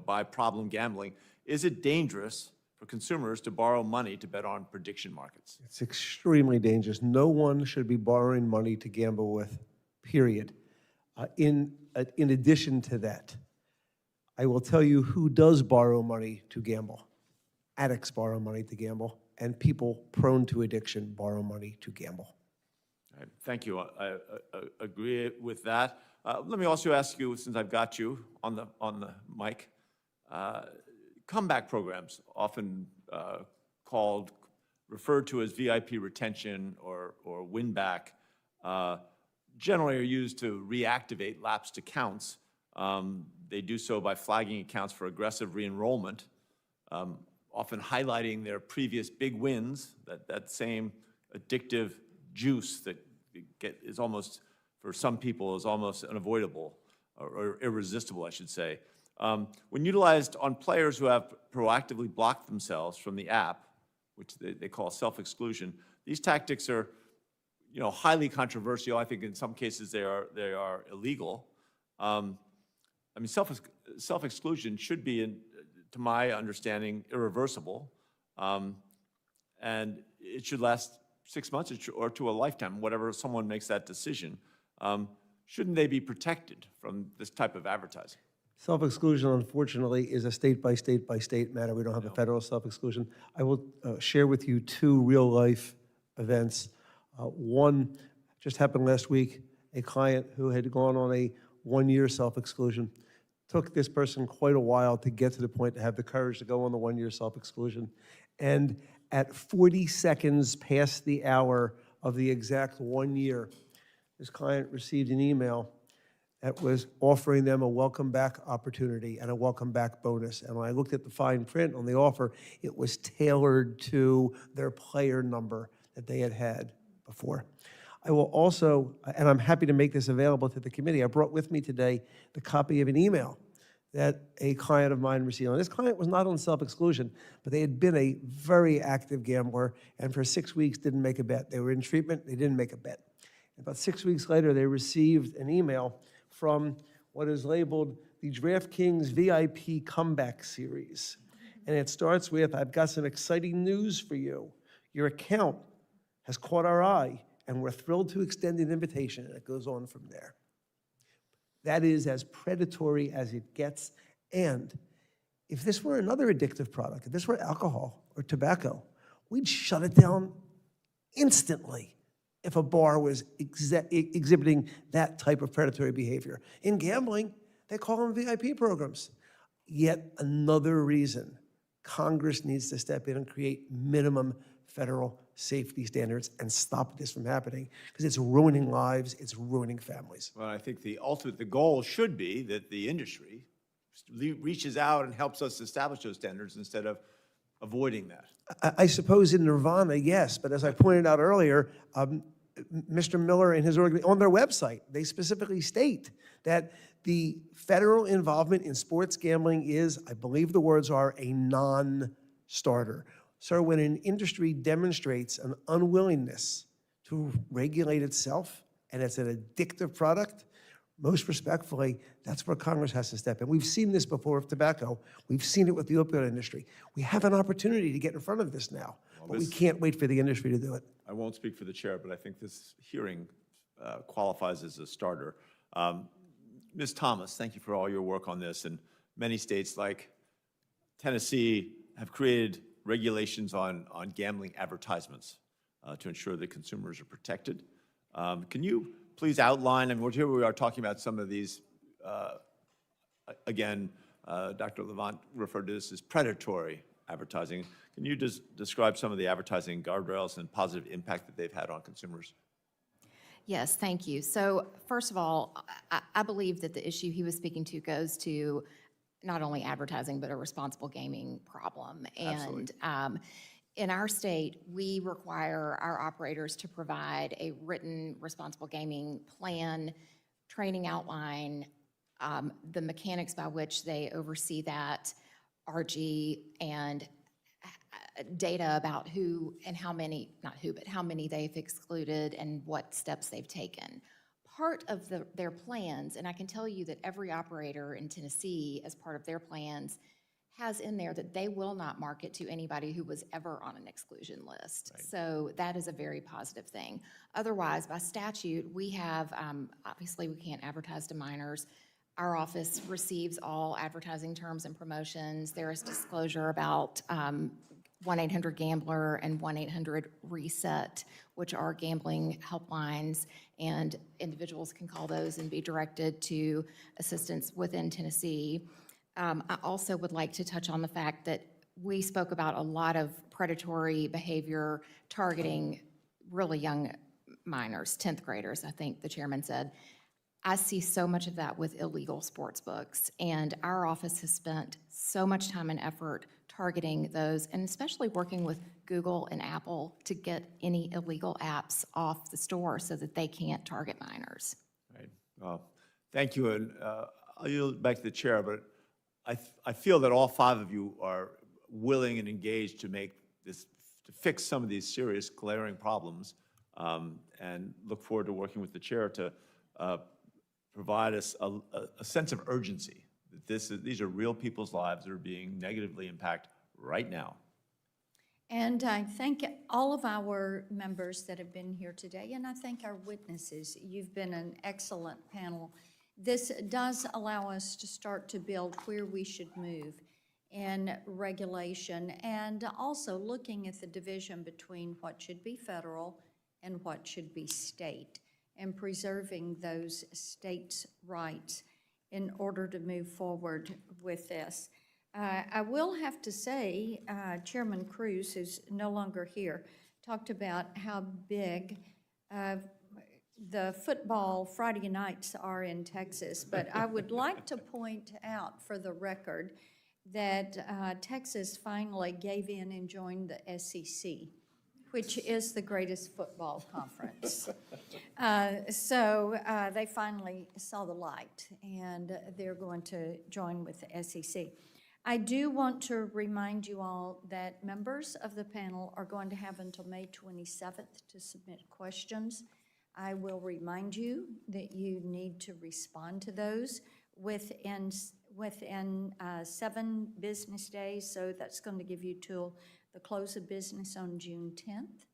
Speaker 2: by problem gambling, is it dangerous for consumers to borrow money to bet on prediction markets?
Speaker 7: It's extremely dangerous. No one should be borrowing money to gamble with, period. In addition to that, I will tell you who does borrow money to gamble. Addicts borrow money to gamble, and people prone to addiction borrow money to gamble.
Speaker 2: All right, thank you. I agree with that. Let me also ask you, since I've got you on the mic, comeback programs, often referred to as VIP retention or win back, generally are used to reactivate lapsed accounts. They do so by flagging accounts for aggressive re-enrollment, often highlighting their previous big wins, that same addictive juice that is almost, for some people, is almost unavoidable or irresistible, I should say. When utilized on players who have proactively blocked themselves from the app, which they call self-exclusion, these tactics are highly controversial. I think in some cases they are illegal. I mean, self-exclusion should be, to my understanding, irreversible, and it should last 6 months or to a lifetime, whatever someone makes that decision. Shouldn't they be protected from this type of advertising?
Speaker 7: Self-exclusion, unfortunately, is a state-by-state matter. We don't have a federal self-exclusion. I will share with you two real-life events. One just happened last week. A client who had gone on a one-year self-exclusion. Took this person quite a while to get to the point to have the courage to go on the one-year self-exclusion. And at 40 seconds past the hour of the exact 1 year, this client received an email that was offering them a welcome back opportunity and a welcome back bonus. And when I looked at the fine print on the offer, it was tailored to their player number that they had had before. I will also, and I'm happy to make this available to the committee, I brought with me today the copy of an email that a client of mine received. And this client was not on self-exclusion, but they had been a very active gambler, and for 6 weeks didn't make a bet. They were in treatment, they didn't make a bet. About 6 weeks later, they received an email from what is labeled the DraftKings VIP Comeback Series. And it starts with, I've got some exciting news for you. Your account has caught our eye, and we're thrilled to extend an invitation, and it goes on from there. That is as predatory as it gets. And if this were another addictive product, if this were alcohol or tobacco, we'd shut it down instantly if a bar was exhibiting that type of predatory behavior. In gambling, they call them VIP programs. Yet another reason Congress needs to step in and create minimum federal safety standards and stop this from happening, because it's ruining lives, it's ruining families.
Speaker 2: Well, I think the goal should be that the industry reaches out and helps us establish those standards instead of avoiding that.
Speaker 7: I suppose in nirvana, yes, but as I pointed out earlier, Mr. Miller and his organization, on their website, they specifically state that the federal involvement in sports gambling is, I believe the words are, a non-starter. So when an industry demonstrates an unwillingness to regulate itself, and it's an addictive product, most respectfully, that's where Congress has to step in. We've seen this before with tobacco. We've seen it with the opioid industry. We have an opportunity to get in front of this now, but we can't wait for the industry to do it.
Speaker 2: I won't speak for the chair, but I think this hearing qualifies as a starter. Ms. Thomas, thank you for all your work on this. And many states like Tennessee have created regulations on gambling advertisements to ensure that consumers are protected. Can you please outline, and here we are talking about some of these, again, Dr. Levant referred to this as predatory advertising. Can you just describe some of the advertising guardrails and positive impact that they've had on consumers?
Speaker 4: Yes, thank you. So first of all, I believe that the issue he was speaking to goes to not only advertising, but a responsible gaming problem.
Speaker 2: Absolutely.
Speaker 4: And in our state, we require our operators to provide a written responsible gaming plan, training outline, the mechanics by which they oversee that, RG, and data about who and how many, not who, but how many they've excluded and what steps they've taken. Part of their plans, and I can tell you that every operator in Tennessee, as part of their plans, has in there that they will not market to anybody who was ever on an exclusion list. Right. So that is a very positive thing. Otherwise, by statute, we have, obviously we can't advertise to minors. Our office receives all advertising terms and promotions. There is disclosure about 1-800-GAMBLER and 1-800-RESET, which are gambling helplines, and individuals can call those and be directed to assistance within Tennessee. I also would like to touch on the fact that we spoke about a lot of predatory behavior targeting really young minors, 10th graders, I think the chairman said. I see so much of that with illegal sports books, and our office has spent so much time and effort targeting those, and especially working with Google and Apple to get any illegal apps off the store so that they can't target minors.
Speaker 2: Right. Well, thank you, and I'll yield back to the chair, but I feel that all five of you are willing and engaged to make this, to fix some of these serious glaring problems, and look forward to working with the chair to provide us a sense of urgency that these are real people's lives that are being negatively impacted right now.
Speaker 1: And I thank all of our members that have been here today, and I thank our witnesses. You've been an excellent panel. This does allow us to start to build where we should move in regulation, and also looking at the division between what should be federal and what should be state, and preserving those states' rights in order to move forward with this. I will have to say, Chairman Cruz, who's no longer here, talked about how big the football Friday nights are in Texas, but I would like to point out for the record that Texas finally gave in and joined the SEC, which is the greatest football conference. So they finally saw the light, and they're going to join with the SEC. I do want to remind you all that members of the panel are going to have until May 27th to submit questions. I will remind you that you need to respond to those within 7 business days, so that's going to give you till the close of business on June 10th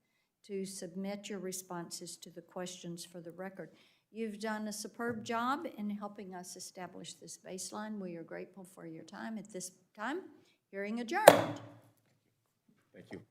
Speaker 1: to submit your responses to the questions for the record. You've done a superb job in helping us establish this baseline. We are grateful for your time. At this time, hearing adjourned.
Speaker 2: Thank you.